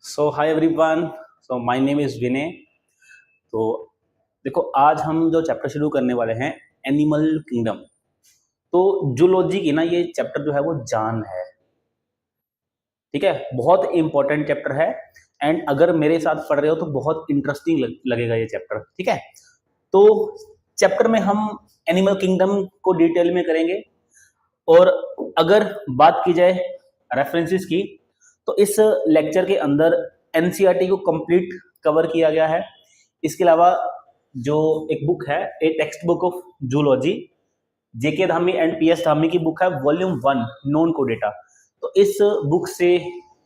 So hi everyone. So my name is Vinay. तो देखो, आज हम जो चैप्टर शुरू करने वाले हैं, एनिमल किंगडम। तो जूलॉजी की ना ये चैप्टर जो है वो जान है। ठीक है, बहुत इंपॉर्टेंट चैप्टर है। एंड अगर मेरे साथ पढ़ रहे हो तो बहुत इंटरेस्टिंग लगेगा ये चैप्टर। ठीक है, तो चैप्टर में हम एनिमल किंगडम को डिटेल में करेंगे। और अगर बात की जाए रेफरेंसेस की, तो इस लेक्चर के अंदर एनसीईआरटी को कंप्लीट कवर किया गया है। इसके अलावा जो एक बुक है, ए text book of zoology, JK Dhami and PS Dhami की बुक है, वॉल्यूम 1 नॉन कोडेटा। तो इस बुक से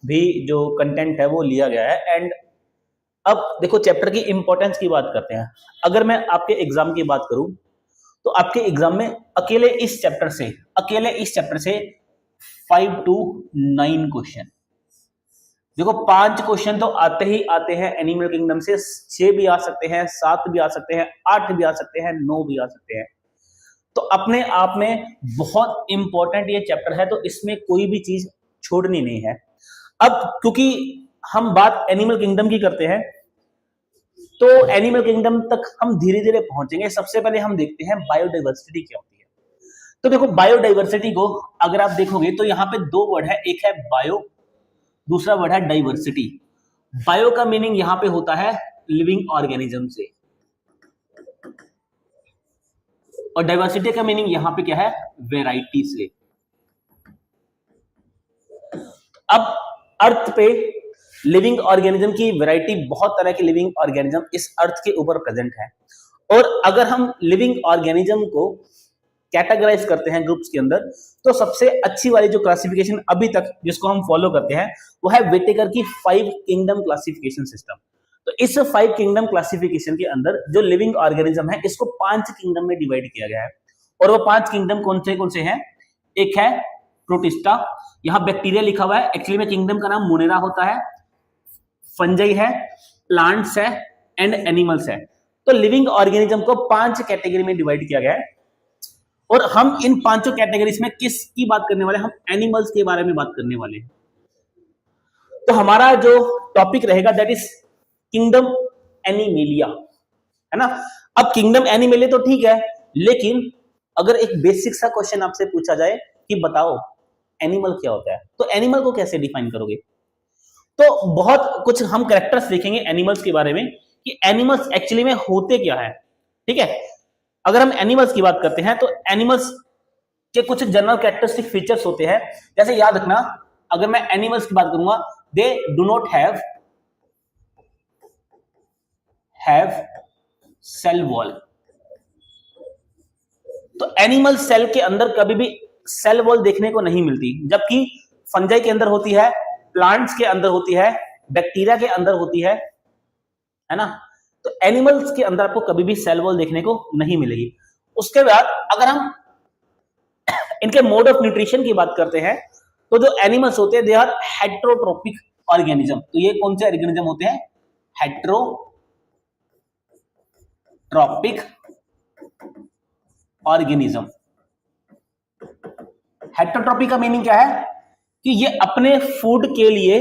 भी जो कंटेंट है वो लिया गया है। एंड अब देखो, चैप्टर की इंपॉर्टेंस की बात करते हैं। अगर मैं आपके एग्जाम की बात करूं तो आपके एग्जाम में अकेले इस चैप्टर से 5 to 9 क्वेश्चन, देखो 5 क्वेश्चन तो आते ही आते हैं एनिमल किंगडम से। 6 भी आ सकते हैं, 7 भी आ सकते हैं, 8 भी आ सकते हैं, 9 भी आ सकते हैं। तो अपने आप में बहुत इंपॉर्टेंट ये चैप्टर है, तो इसमें कोई भी चीज छोड़नी नहीं है। अब क्योंकि हम बात एनिमल किंगडम की करते हैं, तो एनिमल किंगडम तक हम धीरे धीरे पहुंचेंगे। सबसे पहले हम देखते हैं बायोडाइवर्सिटी क्या होती है। तो देखो, बायोडाइवर्सिटी को अगर आप देखोगे तो यहाँ पे दो वर्ड है, एक है बायो, दूसरा वर्ड है डाइवर्सिटी। बायो का मीनिंग यहाँ पे होता है लिविंग ऑर्गेनिज्म से, और डाइवर्सिटी का मीनिंग यहाँ पे क्या है, वेराइटी से। अब अर्थ पे लिविंग ऑर्गेनिज्म की वैरायटी, बहुत तरह के लिविंग ऑर्गेनिज्म इस अर्थ के ऊपर प्रेजेंट है। और अगर हम लिविंग ऑर्गेनिज्म को कैटेगराइज करते हैं ग्रुप्स के अंदर, तो सबसे अच्छी वाली जो क्लासिफिकेशन अभी तक जिसको हम फॉलो करते हैं वो है व्हिटेकर की 5 किंगडम क्लासिफिकेशन सिस्टम। तो इस 5 किंगडम क्लासिफिकेशन के अंदर जो लिविंग ऑर्गेनिज्म है, इसको 5 किंगडम में डिवाइड किया गया है। और वो 5 किंगडम कौन से हैं? एक है प्रोटिस्टा, यहां बैक्टीरिया लिखा हुआ है, एक्चुअली में किंगडम का नाम मोनेरा होता है। फंजाई है, प्लांट्स है एंड एनिमल्स है। तो लिविंग ऑर्गेनिज्म को 5 कैटेगरी में डिवाइड किया गया है। और हम इन पांचों कैटेगरीज में किसकी बात करने वाले हैं? हम एनिमल्स के बारे में बात करने वाले हैं। तो हमारा जो टॉपिक रहेगा दैट इज किंगडम एनिमेलिया, है ना। अब किंगडम एनिमेलिया तो ठीक है, लेकिन अगर एक बेसिक सा क्वेश्चन आपसे पूछा जाए कि बताओ एनिमल क्या होता है, तो एनिमल को कैसे डिफाइन करोगे? तो बहुत कुछ हम कैरेक्टर्स देखेंगे एनिमल्स के बारे में कि एनिमल्स एक्चुअली में होते क्या है। ठीक है, अगर हम एनिमल्स की बात करते हैं तो एनिमल्स के कुछ जनरल कैरेक्टरिस्टिक फीचर्स होते हैं। जैसे याद रखना, अगर मैं एनिमल्स की बात करूंगा, they do not have cell wall. तो एनिमल सेल के अंदर कभी भी सेल वॉल देखने को नहीं मिलती, जबकि फंजाई के अंदर होती है, प्लांट्स के अंदर होती है, बैक्टीरिया के अंदर होती है ना। तो एनिमल्स के अंदर आपको कभी भी सेल वॉल देखने को नहीं मिलेगी। उसके बाद अगर हम इनके मोड ऑफ न्यूट्रिशन की बात करते हैं, तो जो एनिमल्स होते हैं दे आर हेट्रोट्रोपिक ऑर्गेनिज्म। तो ये कौन से ऑर्गेनिज्म होते हैं? Heterotrophic organism. हेट्रोट्रोपी का मीनिंग क्या है कि ये अपने फूड के लिए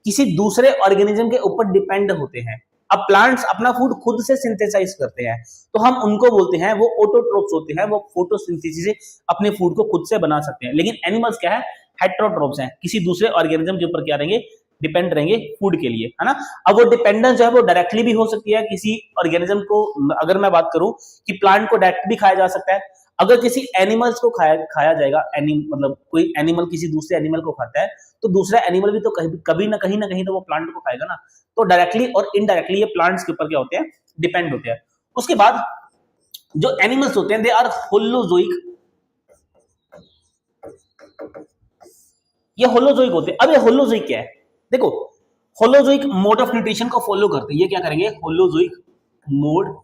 किसी दूसरे ऑर्गेनिज्म के ऊपर डिपेंड होते हैं। अब प्लांट्स अपना फूड खुद से सिंथेसाइज करते हैं, तो हम उनको बोलते हैं वो ऑटोट्रोप्स होते हैं, वो फोटोसिंथेसिस से अपने फूड को खुद से बना सकते हैं। लेकिन एनिमल्स क्या है? हेट्रोट्रोप्स हैं, किसी दूसरे ऑर्गेनिज्म के ऊपर क्या रहेंगे? डिपेंड रहेंगे फूड के लिए, है ना। अब वो डिपेंडेंस जो है वो डायरेक्टली भी हो सकती है किसी ऑर्गेनिज्म को। अगर मैं बात करूं कि प्लांट को डायरेक्ट भी खाया जा सकता है, अगर किसी एनिमल्स को खाया जाएगा, मतलब कोई एनिमल किसी दूसरे एनिमल को खाता है, तो दूसरा एनिमल भी तो कभी ना कहीं तो वो प्लांट को खाएगा ना। तो डायरेक्टली और इनडायरेक्टली ये प्लांट्स के ऊपर क्या होते हैं? डिपेंड होते हैं। उसके बाद जो एनिमल्स होते हैं दे आर होलोजोइक। ये होलोजोइक होते हैं। अब ये होलोजोइक क्या है? देखो, होलोजोइक मोड ऑफ न्यूट्रिशन को फॉलो करते हैं। ये क्या करेंगे? होलोजोइक मोड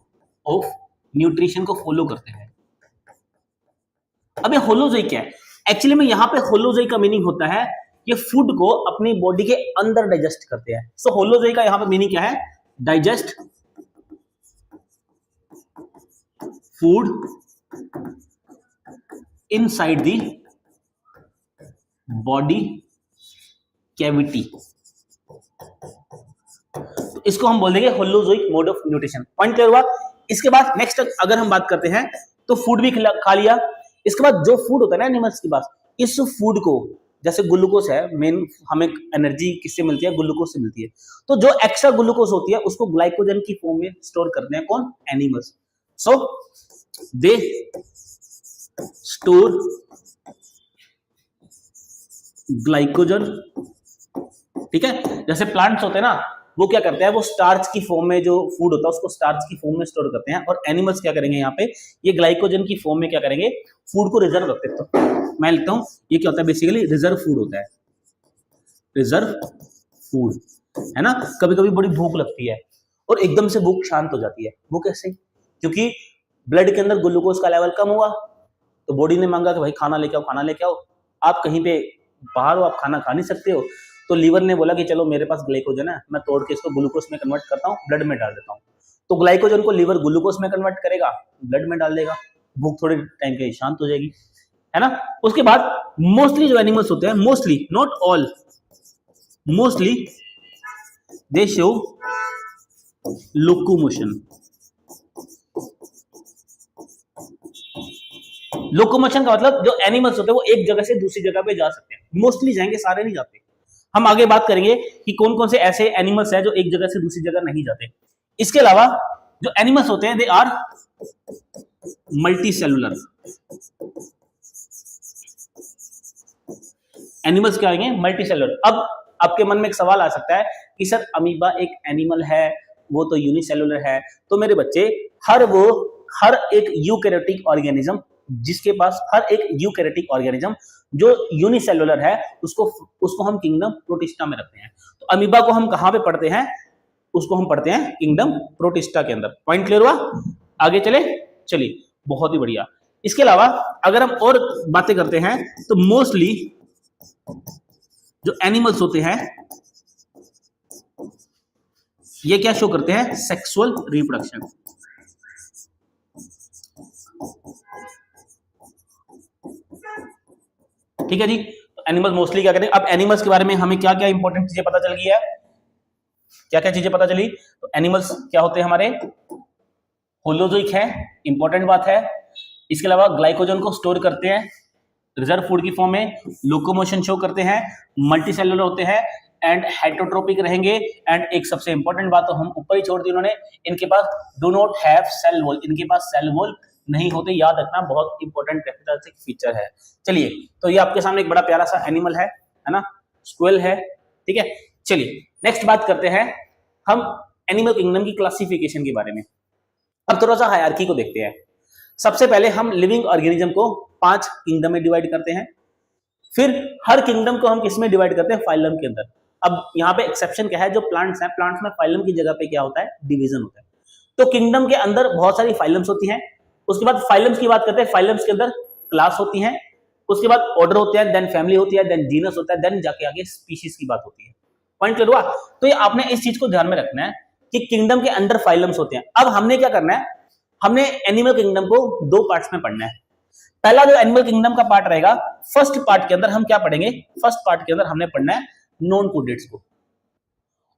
ऑफ न्यूट्रिशन को फॉलो करते हैं। अब ये होलोजोइक क्या है? एक्चुअली में यहाँ पे होलोजोइक का मीनिंग होता है ये फूड को अपनी बॉडी के अंदर डाइजेस्ट करते हैं। सो होलोजोइक का यहाँ पे मीनिंग क्या है? Digest food inside the body cavity. इसको हम बोल देंगे holozoic mode of nutrition. Point clear हुआ? इसके बाद नेक्स्ट अगर हम बात करते हैं तो फूड भी खा लिया। इसके बाद जो फूड होता है ना एनिमल्स के पास, इस फूड को जैसे ग्लूकोज है, मेन हमें एनर्जी किससे मिलती है? ग्लूकोज से मिलती है। तो जो एक्स्ट्रा ग्लूकोज होती है उसको ग्लाइकोजन की फॉर्म में स्टोर करते हैं कौन? Animals. So they store glycogen, ठीक है। जैसे प्लांट्स होते हैं ना, वो क्या करते हैं? वो स्टार्च की फॉर्म में जो फूड होता है उसको स्टार्च की फॉर्म में स्टोर करते हैं, और एनिमल्स क्या करेंगे यहाँ पे? ये ग्लाइकोजन की फॉर्म में क्या करेंगे? फूड को रिजर्व रखते हैं। तो मैं लिखता हूं ये क्या होता है? बेसिकली रिजर्व फूड होता है, रिजर्व फूड, है ना। कभी कभी बड़ी भूख लगती है और एकदम से भूख शांत हो जाती है, वो कैसे? क्योंकि ब्लड के अंदर ग्लूकोज का लेवल कम हुआ, तो बॉडी ने मांगा कि भाई खाना लेके आओ, खाना लेके आओ। आप कहीं पे बाहर हो, आप खाना खा नहीं सकते हो, तो लीवर ने बोला कि चलो मेरे पास ग्लाइकोजन है, मैं तोड़ के इसको ग्लूकोज में कन्वर्ट करता हूँ, ब्लड में डाल देता हूँ। तो ग्लाइकोजन को लीवर ग्लूकोज में कन्वर्ट करेगा, ब्लड में डाल देगा, भूख थोड़े टाइम के शांत हो जाएगी, है ना। उसके बाद मोस्टली जो एनिमल्स होते हैं, mostly not all, mostly they show locomotion. Locomotion का मतलब जो एनिमल्स होते हैं वो एक जगह से दूसरी जगह पे जा सकते हैं, मोस्टली जाएंगे, सारे नहीं जाते। हम आगे बात करेंगे कि कौन कौन से ऐसे एनिमल्स हैं जो एक जगह से दूसरी जगह नहीं जाते। इसके अलावा जो एनिमल्स होते हैं they are multicellular. Animals क्या आएंगे? Multicellular. अब आपके मन में एक सवाल आ सकता है कि सर अमीबा एक एनिमल है, वो तो यूनिसेलुलर है। तो मेरे बच्चे हर एक यूकैरियोटिक ऑर्गेनिज्म जिसके पास हर एक यूकैरियोटिक ऑर्गेनिज्म जो यूनिसेलुलर है उसको हम किंगडम प्रोटिस्टा में रखते हैं। तो अमीबा को हम कहां पे पढ़ते हैं? उसको हम पढ़ते हैं किंगडम प्रोटिस्टा के अंदर। पॉइंट क्लियर हुआ? आगे चलिए, बहुत ही बढ़िया। इसके अलावा अगर हम और बातें करते हैं तो मोस्टली जो एनिमल्स होते हैं ये क्या शो करते हैं? Sexual reproduction. ठीक है जी। तो एनिमल मोस्टली क्या करते हैं? अब एनिमल्स के बारे में हमें क्या क्या इंपॉर्टेंट चीजें पता चल गई है? क्या क्या चीजें पता चली? तो एनिमल्स क्या होते हैं हमारे? होलोजोइक है, इंपॉर्टेंट बात है। इसके अलावा ग्लाइकोजन को स्टोर करते हैं रिजर्व फूड की फॉर्म में, लोकोमोशन शो करते हैं, मल्टी सेलुलर होते हैं एंड हेटेरोट्रोपिक रहेंगे। एंड एक सबसे इंपॉर्टेंट बात तो हम ऊपर ही छोड़ दी उन्होंने, इनके पास do not have cell wall, इनके पास सेल वॉल नहीं होते। याद रखना, बहुत इंपॉर्टेंट कैरेक्टरिस्टिक फीचर है। चलिए, तो ये आपके सामने एक बड़ा प्यारा सा एनिमल है ना, स्क्विरल है, ठीक है। चलिए नेक्स्ट बात करते हैं हम एनिमल किंगडम की क्लासिफिकेशन के बारे में। अब थोड़ा सा हायरार्की को देखते हैं। सबसे पहले हम लिविंग ऑर्गेनिज्म को 5 किंगडम में डिवाइड करते हैं, फिर हर किंगडम को हम किस में डिवाइड करते हैं? फाइलम के अंदर। अब यहाँ पे एक्सेप्शन क्या है? जो प्लांट्स हैं, प्लांट्स में फाइलम की जगह पे क्या होता है? डिवीजन होता है। तो किंगडम के अंदर बहुत सारी फाइलम्स होती हैं। उसके बाद फाइलम्स की बात करते हैं, फाइलम्स के अंदर क्लास होती हैं, उसके बाद ऑर्डर होते हैं, देन फैमिली होती है, देन जीनस होता है, देन जाके आगे स्पीशीज की बात होती है। पॉइंट क्लियर हुआ? तो ये आपने इस चीज को ध्यान में रखना है कि किंगडम के अंदर फाइलम्स होते हैं। अब हमने क्या करना है? हमने एनिमल किंगडम को 2 पार्ट्स में पढ़ना है। पहला जो एनिमल किंगडम का पार्ट रहेगा, फर्स्ट पार्ट के अंदर हम क्या पढ़ेंगे? फर्स्ट पार्ट के अंदर हमने पढ़ना है नॉन कोडेट्स को,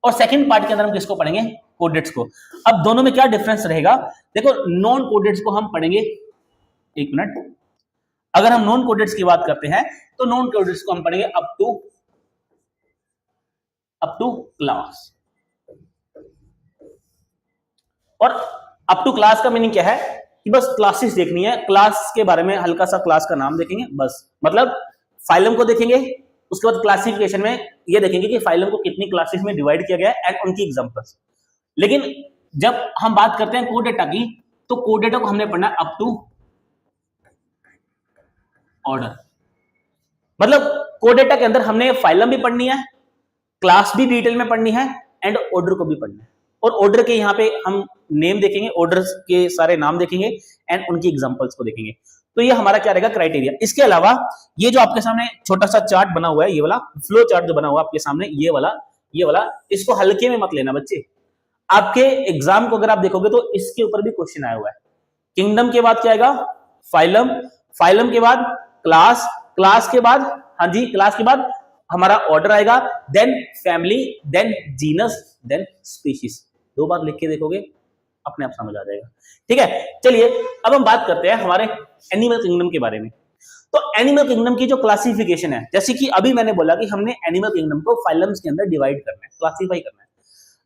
और सेकंड पार्ट के अंदर हम किसको पढ़ेंगे? कोडेट्स को। अब दोनों में क्या डिफरेंस रहेगा? देखो, नॉन कोडेट्स को हम पढ़ेंगे, एक मिनट, अगर हम नॉन कोडेट्स की बात करते हैं तो नॉन कोडेट्स को हम पढ़ेंगे अप टू क्लास। और अप टू क्लास का मीनिंग क्या है? कि बस क्लासेस देखनी है, क्लास के बारे में हल्का सा क्लास का नाम देखेंगे बस। मतलब फाइलम को देखेंगे, उसके बाद क्लासिफिकेशन में ये देखेंगे कि फाइलम को कितनी क्लासेस में डिवाइड किया गया है एंड उनकी एग्जांपल्स। लेकिन जब हम बात करते हैं कोडेटा की, तो कोडेटा को हमने पढ़ना है अप टू ऑर्डर। मतलब कोडेटा के अंदर हमने फाइलम भी पढ़नी है, क्लास भी डिटेल में पढ़नी है एंड ऑर्डर को भी पढ़ना है। और ऑर्डर के यहाँ पे हम नेम देखेंगे, ऑर्डर्स के सारे नाम देखेंगे एंड उनकी एग्जांपल्स को देखेंगे। तो ये हमारा क्या रहेगा? क्राइटेरिया। इसके अलावा ये जो आपके सामने छोटा सा चार्ट बना हुआ है, ये वाला फ्लो चार्ट जो बना हुआ है आपके सामने, ये वाला इसको हल्के में मत लेना बच्चे। आपके एग्जाम को अगर आप देखोगे तो इसके ऊपर भी क्वेश्चन आया हुआ है। किंगडम के बाद क्या आएगा? फाइलम, फाइलम के बाद क्लास, क्लास के बाद, हाँ जी, क्लास के बाद हमारा ऑर्डर आएगा, then family, then genus, then species. 2 बार लिख के देखोगे अपने आप समझ आ जाएगा। ठीक है, चलिए अब हम बात करते हैं हमारे एनिमल किंगडम के बारे में। तो एनिमल किंगडम की जो क्लासिफिकेशन है, जैसे कि अभी मैंने बोला कि हमने एनिमल किंगडम को फाइलम्स के अंदर डिवाइड करना है, क्लासिफाई करना है।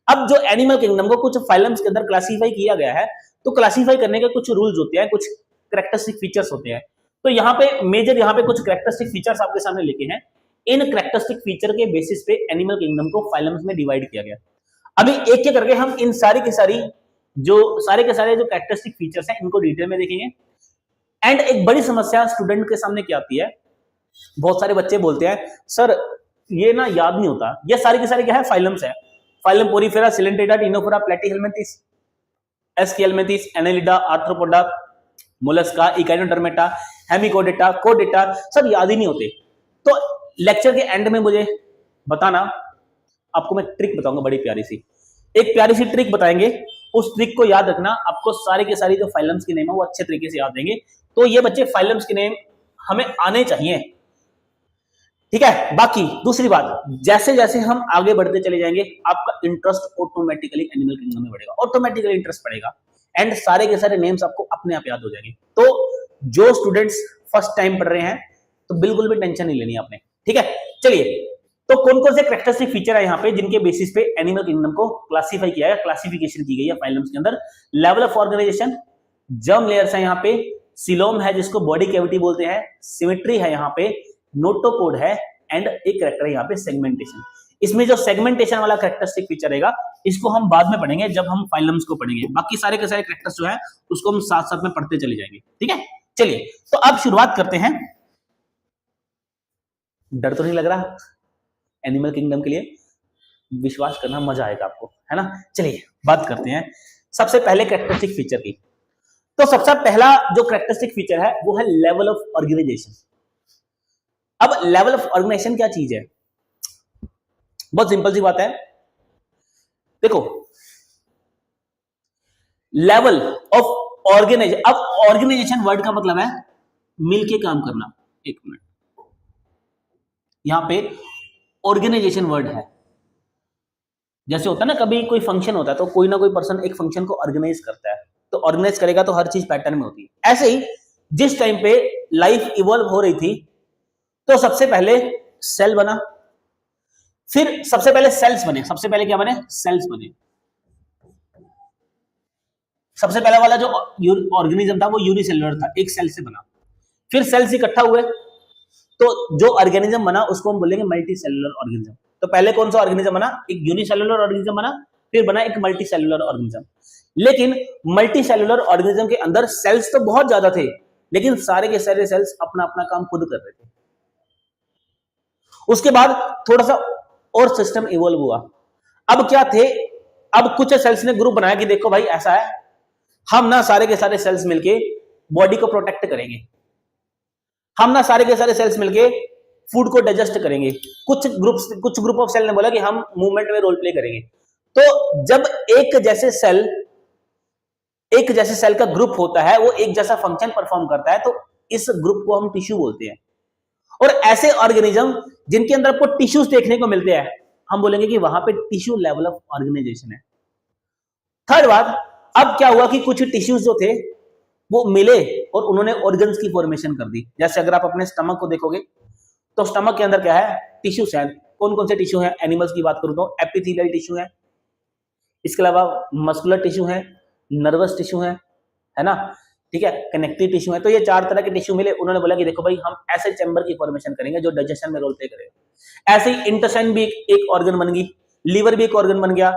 अब जो एनिमल किंगडम को कुछ फाइलम्स के अंदर क्लासिफाई किया गया है, तो क्लासिफाई करने के कुछ रूल्स होते हैं, कुछ कैरेक्टरिस्टिक फीचर्स होते हैं। तो यहाँ पे मेजर, यहाँ पे कुछ कैरेक्टरिस्टिक फीचर्स आपके सामने लिखे हैं। इन कैरेक्टरिस्टिक फीचर के बेसिस पे एनिमल किंगडम को फाइलम्स में डिवाइड किया गया। अभी एक एक करके हम इन सारे के सारे जो कैरेक्टरिस्टिक फीचर्स हैं इनको डिटेल में देखेंगे। एंड एक बड़ी समस्या स्टूडेंट के सामने क्या आती है, बहुत सारे बच्चे बोलते हैं सर ये ना याद नहीं होता, ये सारे के सारे क्या है, फाइलम्स है। Phylum Porifera, Coelenterata, Ctenophora, Platyhelminthes, Aschelminthes, Annelida, Arthropoda, Mollusca, Echinodermata, Hemichordata, कोडेटा, सब याद ही नहीं होते। तो लेक्चर के एंड में मुझे बताना, आपको मैं ट्रिक बताऊंगा बड़ी प्यारी सी, एक प्यारी सी ट्रिक बताएंगे। उस ट्रिक को याद रखना, आपको सारे के सारे जो फाइलम्स के नेम है वो अच्छे तरीके से याद देंगे। तो ये बच्चे फाइलम्स के नेम हमें आने चाहिए, ठीक है। बाकी दूसरी बात, जैसे जैसे हम आगे बढ़ते चले जाएंगे आपका इंटरेस्ट ऑटोमेटिकली एनिमल किंगडम में बढ़ेगा, ऑटोमेटिकली इंटरेस्ट बढ़ेगा एंड सारे के सारे नेम्स आपको अपने आप याद हो जाएंगे। तो जो स्टूडेंट्स फर्स्ट टाइम पढ़ रहे हैं तो बिल्कुल भी टेंशन नहीं लेनी आपने, ठीक है। चलिए, तो कौन कौन से कैरेक्टरिस्टिक फीचर है यहाँ पे जिनके बेसिस पे एनिमल किंगडम को क्लासिफाई किया है, क्लासिफिकेशन की गई है फाइलम्स के अंदर। Level of organisation, germ layers है यहाँ पे, सिलोम है जिसको बॉडी कैविटी बोलते हैं, सिमेट्री है यहाँ पे, नोटोकोड है एंड एक कैरेक्टर है यहाँ पे सेगमेंटेशन। इसमें जो सेगमेंटेशन वाला कैरेक्टरिस्टिक फीचर रहेगा इसको हम बाद में पढ़ेंगे जब हम फाइलम्स को पढ़ेंगे। बाकी सारे के सारे कैरेक्टर्स जो है उसको हम साथ साथ में पढ़ते चले जाएंगे, ठीक है। चलिए, तो अब शुरुआत करते हैं। डर तो नहीं लग रहा एनिमल किंगडम के लिए? विश्वास करना, मजा आएगा आपको, है ना। चलिए बात करते हैं सबसे पहले कैरेक्टरिस्टिक फीचर की। तो सबसे पहला जो कैरेक्टरिस्टिक फीचर है वो है लेवल ऑफ ऑर्गेनाइजेशन। अब लेवल ऑफ ऑर्गेनाइजेशन क्या चीज है? बहुत सिंपल सी बात है, देखो लेवल ऑफ ऑर्गेनाइजेशन। अब ऑर्गेनाइजेशन वर्ड का मतलब है मिलके काम करना। एक मिनट, यहां पे ऑर्गेनाइजेशन वर्ड है। जैसे होता है ना, कभी कोई फंक्शन होता है तो कोई ना कोई पर्सन एक फंक्शन को ऑर्गेनाइज करता है, तो ऑर्गेनाइज करेगा तो हर चीज पैटर्न में होती है। ऐसे ही जिस टाइम पे लाइफ इवॉल्व हो रही थी तो सबसे पहले सेल बना, फिर सबसे पहले सेल्स बने। सबसे पहले क्या बने? सेल्स बने। सबसे पहला वाला जो ऑर्गेनिज्म था वो यूनिसेलुलर था, एक सेल से बना। फिर सेल्स इकट्ठा हुए तो जो ऑर्गेनिज्म बना उसको हम बोलेंगे मल्टी सेलुलर ऑर्गेनिज्म। तो पहले कौन सा ऑर्गेनिज्म बना? एक यूनिसेलुलर ऑर्गेनिज्म बना, फिर बना एक मल्टी सेलुलर ऑर्गेनिज्म। लेकिन मल्टी सेलुलर ऑर्गेनिज्म के अंदर सेल्स तो बहुत ज्यादा थे, लेकिन सारे के सारे सेल्स अपना अपना काम खुद कर रहे थे। उसके बाद थोड़ा सा और सिस्टम इवॉल्व हुआ। अब क्या थे, अब कुछ सेल्स ने ग्रुप बनाया कि देखो भाई ऐसा है, हम ना सारे के सारे सेल्स मिलके बॉडी को प्रोटेक्ट करेंगे, हम ना सारे के सारे सेल्स मिलके फूड को डाइजेस्ट करेंगे। कुछ ग्रुप ऑफ सेल ने बोला कि हम मूवमेंट में रोल प्ले करेंगे। तो जब एक जैसे सेल का ग्रुप होता है, वो एक जैसा फंक्शन परफॉर्म करता है, तो इस ग्रुप को हम टिश्यू बोलते हैं। और ऐसे ऑर्गेनिज्म जिनके अंदर आपको टिश्यूज देखने को मिलते हैं, हम बोलेंगे कि वहां पे टिश्यू लेवल ऑफ ऑर्गेनाइजेशन है। थर्ड बात, अब क्या हुआ कि कुछ टिश्यूज जो थे वो मिले और उन्होंने ऑर्गन्स की फॉर्मेशन कर दी। जैसे अगर आप अपने स्टमक को देखोगे तो स्टमक के अंदर क्या है? टिश्यूज है। कौन कौन से टिश्यू है? एनिमल्स की बात करूं तो एपिथेलियल टिश्यू है, इसके अलावा मस्कुलर टिश्यू है, नर्वस टिश्यू है ना, ठीक है, कनेक्टिव टिश्यू है। तो ये 4 तरह के टिश्यू मिले, उन्होंने बोला कि देखो भाई हम ऐसे चैम्बर की फॉर्मेशन करेंगे जो डाइजेशन में रोल प्ले करेगा। ऐसे ही इंटेस्टाइन भी एक ऑर्गन बन गई, लीवर भी एक ऑर्गन बन गया,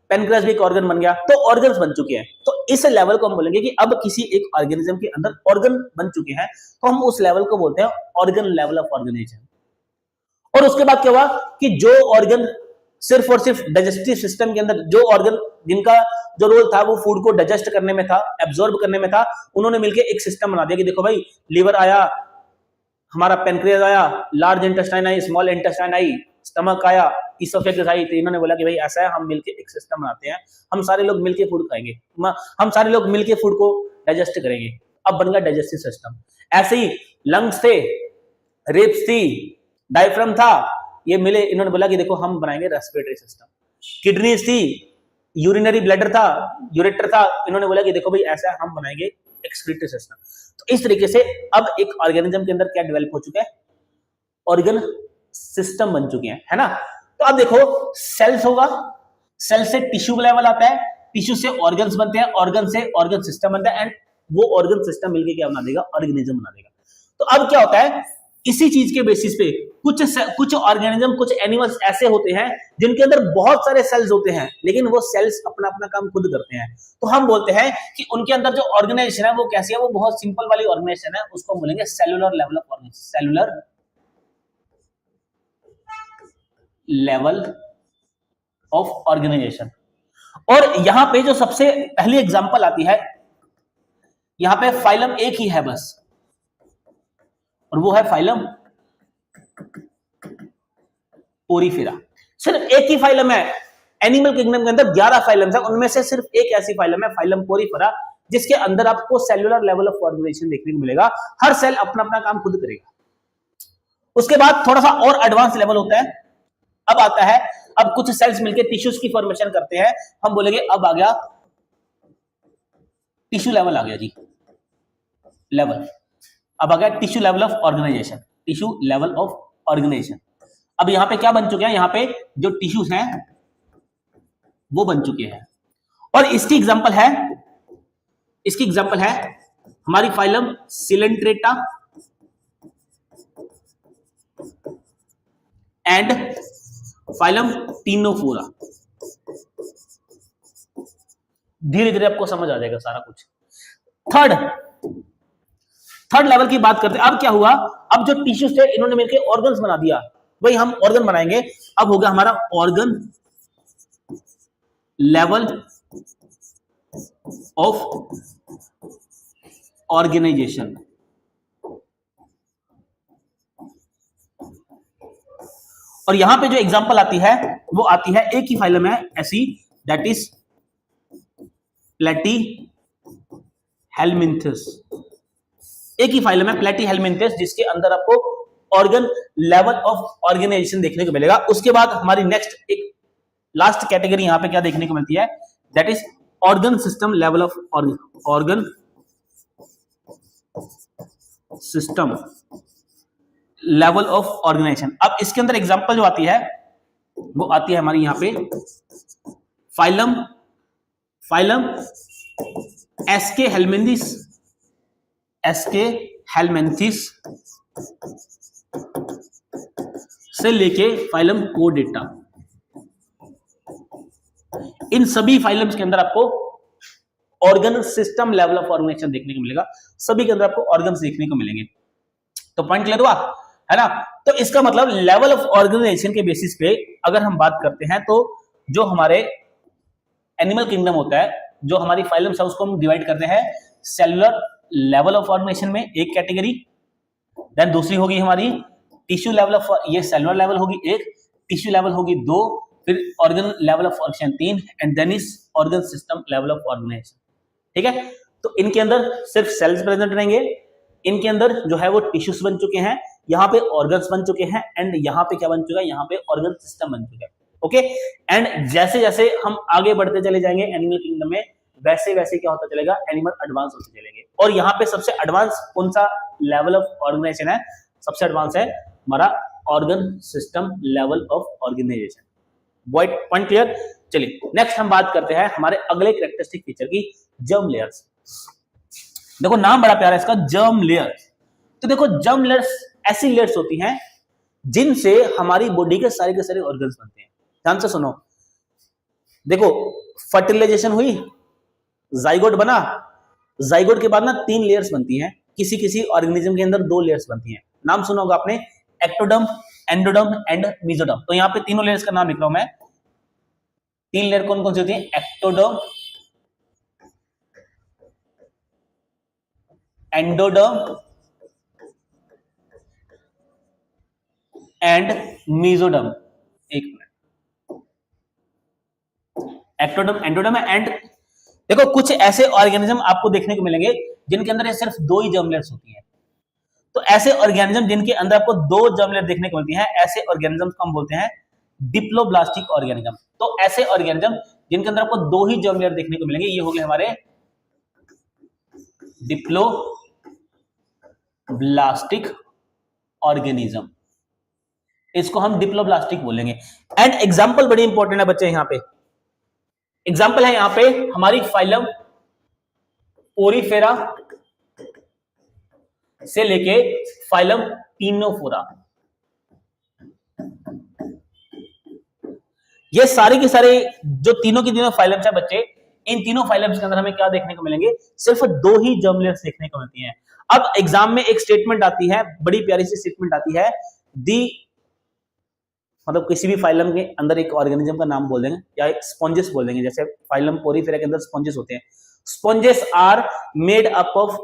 पेनक्रियास भी एक ऑर्गन बन गया, तो ऑर्गन्स बन चुके हैं। तो इस लेवल को हम बोलेंगे कि अब किसी एक ऑर्गेनिज्म के अंदर ऑर्गन बन चुके हैं, तो हम उस लेवल को बोलते हैं ऑर्गन लेवल ऑफ ऑर्गेनाइजेशन। और उसके बाद क्या हुआ कि जो ऑर्गन सिर्फ और सिर्फ डाइजेस्टिव सिस्टम के अंदर, जो ऑर्गन जिनका जो रोल था वो फूड को डाइजेस्ट करने में था, एब्जॉर्ब करने में था, उन्होंने मिलकर एक सिस्टम बना दिया कि देखो भाई लीवर आया, हमारा पेनक्रियास आया, लार्ज इंटेस्टाइन आई, स्मॉल इंटेस्टाइन आई, स्टमक आया, इसोफेगस आई। तो इन्होंने बोला कि भाई ऐसा है, हम मिलकर एक सिस्टम बनाते हैं, हम सारे लोग मिलकर फूड खाएंगे, हम सारे लोग मिलकर फूड को डाइजेस्ट करेंगे। अब बन गया डाइजेस्टिव सिस्टम। ऐसे ही लंग्स थे, रिब्स थी, डायफ्राम था, ये मिले, इन्होंने बोला कि देखो हम बनाएंगे रेस्पिरेटरी सिस्टम। किडनीज थी, यूरिनरी ब्लैडर था, यूरेटर था, इन्होंने बोला कि देखो भाई ऐसा हम बनाएंगे एक्सक्रीटरी सिस्टम। तो इस तरीके से अब एक ऑर्गेनिज्म के अंदर क्या डेवलप हो चुका है, ऑर्गन सिस्टम बन चुके हैं, है ना। तो अब देखो सेल्स होगा, सेल से टिश्यू लेवल आता है, टिश्यू से ऑर्गन्स बनते हैं, ऑर्गन से ऑर्गन सिस्टम बनता है, एंड वो ऑर्गन सिस्टम मिलके क्या बना देगा, ऑर्गेनिज्म बना देगा। तो अब क्या होता है, इसी चीज के बेसिस पे कुछ ऑर्गेनिज्म, कुछ एनिमल्स ऐसे होते हैं जिनके अंदर बहुत सारे सेल्स होते हैं, लेकिन वो सेल्स अपना अपना काम खुद करते हैं। तो हम बोलते हैं कि उनके अंदर जो ऑर्गेनाइजेशन है वो कैसी है, वो बहुत सिंपल वाली ऑर्गेनाइजेशन है, उसको बोलेंगे cellular level of organisation, cellular level of organisation. और यहां पे जो सबसे पहली एग्जांपल आती है, यहां पे फाइलम एक ही है बस, और वो है फाइलम पोरीफेरा। सिर्फ एक ही फाइलम है, एनिमल किंगडम के अंदर 11 फाइलम्स है, उनमें से सिर्फ एक ऐसी फाइलम है, फाइलम पोरीफेरा, जिसके अंदर आपको सेलुलर लेवल ऑफ ऑर्गेनाइजेशन देखने को मिलेगा। हर सेल अपना अपना काम खुद करेगा। उसके बाद थोड़ा सा और एडवांस लेवल होता है, अब आता है, अब कुछ सेल्स मिलकर टिश्यूज की फॉर्मेशन करते हैं, हम बोलेंगे अब आ गया टिश्यू लेवल, आ गया जी लेवल, अब आ गया tissue level of organisation, tissue level of organisation. अब यहां पे क्या बन चुके हैं, यहां पे जो टिश्यूज हैं वो बन चुके हैं, और इसकी एग्जांपल है हमारी phylum Coelenterata and phylum Ctenophora. धीरे धीरे आपको समझ आ जाएगा सारा कुछ। थर्ड लेवल की बात करते हैं। अब क्या हुआ, अब जो टिश्यूज थे इन्होंने मिलकर ऑर्गन्स बना दिया, भाई हम ऑर्गन बनाएंगे। अब होगा हमारा ऑर्गन लेवल ऑफ ऑर्गेनाइजेशन। और यहां पे जो एग्जांपल आती है वो आती है, एक ही फाइलम है ऐसी, दैट इज प्लेटीहेल्मिन्थस। एक ही फाइलम है प्लेटीहेल्मिन्थस, जिसके अंदर आपको ऑर्गन लेवल ऑफ ऑर्गेनाइजेशन देखने को मिलेगा। उसके बाद हमारी नेक्स्ट एक लास्ट कैटेगरी यहां पे क्या देखने को मिलती है, that is organ system level of organ system level of organisation. अब इसके अंदर एग्जांपल जो आती है वो आती है हमारी यहां पे फाइलम एसके हेलमिन्थिस से लेके फाइलम कोडेटा। इन सभी फाइलम्स के अंदर आपको organ system level of organisation देखने को मिलेगा, सभी के अंदर आपको ऑर्गन्स देखने को मिलेंगे। तो पॉइंट क्लियर हुआ, है ना। तो इसका मतलब लेवल ऑफ ऑर्गेनाइजेशन के बेसिस पे अगर हम बात करते हैं, तो जो हमारे एनिमल किंगडम होता है, जो हमारी फाइलम्स है, उसको हम डिवाइड करते हैं सेलुलर लेवल ऑफ ऑर्गेनाइजेशन में एक कैटेगरी, देन दूसरी होगी हमारी टिश्यू लेवल ऑफ, ये सेलुलर लेवल होगी एक, टिश्यू लेवल होगी दो, फिर ऑर्गन लेवल ऑफ ऑर्गेनाइजेशन तीन, and then is organ system level of organisation. ठीक है, तो इनके अंदर सिर्फ सेल्स प्रेजेंट रहेंगे, इनके अंदर जो है वो टिश्यूज बन चुके हैं, यहाँ पे ऑर्गन्स बन चुके हैं, एंड यहाँ पे क्या बन चुका है, यहाँ पे ऑर्गन सिस्टम बन चुका है। ओके, एंड जैसे जैसे हम आगे बढ़ते चले जाएंगे एनिमल किंगडम में, वैसे वैसे क्या होता चलेगा, एनिमल एडवांस होते चलेंगे। और यहाँ पे सबसे एडवांस कौन सा लेवल ऑफ ऑर्गेनाइजेशन है, सबसे एडवांस है हमारा organ system level of organisation. Point clear. चलिए नेक्स्ट हम बात करते हैं हमारे अगले कैरेक्टरिस्टिक फीचर की, जर्म लेयर्स। देखो नाम बड़ा प्यारा है इसका, जर्म लेयर। तो देखो जर्म लेयर्स ऐसी लेयर्स होती हैं जिनसे हमारी बॉडी के सारे ऑर्गन्स बनते हैं। ध्यान से सुनो, देखो फर्टिलाइजेशन हुई, जाइगोट बना, जाइगोट के बाद ना 3 लेयर्स बनती हैं, किसी ऑर्गेनिज्म के अंदर 2 लेयर्स बनती हैं। नाम सुना होगा आपने, एक्टोडर्म, एंडोडर्म एंड मेसोडर्म। तो यहाँ पे तीनों लेयर्स का नाम लिख रहा हूं मैं। 3 लेयर कौन कौन सी होती है, एक्टोडर्म, एंडोडर्म एंड मेसोडर्म। एक मिनट, एक्टोडर्म, एंडोडर्म एंड, देखो कुछ ऐसे ऑर्गेनिज्म आपको देखने को मिलेंगे जिनके अंदर सिर्फ 2 ही जर्म लेयर्स होती हैं। तो ऐसे ऑर्गेनिज्म जिनके अंदर आपको दो जर्म लेयर देखने को मिलती हैं, ऐसे ऑर्गेनिज्म को हम बोलते हैं डिप्लोब्लास्टिक ऑर्गेनिज्म। तो ऐसे ऑर्गेनिज्म जिनके अंदर आपको दो ही जर्म लेयर देखने को मिलेंगे, ये हो गए हमारे डिप्लोब्लास्टिक ऑर्गेनिज्म, इसको हम डिप्लोब्लास्टिक बोलेंगे। एंड एग्जांपल बड़ी इंपॉर्टेंट है बच्चे, यहां पे एग्जांपल है, यहां पे हमारी फाइलम पोरीफेरा से लेके फाइलम टीनोफोरा, ये सारे के सारे जो तीनों की तीनों फाइलम्स है बच्चे, इन तीनों फाइलम्स के अंदर हमें क्या देखने को मिलेंगे, सिर्फ दो ही जर्म लेयर्स देखने को मिलती हैं। अब एग्जाम में एक स्टेटमेंट आती है, बड़ी प्यारी सी स्टेटमेंट आती है, दी मतलब किसी भी फाइलम के अंदर एक ऑर्गेनिज्म का नाम बोल देंगे या एक स्पॉन्जेस बोल देंगे, जैसे फाइलम पोरीफेरा के अंदर स्पॉन्जेस होते हैं, sponges are made up of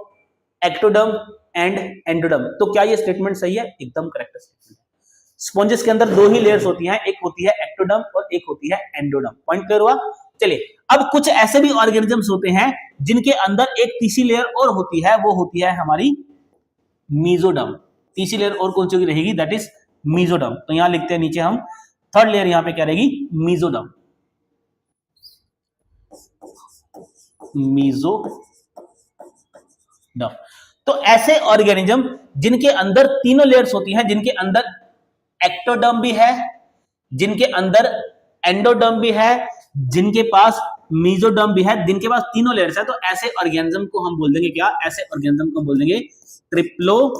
ectoderm and endoderm. तो क्या ये स्टेटमेंट सही है? एकदम करेक्ट स्टेटमेंट है। स्पॉन्जेस के अंदर दो ही लेयर्स होती हैं, एक होती है एक्टोडर्म और एक होती है एंडोडर्म। पॉइंट क्लियर हुआ? चलिए, अब कुछ ऐसे भी ऑर्गेनिजम्स होते हैं जिनके अंदर एक तीसरी लेयर और होती है, वो होती है हमारी मीजोडर्म। तीसरी लेयर और कौन सी रहेगी? That is mesoderm. तो यहां लिखते हैं नीचे हम, थर्ड लेयर यहां पे क्या रहेगी? मीजोडर्म। मीजोडर्म। तो ऐसे ऑर्गेनिज्म जिनके अंदर तीनों लेयर्स होती हैं, जिनके अंदर एक्टोडर्म भी है, जिनके अंदर एंडोडर्म भी है, जिनके पास मीजोडर्म भी है, जिनके पास तीनों लेयर्स है, तो ऐसे ऑर्गेनिज्म को हम बोल देंगे क्या? ऐसे ऑर्गेनिज्म को बोल देंगे ट्रिप्लोब्लास्टिक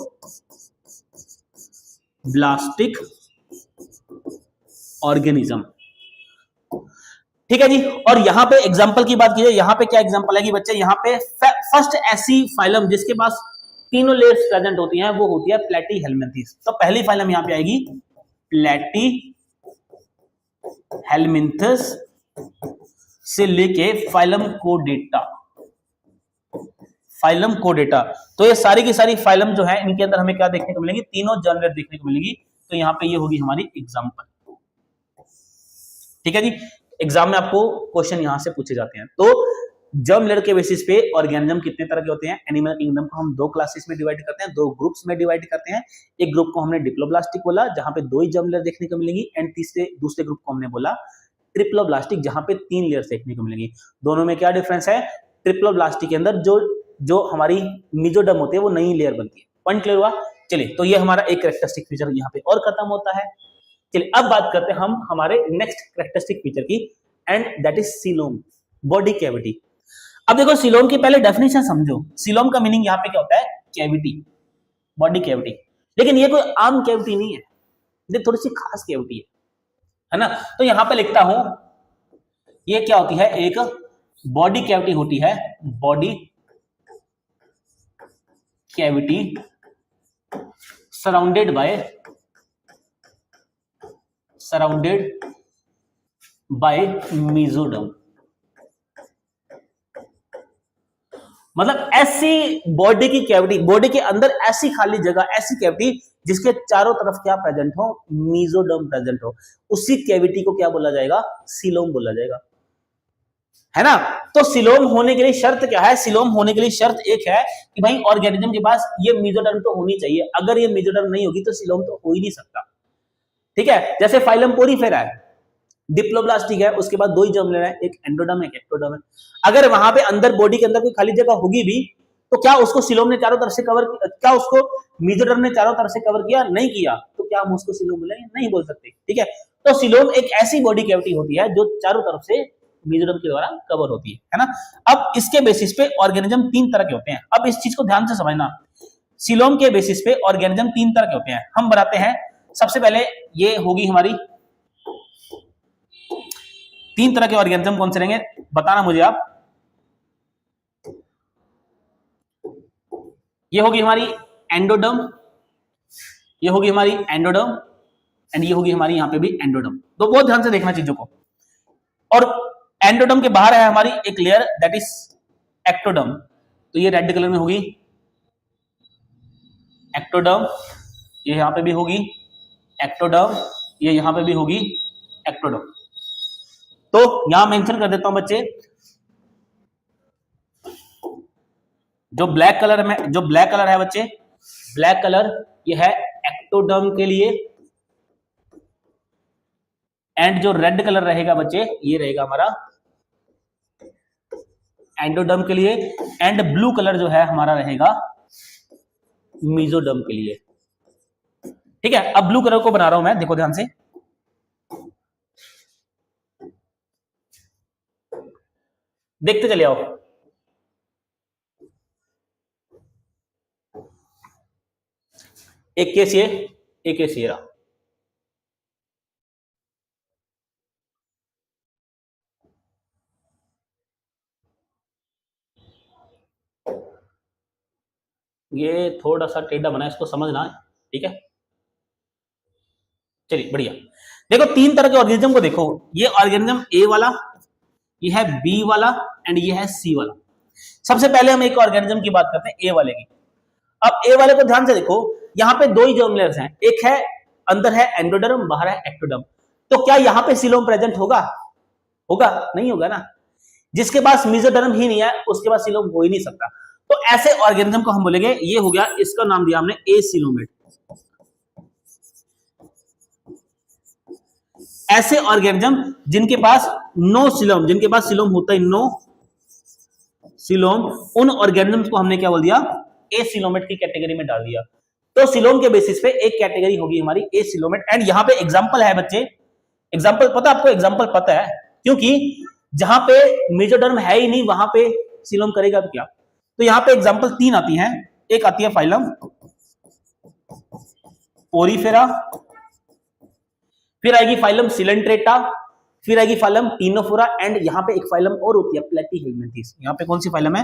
ऑर्गेनिज्म। ठीक है जी। और यहां पे एग्जांपल की बात कीजिए, यहां पे क्या एग्जांपल है कि बच्चे, यहां पे फर्स्ट ऐसी फाइलम जिसके पास तीनों लेयर्स प्रेजेंट होती हैं, वो होती है प्लेटीहेल्मिन्थस। तो पहली फाइलम यहां पे आएगी प्लेटीहेल्मिन्थस से लेके फाइलम कोडेटा। फाइलम कोडेटा, तो ये सारी की सारी फाइलम जो है, इनके अंदर हमें क्या देखने को मिलेंगी? तीनों जर्म लेयर देखने को मिलेगी। तो यहां पे ये होगी हमारी एग्जांपल। ठीक है जी। एग्जाम में आपको क्वेश्चन यहां से पूछे जाते हैं। तो जर्म लेयर के बेसिस पे ऑर्गेनिज्म कितने तरह के होते हैं? एनिमल किंगडम को हम दो क्लासेस में डिवाइड करते हैं, दो ग्रुप्स में डिवाइड करते हैं। एक ग्रुप को हमने डिप्लोब्लास्टिक बोला, जहां पे दो ही जर्म लेयर देखने को मिलेंगी, एंड दूसरे ग्रुप को हमने बोला ट्रिप्लोब्लास्टिक, जहां पे तीन लेयर्स देखने को मिलेंगी। दोनों में क्या डिफरेंस है? ट्रिप्लोब्लास्टिक के अंदर जो हमारी मीजोडर्म होती है, वो नई लेयर बनती है। पॉइंट क्लियर हुआ? चलिए, तो ये हमारा एक कैरेक्टरिस्टिक फीचर यहाँ पे और खत्म होता है। चलिए, अब बात करते हैं हम हमारे नेक्स्ट कैरेक्टरिस्टिक फीचर की, and that is coelom, body cavity. अब देखो, सीलोम की पहले डेफिनेशन समझो। सीलोम का मीनिंग यहाँ पे क्या होता है? Cavity, body cavity. लेकिन ये कोई आम कैविटी नहीं है, ये थोड़ी सी खास कैविटी है ना। तो यहां पे लिखता हूं, ये क्या होती है? एक बॉडी कैविटी होती है, body cavity surrounded by mesoderm. मतलब ऐसी बॉडी की कैविटी, बॉडी के अंदर ऐसी खाली जगह, ऐसी कैविटी जिसके चारों तरफ क्या प्रेजेंट हो? मीजोडर्म प्रेजेंट हो, उसी कैविटी को क्या बोला जाएगा? सीलोम बोला जाएगा, है ना। तो सीलोम होने के लिए शर्त क्या है? सीलोम होने के लिए शर्त एक है कि भाई ऑर्गेनिज्म के पास ये मीजोडर्म तो होनी चाहिए। अगर ये मीजोडर्म नहीं होगी तो सीलोम तो हो ही नहीं सकता। ठीक है। जैसे फाइलम पोरीफेरा है, डिप्लोब्लास्टिक है, उसके बाद दो ही जर्म लेयर है, एक एंडोडर्म है, एक एक्टोडर्म है। अगर वहां पे अंदर बॉडी के अंदर कोई खाली जगह होगी भी, तो क्या उसको सीलोम ने चारों तरफ से कवर, क्या उसको मीजोडर्म ने चारों तरफ से कवर किया? नहीं किया। तो क्या हम उसको सीलोम बोलेंगे? नहीं बोल सकते। ठीक है। तो सीलोम एक ऐसी बॉडी कैविटी होती है जो चारों तरफ से मीजोडर्म के द्वारा कवर होती है ना। अब इसके बेसिस पे ऑर्गेनिज्म तीन तरह के होते हैं। अब इस चीज को ध्यान से समझना, सीलोम के बेसिस पे ऑर्गेनिज्म तीन तरह के होते हैं। हम बनाते हैं, सबसे पहले ये होगी हमारी, तीन तरह के ऑर्गेनिज्म कौन से रहेंगे बताना मुझे आप। ये होगी हमारी एंडोडर्म, ये होगी हमारी एंडोडर्म, एंड ये होगी हमारी यहां पे भी एंडोडर्म। तो बहुत ध्यान से देखना चीजों को। और एंडोडर्म के बाहर है हमारी एक लेयर, दैट इज एक्टोडर्म। तो ये रेड कलर में होगी एक्टोडर्म, ये यहां पे भी होगी एक्टोडर्म, ये यहां पे भी होगी एक्टोडर्म। तो यहां मेंशन कर देता हूं बच्चे, जो ब्लैक कलर है बच्चे, ब्लैक कलर ये है एक्टोडर्म के लिए, एंड जो रेड कलर रहेगा बच्चे ये रहेगा हमारा एंडोडर्म के लिए, एंड ब्लू कलर जो है हमारा रहेगा मेसोडर्म के लिए। ठीक है, अब ब्लू कलर को बना रहा हूं मैं, देखो ध्यान से, देखते चले आओ। एक केस ये, एक केस ये रहा। ये थोड़ा सा टेढ़ा बना है, इसको समझना है, ठीक है। चलिए बढ़िया, देखो तीन तरह के ऑर्गेनिज्म को देखो, ये ऑर्गेनिज्म ए वाला, ये है बी वाला, एंड ये है सी वाला। सबसे पहले हम एक ऑर्गेनिज्म की बात करते हैं ए वाले की। अब ए वाले को ध्यान से देखो, यहाँ पे दो ही जर्म लेयर्स हैं, एक है अंदर है एंडोडर्म, बाहर है एक्टोडर्म। तो क्या यहाँ पे सीलोम प्रेजेंट होगा? होगा? नहीं होगा ना। जिसके पास मेसोडर्म ही नहीं है उसके पास सीलोम हो ही नहीं सकता। तो ऐसे ऑर्गेनिज्म को हम बोलेंगे, ये हो गया, इसका नाम दिया हमने एसिलोमेट। ऐसे ऑर्गेनिज्म जिनके पास नो सीलोम, जिनके पास सीलोम होता है नो सीलोम, उन ऑर्गेनिज्म को हमने क्या बोल दिया? एसिलोमेट की कैटेगरी में डाल दिया। तो सीलोम के बेसिस पे एक कैटेगरी होगी हमारी एसिलोमेट। एंड यहां पे एग्जांपल है बच्चे, एग्जांपल पता आपको, एग्जांपल पता है, क्योंकि जहां पे मेसोडर्म है ही नहीं वहां पे सीलोम करेगा तो क्या। तो यहां पे एग्जांपल तीन आती हैं, एक आती है फाइलम ओरिफेरा, फिर आएगी फाइलम सिलेंट्रेटा, फिर आएगी फाइलम टीनोफोरा, एंड यहां पे एक फाइलम और होती है प्लेटीहेलमिंथिस। यहां पे कौन सी फाइलम है?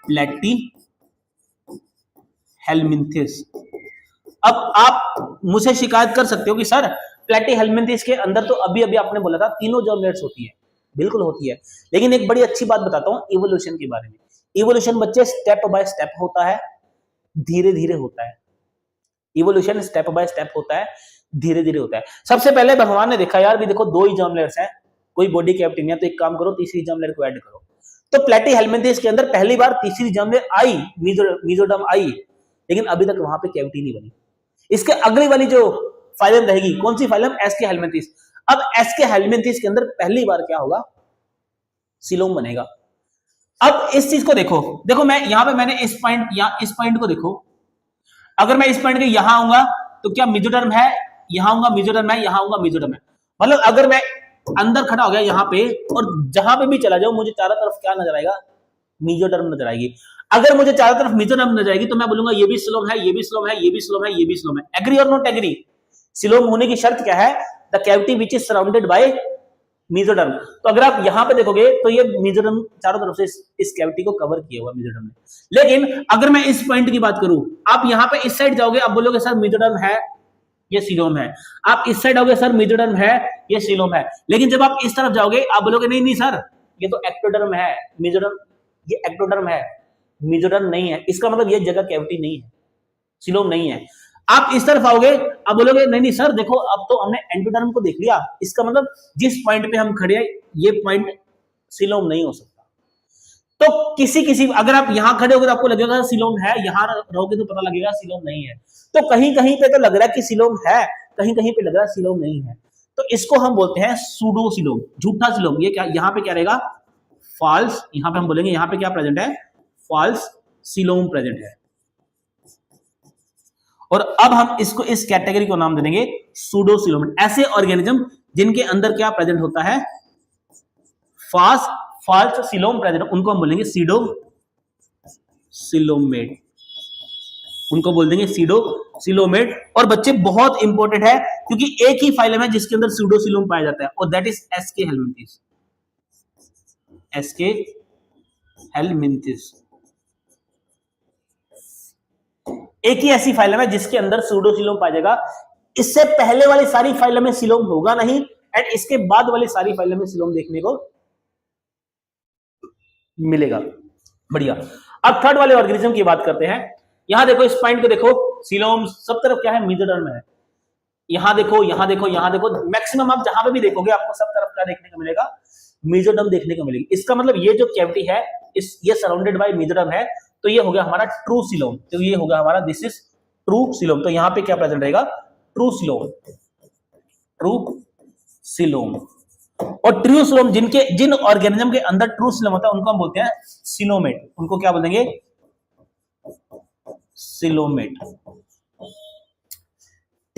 प्लेटीहेलमिंथिस। अब आप मुझसे शिकायत कर सकते हो कि सर प्लेटीहेलमिंथिस के अंदर तो अभी अभी आपने बोला था तीनों जर्म लेयर्स होती है। बिल्कुल होती है, लेकिन एक बड़ी अच्छी बात बताता हूं इवोल्यूशन के बारे में। इवोल्यूशन बच्चे स्टेप बाय स्टेप होता है, धीरे धीरे होता है। इवोल्यूशन स्टेप बाय स्टेप होता है, धीरे धीरे होता है। सबसे पहले भगवान ने देखा यार भी देखो दो ही जर्म लेयर्स हैं, कोई बॉडी कैविटी नहीं है, तो एक काम करो तीसरी जर्म लेयर को ऐड करो। तो प्लेटीहेलमिंथिस के अंदर पहली बार तीसरी जर्म लेयर आई, मेसोडर्म आई, लेकिन अभी तक वहां पे कैविटी नहीं बनी। इसके अगली वाली जो फाइलम रहेगी, कौन सी फाइलम? एस्केहेलमिंथिस। अब एस्केहेलमिंथिस के अंदर पहली बार क्या होगा? सीलोम बनेगा। अब इस चीज को देखो, देखो मैं यहां पे मैंने इस पॉइंट या इस पॉइंट को देखो, अगर मैं इस पॉइंट के यहां आऊंगा तो क्या मेसोडर्म है? यहां आऊंगा मेसोडर्म है, यहां आऊंगा मेसोडर्म है। मतलब अगर मैं अंदर खड़ा हो गया यहां पे और जहां पे भी चला जाऊं मुझे चारों तरफ क्या नजर आएगा? मेसोडर्म नजर आएगी। अगर मुझे चारों तरफ मेसोडर्म नजर आएगी तो मैं बोलूंगा ये भी सीलोम है, ये भी सीलोम है, ये भी सीलोम है, ये भी सीलोम है। एग्री और नॉट एग्री? सीलोम होने की शर्त क्या है? The cavity which is surrounded by mesoderm. तो अगर आप यहां पे देखोगे तो ये मेसोडर्म चारों तरफ से इस कैविटी को कवर किया हुआ मेसोडर्म ने। लेकिन अगर मैं इस पॉइंट की बात करूं, आप यहां पे इस साइड जाओगे, आप बोलोगे सर मेसोडर्म है, ये सीलोम है। आप इस साइड आओगे, सर मेसोडर्म है, ये सीलोम है। लेकिन जब आप इस तरफ जाओगे आप बोलोगे नहीं नहीं सर ये तो एक्टोडर्म है, मेसोडर्म ये एक्टोडर्म है, मेसोडर्म नहीं है। इसका मतलब ये जगह कैविटी नहीं है, सीलोम नहीं है। आप इस तरफ आओगे, आप बोलोगे नहीं नहीं सर देखो अब तो हमने एंडोडर्म को देख लिया, इसका मतलब जिस पॉइंट पे हम खड़े हैं ये पॉइंट सीलोम नहीं हो सकता। तो किसी अगर आप यहां खड़े होगे तो आपको लगेगा सीलोम है, यहां रहोगे तो पता लगेगा सीलोम नहीं है। तो कहीं कहीं पे तो लग रहा है कि सीलोम है, कहीं कहीं पे लग रहा है सीलोम नहीं है। तो इसको हम बोलते हैं सूडो सीलोम, झूठा सीलोम। ये क्या यहां पे क्या रहेगा? फॉल्स। यहां पे हम बोलेंगे यहां पे क्या प्रेजेंट है? फॉल्स सीलोम प्रेजेंट है। और अब हम इसको इस कैटेगरी को नाम दे देंगे सूडो सीलोमेट। ऐसे ऑर्गेनिज्म जिनके अंदर क्या प्रेजेंट होता है? फॉल्स सीलोम प्रेजेंट, उनको हम बोलेंगे सीडो सीलोमेट, उनको बोल देंगे सीडो सीलोमेट। और बच्चे बहुत इंपॉर्टेंट है क्योंकि एक ही फाइलम है जिसके अंदर सूडो सीलोम पाया जाता है और दैट इज एस्केहेलमिंथिस। एस्केहेलमिंथिस एक ही ऐसी फाइलम है जिसके अंदर सूडो सीलोम पाया जाएगा। इससे पहले वाली सारी फाइलम में सीलोम होगा नहीं, एंड इसके बाद वाली सारी फाइलम में सीलोम देखने को मिलेगा। बढ़िया। अब थर्ड वाले ऑर्गेनिज्म की बात करते हैं। यहां देखो इस पॉइंट को देखो, सीलोम सब तरफ क्या है? मेसोडर्म है। यहां देखो, यहां देखो, यहां देखो, मैक्सिमम आप जहां पे भी देखोगे आपको सब तरफ क्या देखने को मिलेगा? मेसोडर्म देखने को मिलेगी। इसका मतलब ये जो कैविटी है ये सराउंडेड बाय मेसोडर्म है, तो ये हो गया हमारा ट्रू सीलोम। तो ये हो गया हमारा दिस इज ट्रू सिलोम। तो यहां पे क्या प्रेजेंट रहेगा? True coelom, true coelom. और ट्रू सिलोम जिन ऑर्गेनिज्म के अंदर ट्रू सिलोम होता है उनको हम बोलते हैं सिलोमेट। उनको क्या बोलेंगे? सिलोमेट।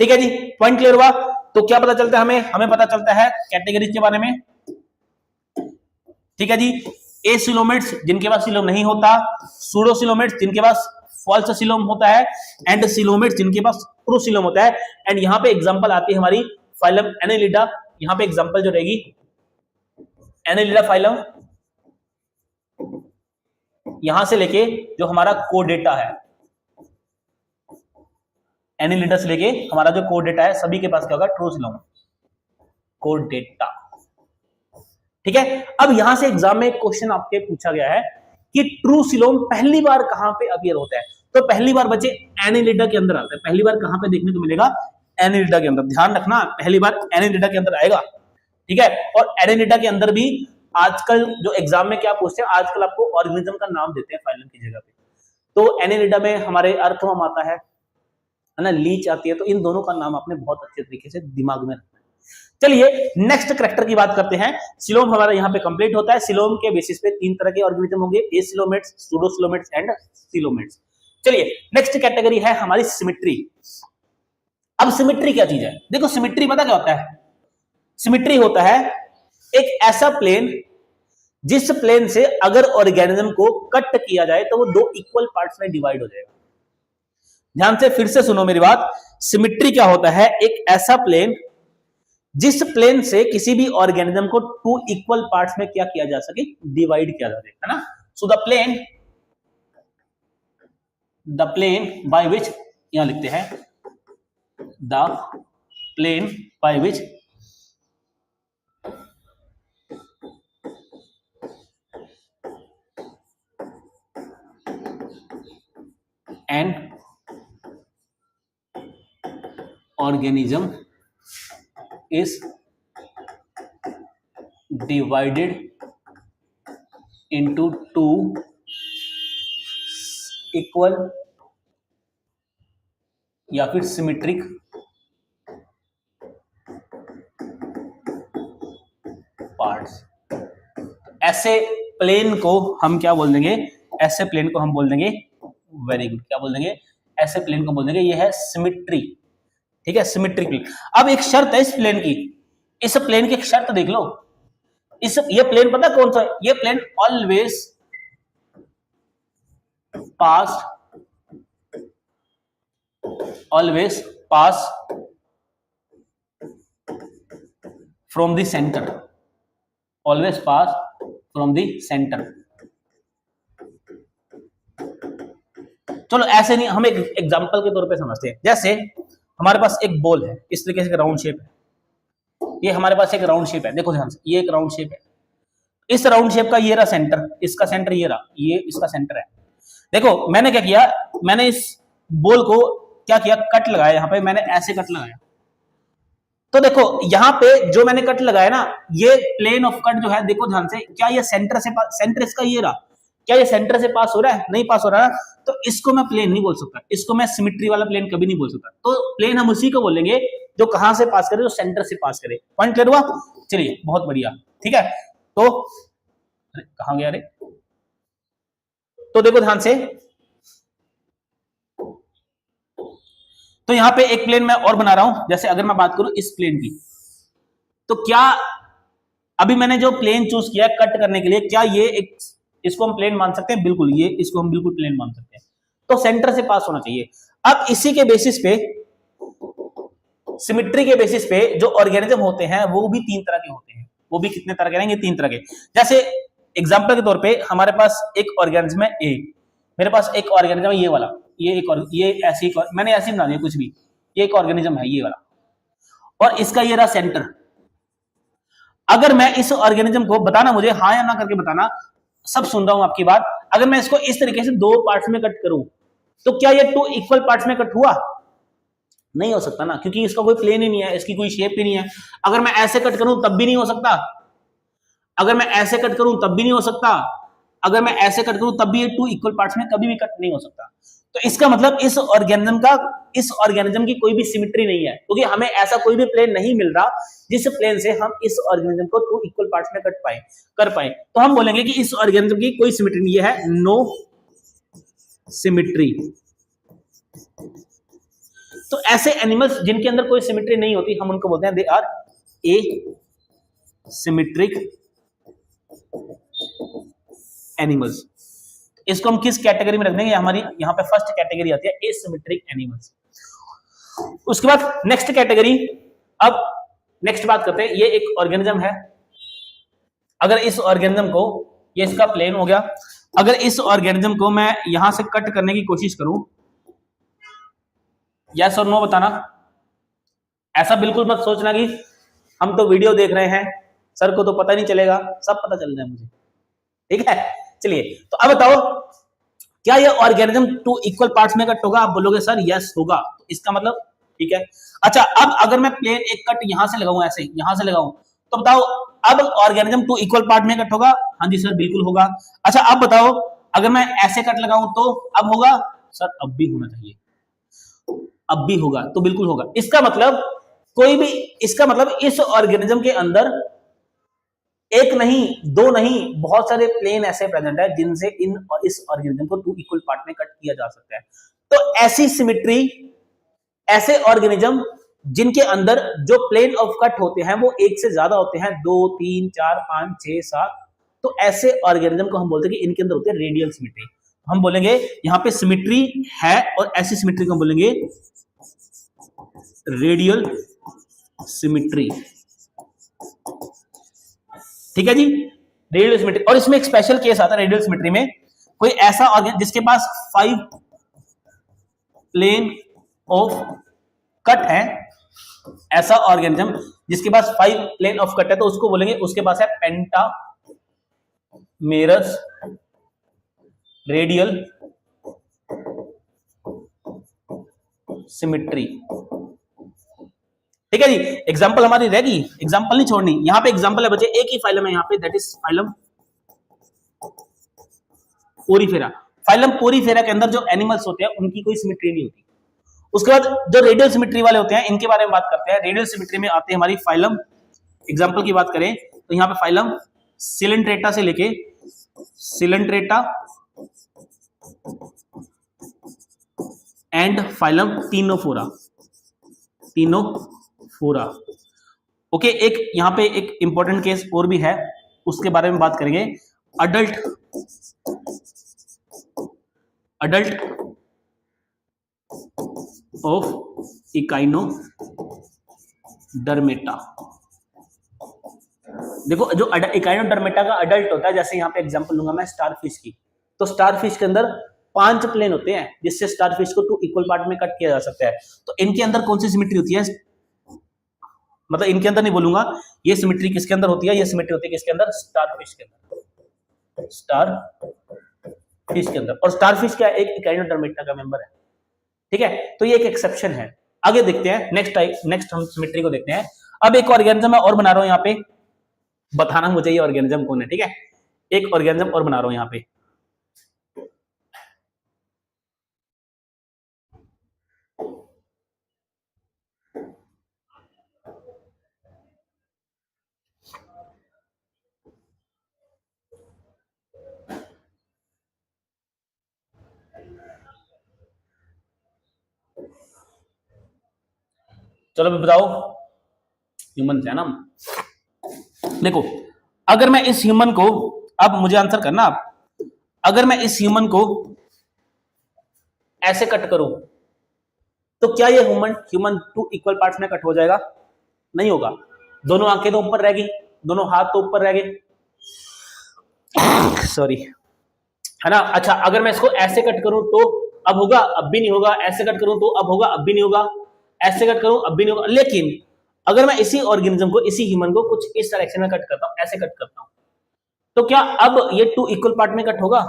ठीक है जी, पॉइंट क्लियर हुआ? तो क्या पता चलता है हमें पता चलता है कैटेगरीज के बारे में। ठीक है जी, एसिलोमेट्स जिनके पास सिलोम नहीं होता, सूडोसिलोमेट्स जिनके पास फॉल्स सिलोम होता है, एंड सिलोमेट्स जिनके पास ट्रू सिलोम होता है। एंड यहां पे एग्जांपल आती है हमारी फाइलम एनेलिडा। यहां पे एग्जांपल जो रहेगी एनेलिडा फाइलम, यहां से लेके जो हमारा कोडेटा है, एनेलिडा से लेके हमारा जो कोडेटा है, सभी के पास क्या होगा? ट्रू सिलोम, कोडेटा। ठीक है, अब यहां से एग्जाम में एक क्वेश्चन आपके पूछा गया है कि ट्रू सिलोम पहली बार कहां पे अपीयर होता है? तो पहली बार बच्चे एनेलिडा के अंदर आता है। पहली बार कहां पे देखने को मिलेगा? एनेलिडा के अंदर। ध्यान रखना, पहली बार एनेलिडा के अंदर आएगा। ठीक है, और एनेलिडा के अंदर भी आजकल जो एग्जाम में क्या पूछते हैं, आजकल आपको ऑर्गेनिज्म का नाम देते हैं फाइलम की जगह पे। तो एनेलिडा में हमारे अर्थवर्म आता है ना, लीच आती है। तो इन दोनों का नाम आपने बहुत अच्छे तरीके से दिमाग में रखना है। चलिए नेक्स्ट कैरेक्टर की बात करते हैं। सिलोम हमारा यहाँ पे कंप्लीट होता है। सिलोम के बेसिस पे तीन तरह के ऑर्गेनिज्म होंगे, एसिलोमेट्स, सूडोसिलोमेट्स एंड सिलोमेट्स। चलिए नेक्स्ट कैटेगरी है हमारी सिमेट्री। अब सिमेट्री क्या चीज है? देखो सिमेट्री पता क्या होता है? सिमेट्री होता है एक ऐसा प्लेन जिस प्लेन से अगर ऑर्गेनिज्म को कट किया जाए तो वो दो इक्वल पार्ट्स में डिवाइड हो जाएगा। ध्यान से फिर से सुनो मेरी बात। सिमेट्री क्या होता है? एक ऐसा प्लेन जिस प्लेन से किसी भी ऑर्गेनिज्म को टू इक्वल पार्ट्स में क्या किया जा सके? डिवाइड किया जा सके, है ना। So the plane by which, यहां लिखते हैं the plane by which an organism is divided into two equal या फिर सिमेट्रिक पार्ट्स। ऐसे प्लेन को हम क्या बोल देंगे? ऐसे प्लेन को हम बोल देंगे, वेरी गुड, क्या बोल देंगे? ऐसे प्लेन को बोल देंगे ये है सिमेट्री। ठीक है, सिमेट्रिक प्लेन। अब एक शर्त है इस प्लेन की, इस प्लेन की एक शर्त देख लो। ये प्लेन पता कौन सा है? ये plane always pass from the centre, always pass from the centre. चलो ऐसे नहीं, हम एक एग्जांपल के तौर पे समझते हैं। जैसे हमारे पास एक बॉल है, इस तरीके से राउंड शेप है। ये हमारे पास एक राउंड शेप है, देखो ध्यान से, ये एक राउंड शेप है। इस राउंड शेप का ये रहा सेंटर, इसका सेंटर ये रहा, ये इसका सेंटर है। देखो मैंने क्या किया, मैंने इस बॉल को क्या किया? कट लगाया। यहां पे मैंने ऐसे कट लगाया। तो देखो यहां पे जो मैंने कट लगाया ना, ये प्लेन ऑफ कट जो है, देखो ध्यान से, क्या ये सेंटर से, सेंटर इसका ये रहा, क्या ये सेंटर से पास हो रहा है? नहीं पास हो रहा है। तो इसको मैं प्लेन नहीं बोल सकता, इसको मैं सिमेट्री वाला प्लेन कभी नहीं बोल सकता। तो प्लेन हम उसी को बोलेंगे जो कहां से पास करे? जो सेंटर से पास करे। पॉइंट क्लियर हुआ? चलिए बहुत बढ़िया। ठीक है, तो कहां गया रे? तो देखो ध्यान से, तो यहां पे एक प्लेन मैं और बना रहा हूं। जैसे अगर मैं बात करूं इस प्लेन की, तो क्या अभी मैंने जो प्लेन चूज किया है कट करने के लिए, क्या ये एक, इसको हम प्लेन मान सकते हैं? बिल्कुल, ये इसको हम बिल्कुल प्लेन मान सकते हैं। तो सेंटर से पास होना चाहिए। अब इसी के बेसिस पे, सिमेट्री के बेसिस पे जो ऑर्गेनिज्म होते हैं वो भी तीन तरह के होते हैं। वो भी कितने तरह के रहेंगे? तीन तरह के। जैसे एग्जांपल के तौर पे हमारे पास एक ऑर्गेनिज्म है ए, मेरे पास एक ऑर्गेनिज्म है ये वाला, ये एक और ये ऐसी एक, मैंने ऐसी बना दिया कुछ भी, ये एक ऑर्गेनिज्म है ये वाला, और इसका ये रहा सेंटर। अगर मैं इस ऑर्गेनिज्म को, बताना मुझे हाँ या ना करके बताना, सब सुन रहा हूं आपकी बात। अगर मैं इसको इस तरीके से दो पार्ट्स में कट करूं तो क्या ये टू इक्वल पार्ट्स में कट हुआ? नहीं हो सकता ना, क्योंकि इसका कोई प्लेन ही नहीं है, इसकी कोई शेप ही नहीं है। अगर मैं ऐसे कट करूं तब भी नहीं हो सकता, अगर मैं ऐसे कट करूं तब भी नहीं हो सकता, अगर मैं ऐसे कट करूं तब भी ये टू इक्वल पार्ट्स में कभी भी कट नहीं हो सकता। तो इसका मतलब इस ऑर्गेनिज्म की कोई भी सिमेट्री नहीं है, क्योंकि हमें ऐसा कोई भी प्लेन नहीं मिल रहा जिस प्लेन से हम इस ऑर्गेनिज्म को टू इक्वल पार्ट्स में कर पाए। तो हम बोलेंगे कि इस ऑर्गेनिज्म की कोई सिमेट्री नहीं है, नो सिमेट्री। तो ऐसे एनिमल्स जिनके अंदर कोई सिमेट्री नहीं होती हम उनको बोलते हैं they are asymmetric animals. इसको हम किस कैटेगरी में रख देंगे, हमारी यहां पे फर्स्ट कैटेगरी आती है एसिमेट्रिक एनिमल्स। उसके बाद नेक्स्ट कैटेगरी, अब नेक्स्ट बात करते हैं, ये एक ऑर्गेनिज्म है, अगर इस ऑर्गेनिज्म को, ये इसका प्लेन हो गया, अगर इस ऑर्गेनिज्म को मैं यहां से कट करने की कोशिश करूं, यस और नो बताना। ऐसा बिल्कुल मत सोचना कि हम तो वीडियो देख रहे हैं, सर को तो पता नहीं चलेगा, सब पता चल रहा है मुझे, ठीक है। चलिए, तो अब बताओ क्या ये ऑर्गेनिज्म टू इक्वल पार्ट्स में कट होगा? आप बोलोगे सर यस होगा, तो इसका मतलब ठीक है। अच्छा, अब अगर मैं प्लेन एक कट यहां से लगाऊं, ऐसे यहां से लगाऊं, तो बताओ अब ऑर्गेनिज्म टू इक्वल पार्ट में कट होगा? हाँ जी सर बिल्कुल होगा। अच्छा, अब बताओ अगर मैं ऐसे कट लगाऊं तो अब होगा? सर अब भी होना चाहिए, अब भी होगा, तो बिल्कुल होगा। इसका मतलब इसका मतलब इस ऑर्गेनिज्म के अंदर एक नहीं, दो नहीं, बहुत सारे प्लेन ऐसे प्रेजेंट है जिनसे इस ऑर्गेनिज्म को टू इक्वल पार्ट में कट किया जा सकता है। तो ऐसी सिमेट्री, ऐसे ऑर्गेनिज्म जिनके अंदर जो प्लेन ऑफ कट होते हैं वो एक से ज्यादा होते हैं, 2 3 4 5 6 7, तो ऐसे ऑर्गेनिज्म को हम बोलते हैं कि इनके अंदर होती है रेडियल सिमेट्री। हम बोलेंगे यहां पे सिमेट्री है और ऐसी सिमेट्री को हम बोलेंगे रेडियल सिमेट्री। ठीक है जी, रेडियल सिमेट्री। और इसमें एक स्पेशल केस आता है रेडियल सिमेट्री में, कोई ऐसा ऑर्गेनिज्म जिसके पास 5 प्लेन ऑफ कट है, ऐसा ऑर्गेनिज्म जिसके पास 5 प्लेन ऑफ कट है, तो उसको बोलेंगे उसके पास है पेंटामेरस रेडियल सिमेट्री। ठीक है जी, एग्जांपल हमारी रहेगी, एग्जांपल नहीं छोड़नी, यहां पे एग्जांपल है बच्चे, एक ही फाइलम है यहां पे, that is phylum Porifera. Phylum Porifera के अंदर जो एनिमल्स होते हैं उनकी कोई सिमेट्री नहीं होती। उसके बाद जो रेडियल सिमेट्री वाले होते हैं इनके बारे में बात करते हैं। रेडियल सिमेट्री में आते हैं हमारी फाइलम, एग्जांपल की बात करें तो यहां पे फाइलम सिलेंट्रेटा से लेके Coelenterata and phylum Ctenophora, Ctenophora. Okay, एक यहां पे एक इंपॉर्टेंट केस और भी है, उसके बारे में बात करेंगे। Adult of Echinodermata. देखो जो इकाइनोडर्मेटा का अडल्ट होता है, जैसे यहां पे एग्जांपल लूंगा मैं स्टारफिश की, तो स्टारफिश के अंदर 5 प्लेन होते हैं जिससे स्टारफिश को 2 इक्वल पार्ट में कट किया जा सकता है। तो इनके अंदर कौन सी सिमेट्री होती है, मतलब इनके अंदर नहीं बोलूंगा, ये सिमेट्री किसके अंदर होती है, ये सिमेट्री होती है किसके अंदर, स्टारफिश के अंदर, स्टारफिश के अंदर। और स्टारफिश क्या है, एक इकाइनोडर्मेटा का मेंबर है। ठीक है, तो ये एक एक्सेप्शन है। आगे देखते हैं, नेक्स्ट हम सिमेट्री को देखते हैं। अब एक ऑर्गेनिज्म मैं और बना रहा हूं यहां पे, बताना मुझे ये ऑर्गेनिज्म कौन है। ठीक है, एक ऑर्गेनिज्म और बना रहा हूं यहां पे, चलो बताओ, ह्यूमन है ना। देखो अगर मैं इस ह्यूमन को, अब मुझे आंसर करना आप, अगर मैं इस ह्यूमन को ऐसे कट करूं तो क्या ये ह्यूमन 2 इक्वल पार्ट्स में कट हो जाएगा? नहीं होगा। दोनों आंखें तो ऊपर रहेगी, दोनों हाथ तो ऊपर रहेंगे, सॉरी, है ना। अच्छा, अगर मैं इसको ऐसे कट करूं तो अब होगा? अब भी नहीं होगा। ऐसे कट करूं तो अब होगा? अब भी नहीं होगा। ऐसे कट करूं अब भी नहीं होगा। लेकिन अगर मैं इसी ऑर्गेनिज्म को, इसी ह्यूमन को कुछ इस डायरेक्शन में कट करता हूं, ऐसे कट करता हूं, तो क्या अब ये 2 इक्वल पार्ट में कट होगा?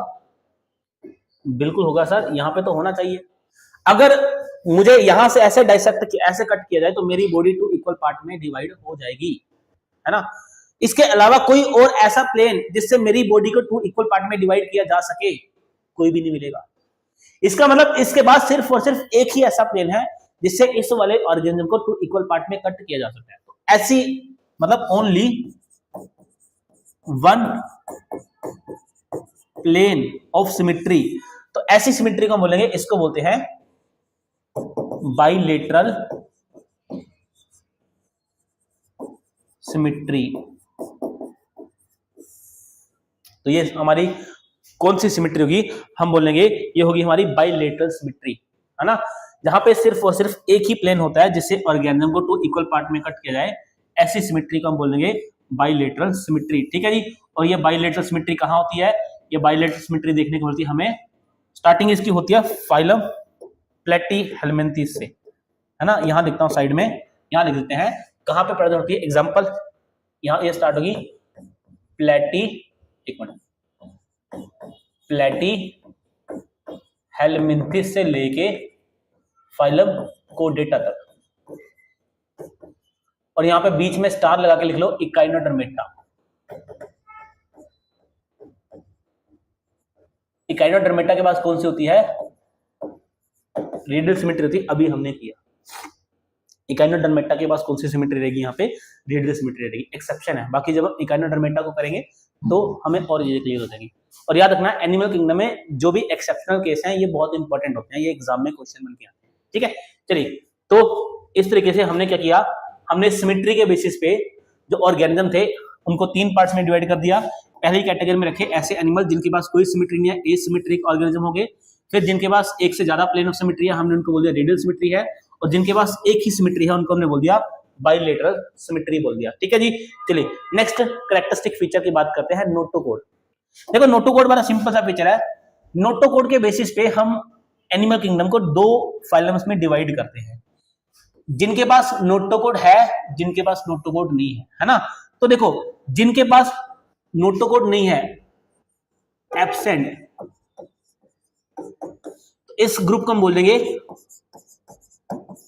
बिल्कुल होगा सर, यहां पे तो होना चाहिए। अगर मुझे यहां से ऐसे डाइसेक्ट किया, ऐसे कट किया जाए तो मेरी बॉडी 2 इक्वल पार्ट में डिवाइड हो जाएगी, है ना। इसके अलावा कोई और ऐसा प्लेन जिससे मेरी बॉडी को 2 इक्वल पार्ट में डिवाइड किया जा सके, कोई भी नहीं मिलेगा। इसका मतलब इसके बाद सिर्फ और सिर्फ एक ही ऐसा प्लेन है जिससे इस वाले ऑर्गेनिज्म को 2 इक्वल पार्ट में कट किया जा सकता है। तो ऐसी मतलब only one plane of symmetry, तो ऐसी सिमेट्री को बोलेंगे, इसको बोलते हैं बाइलेटरल सिमेट्री। तो ये हमारी कौन सी सिमेट्री होगी, हम बोलेंगे ये होगी हमारी बाइलेटरल सिमेट्री, है ना, जहां पे सिर्फ और सिर्फ एक ही प्लेन होता है जिससे ऑर्गेनिज्म को 2 इक्वल पार्ट में कट किया जाए, ऐसी सिमेट्री को हम बोलेंगे बाइलेटरल सिमेट्री। ठीक है जी। और ये बाइलेटरल सिमेट्री कहां होती है, ये बाइलेटरल सिमेट्री देखने को मिलती है हमें, स्टार्टिंग इसकी होती है फाइलम प्लेटीहेल्मिन्थेस से, है ना, यहां लिखता हूं साइड में, यहां लिख देते हैं कहां पे प्रेजेंट होती है, एग्जांपल यहां ये स्टार्ट होगी प्लेटीहेल्मिन्थेस से लेके फाइलम कोडेटा तक, और यहां पे बीच में स्टार लगा के लिख लो इकाइनोडर्मेटा। इकाइनोडर्मेटा के पास कौन सी होती है, रेडियल सिमेट्री होती है, अभी हमने किया। इकाइनोडर्मेटा के पास कौन सी सिमेट्री रहेगी, यहाँ पे रेडियल सिमेट्री रहेगी, एक्सेप्शन है, बाकी जब हम इकाइनोडर्मेटा को करेंगे तो हमें और चीजें क्लियर हो जाएंगी। और याद रखना एनिमल किंगडम में जो भी एक्सेप्शनल केस हैं ये बहुत इंपॉर्टेंट होते हैं, ये एग्जाम में क्वेश्चन बन के आते हैं। ठीक है, चलिए, तो इस तरीके से हमने क्या किया, हमने सिमेट्री के बेसिस पे जो ऑर्गेनिज्म थे उनको 3 पार्ट्स में डिवाइड कर दिया। पहली कैटेगरी में रखे ऐसे एनिमल जिनके पास कोई सिमेट्री नहीं है, एसिमेट्रिक ऑर्गेनिज्म हो गए। फिर जिनके पास एक से ज्यादा प्लेन ऑफ सिमेट्री है, हमने उनको बोल दिया रेडियल सिमेट्री है, और जिनके पास एक ही सिमेट्री है उनको हमने बोल दिया बाइलेटरल सिमेट्री बोल दिया। ठीक है जी। चलिए नेक्स्ट कैरेक्टरिस्टिक फीचर की बात करते हैं, नोटोकोड। देखो नोटोकोड बड़ा सिंपल सा फीचर है। नोटोकोड के बेसिस पे हम एनिमल किंगडम को 2 फाइलम्स में डिवाइड करते हैं, जिनके पास नोटोकोड है, जिनके पास नोटोकोड नहीं है ना। तो देखो जिनके पास नोटोकोड नहीं है, एब्सेंट, इस ग्रुप को हम बोल देंगे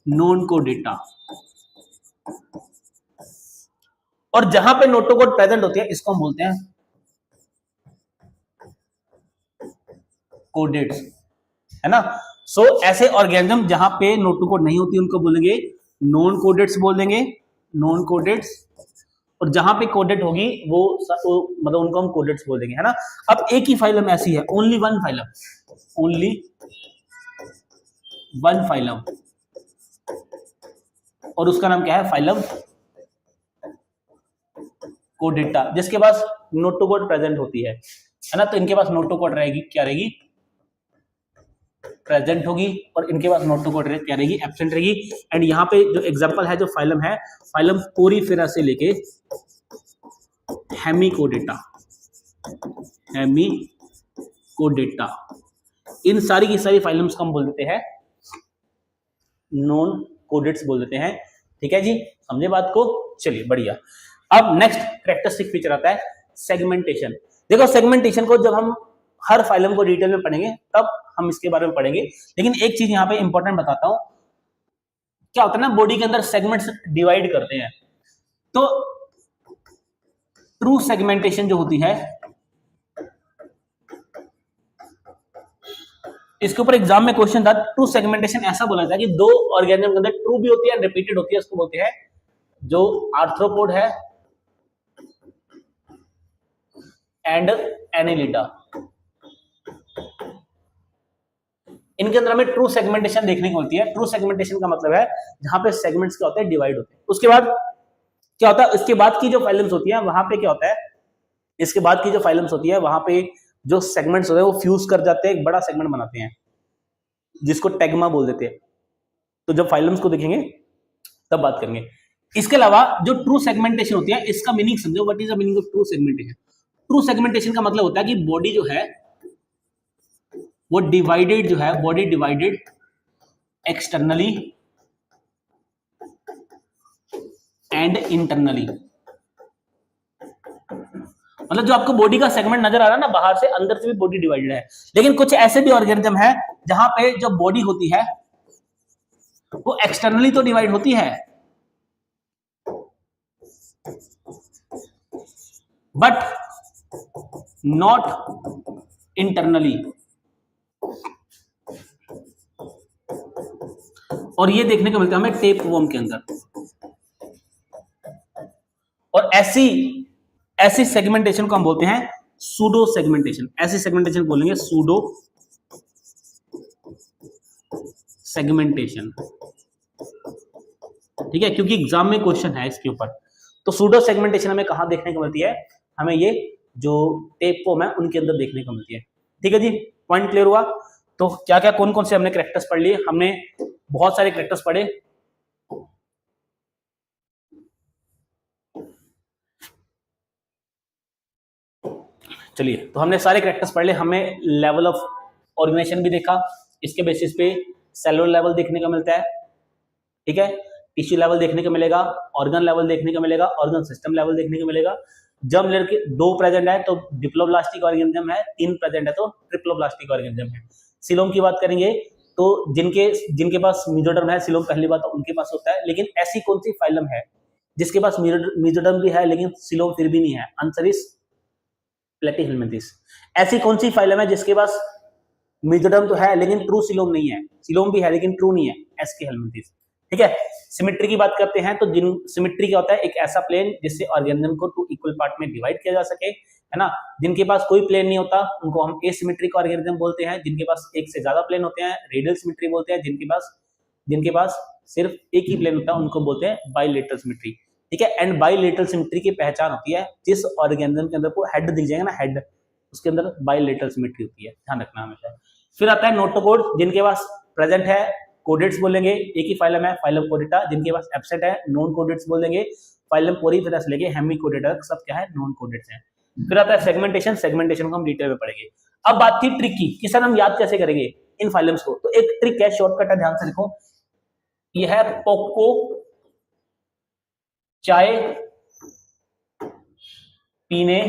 नॉन कोडेटा। और जहां पे नोटोकोड प्रेजेंट होती है इसको हम बोलते हैं कोडेड्स, है ना। सो ऐसे ऑर्गेनिज्म जहां पे नोटोकोड नहीं होती उनको बोलेंगे नॉन कोडेड्स बोल देंगे, नॉन कोडेड्स। और जहां पे कोडेड होगी वो मतलब उनको हम कोडेड्स बोल देंगे, है ना। अब एक ही फाइलम ऐसी है, only one phylum, only one phylum, और उसका नाम क्या है, फाइलम कोडेटा, जिसके पास नोटोकोड प्रेजेंट होती है ना। तो इनके पास नोटोकोड रहेगी, क्या रहेगी, प्रेजेंट होगी, और इनके पास नोटोकोड क्या रहेगी, एब्सेंट रहेगी। एंड यहाँ पे जो एग्जांपल है, जो फाइलम है, फाइलम पोरीफेरा से लेके हेमिकोडेटा, हेमिकोडेटा, इन सारी की सारी फाइलम्स को हम बोल देते हैं नॉन कोडेड्स बोल देते हैं। ठीक है जी, समझे बात को। चलिए बढ़िया। अब नेक्स्ट कैरेक्टरिस्टिक फीचर आता है सेगमेंटेशन। देखो सेगमेंटेशन को जब हम हर फाइलम को डिटेल में पढ़ेंगे तब हम इसके बारे में पढ़ेंगे, लेकिन एक चीज यहाँ पे इंपॉर्टेंट बताता हूं। क्या होता है ना, बॉडी के अंदर सेगमेंट्स डिवाइड करते हैं, तो ट्रू सेगमेंटेशन जो होती है, इसके ऊपर एग्जाम में क्वेश्चन था। ट्रू सेगमेंटेशन ऐसा बोला जाता है कि 2 ऑर्गेनिज्म के अंदर ट्रू भी होती है, रिपीटेड होती है, उसको बोलते हैं जो आर्थ्रोपोड है एंड एनिलिडा, इनके अंदर हमें ट्रू सेगमेंटेशन देखने को मिलती है। ट्रू सेगमेंटेशन का मतलब है जहां पे सेगमेंट्स क्या होते हैं, डिवाइड होते हैं। उसके बाद क्या होता है, इसके बाद की जो फाइलम्स होती है वहां पे क्या होता है, इसके बाद की जो फाइलम्स होती है वहां पे जो सेगमेंट्स होते हैं वो फ्यूज कर जाते हैं, एक बड़ा सेगमेंट बनाते हैं जिसको टेग्मा बोल देते हैं। तो जब फाइलम्स को देखेंगे तब बात करेंगे। इसके अलावा जो ट्रू सेगमेंटेशन होती है, इसका मीनिंग समझो, what is the meaning of true segmentation. True segmentation का मतलब होता है कि बॉडी जो है वो डिवाइडेड जो है, body divided externally and internally. मतलब जो आपको बॉडी का सेगमेंट नजर आ रहा है ना, बाहर से अंदर से भी बॉडी डिवाइडेड है। लेकिन कुछ ऐसे भी ऑर्गेनिज्म है जहां पे जो बॉडी होती है वो एक्सटर्नली तो डिवाइड होती है, बट नॉट इंटरनली। और ये देखने को मिलता है हमें टेप वर्म के अंदर। और ऐसी सेगमेंटेशन को हम बोलते हैं सूडो सेगमेंटेशन। ऐसी सेगमेंटेशन बोलेंगे सूडो सेगमेंटेशन, ठीक है, क्योंकि एग्जाम में क्वेश्चन है इसके ऊपर। तो सूडो सेगमेंटेशन हमें कहां देखने को मिलती है? हमें ये जो टेप फॉर्म है उनके अंदर देखने को मिलती है। ठीक है जी, पॉइंट क्लियर हुआ? तो क्या क्या कौन कौन से हमने कैरेक्टर्स पढ़ लिए? हमने बहुत सारे कैरेक्टर्स पढ़े। चलिए, तो हमने सारे कैरेक्टर्स पढ़ लिए। हमें लेवल ऑफ ऑर्गेनाइजेशन भी देखा, इसके बेसिस पे सेलुलर लेवल देखने को मिलता है, ठीक है, टिश्यू लेवल देखने को मिलेगा, ऑर्गन लेवल देखने को मिलेगा, ऑर्गन सिस्टम लेवल देखने को मिलेगा। जब लड़के 2 प्रेजेंट है तो डिप्लोब्लास्टिक ऑर्गेनिज्म है, 3 प्रेजेंट है तो ट्रिप्लोब्लास्टिक ऑर्गेनिज्म है। सिलोम की बात करेंगे तो जिनके पास मेसोडर्म है, सिलोम पहली बात तो उनके पास होता है। लेकिन ऐसी कौन सी फाइलम है जिसके पास मेसोडर्म भी है लेकिन सिलोम फिर भी नहीं है? Answer is Platyhelminthes. ऐसी कौन सी फाइलम है जिसके पास मेसोडर्म तो है लेकिन ट्रू सिलोम नहीं है? सिलोम भी है लेकिन ट्रू नहीं है, एस्केहेल्मिंथेस। ठीक है, सिमेट्री की बात करते हैं तो सिमेट्री क्या होता है? एक ऐसा प्लेन जिससे ऑर्गेनिज्म को 2 इक्वल पार्ट में डिवाइड किया जा सके, है ना। जिनके पास कोई प्लेन नहीं होता उनको हम एसिमेट्रिक ऑर्गेनिज्म बोलते हैं। जिनके पास एक से ज्यादा प्लेन होते हैं रेडियल सिमेट्री बोलते हैं। जिनके पास सिर्फ एक ही प्लेन होता है उनको बोलते हैं बाइलेटरल सिमेट्री। ठीक है, एंड बाइलेटरल सिमेट्री की पहचान होती है जिस ऑर्गेनिज्म के अंदर को हेड दिख जाएगा ना, हेड, उसके अंदर बाइलेटरल सिमेट्री होती है, ध्यान रखना हमेशा। फिर आता है नोटोकोड, जिनके पास प्रेजेंट है कोडेट्स बोलेंगे, एक ही फाइलम है फाइलम कोडेटा। जिनके पास एब्सेंट है नॉन कोडेट्स बोलेंगे, फाइलम पोरीफेरा से लेके हेमिकोडेटा तक सब क्या है? नॉन कोडेट्स हैं। फिर आता है सेगमेंटेशन, सेगमेंटेशन को हम डिटेल में पढ़ेंगे। अब बात थी ट्रिक की कि सर हम याद कैसे करेंगे इन फाइलम्स को? तो एक ट्रिक है, शॉर्टकट है, ध्यान से लिखो। यह है पोको चाय पीने,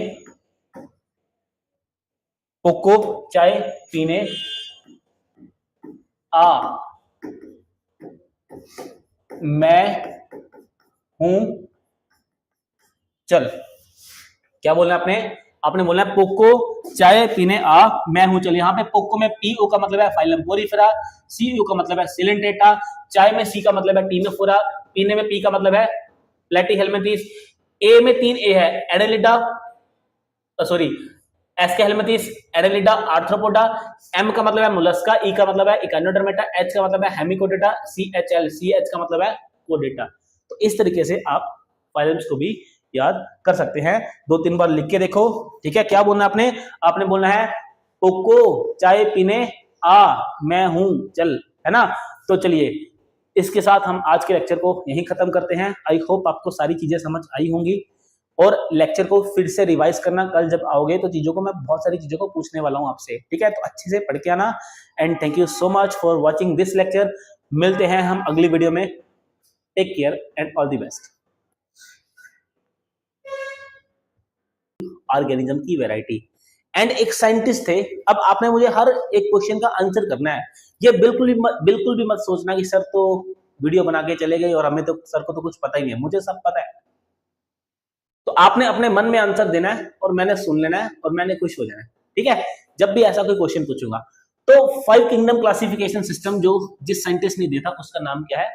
पोको चाय पीने आ मैं हूं चल। क्या बोलना है आपने बोलना है पोको चाय पीने आ मैं हूं चल। यहाँ पे पोको में पी ओ का मतलब है फाइलम पोरीफेरा, सी ओ का मतलब है सिलेंटेटा, चाय में सी का मतलब है टीनोफोरा, पीने में पी का मतलब है प्लेटीहेल्मिंथेस, ए में 3 ए है एडेलिडा, सॉरी एस्केहेल्मिंथेस, एडेलिडा, आर्थ्रोपोडा, एम का मतलब है मोलस्का, ई का मतलब है इकानोडर्मेटा, एच का मतलब है हेमिकोडेटा, सी एच का मतलब है कोडेटा। तो इस तरीके से आप फाइलम्स को भी याद कर सकते हैं। 2-3 बार लिख के देखो, ठीक है। क्या बोलना है आपने बोलना है पोको चाय पीने आ मैं हूं चल, है ना। तो चलिए, इसके साथ हम आज के लेक्चर को यहीं खत्म करते हैं। आई होप आपको सारी चीजें समझ आई होंगी और लेक्चर को फिर से रिवाइज करना। कल जब आओगे तो चीजों को मैं बहुत सारी चीजों को पूछने वाला हूं आपसे, ठीक है। तो अच्छे से पढ़ के आना and thank you so much for watching this lecture. मिलते हैं हम अगली वीडियो में। Take care and all the best. Organism की वैरायटी एंड एक साइंटिस्ट थे। अब आपने मुझे हर एक क्वेश्चन का आंसर करना है। ये बिल्कुल भी मत सोचना कि सर तो वीडियो बना के चले गए और हमें तो सर को तो कुछ पता ही नहीं है। मुझे सब पता है। तो आपने अपने मन में आंसर देना है और मैंने सुन लेना है और मैंने खुश हो जाना है, ठीक है। जब भी ऐसा कोई क्वेश्चन पूछूंगा तो 5 किंगडम क्लासिफिकेशन सिस्टम जो जिस साइंटिस्ट ने दिया था उसका नाम क्या है?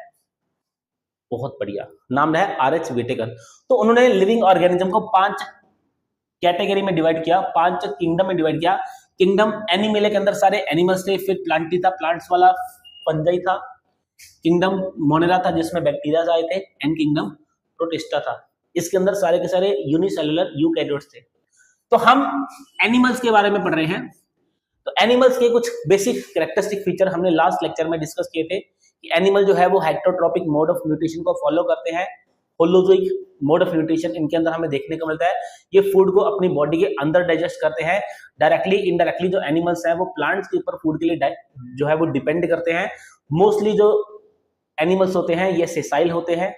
बहुत बढ़िया नाम है आर.एच. व्हिटेकर। तो उन्होंने लिविंग ऑर्गेनिज्म को 5 कैटेगरी में डिवाइड किया, 5 किंगडम में डिवाइड किया। किंगडम एनिमल के अंदर सारे एनिमल्स थे, फिर प्लांटी था, प्लांट्स वाला फंजाई था, किंगडम मोनेरा था जिसमें बैक्टीरिया आए थे, एंड किंगडम प्रोटिस्टा था। इसके अंदर सारे के सारे यूनिसेलुलर यूकैरियोट्स थे। तो हम एनिमल्स के बारे में पढ़ रहे हैं। तो एनिमल्स के कुछ बेसिक कैरेक्टरिस्टिक फीचर हमने लास्ट लेक्चर में डिस्कस किए थे कि एनिमल जो है वो हेक्टोट्रॉपिक मोड ऑफ न्यूट्रिशन को फॉलो करते हैं। होलोजोइक मोड ऑफ न्यूट्रिशन इनके अंदर हमें देखने को मिलता है। ये फूड को अपनी बॉडी के अंदर डाइजेस्ट करते हैं। डायरेक्टली इनडायरेक्टली जो एनिमल्स हैं वो प्लांट्स के ऊपर फूड के लिए जो है वो डिपेंड करते हैं। मोस्टली जो एनिमल्स होते हैं ये सेसाइल होते हैं।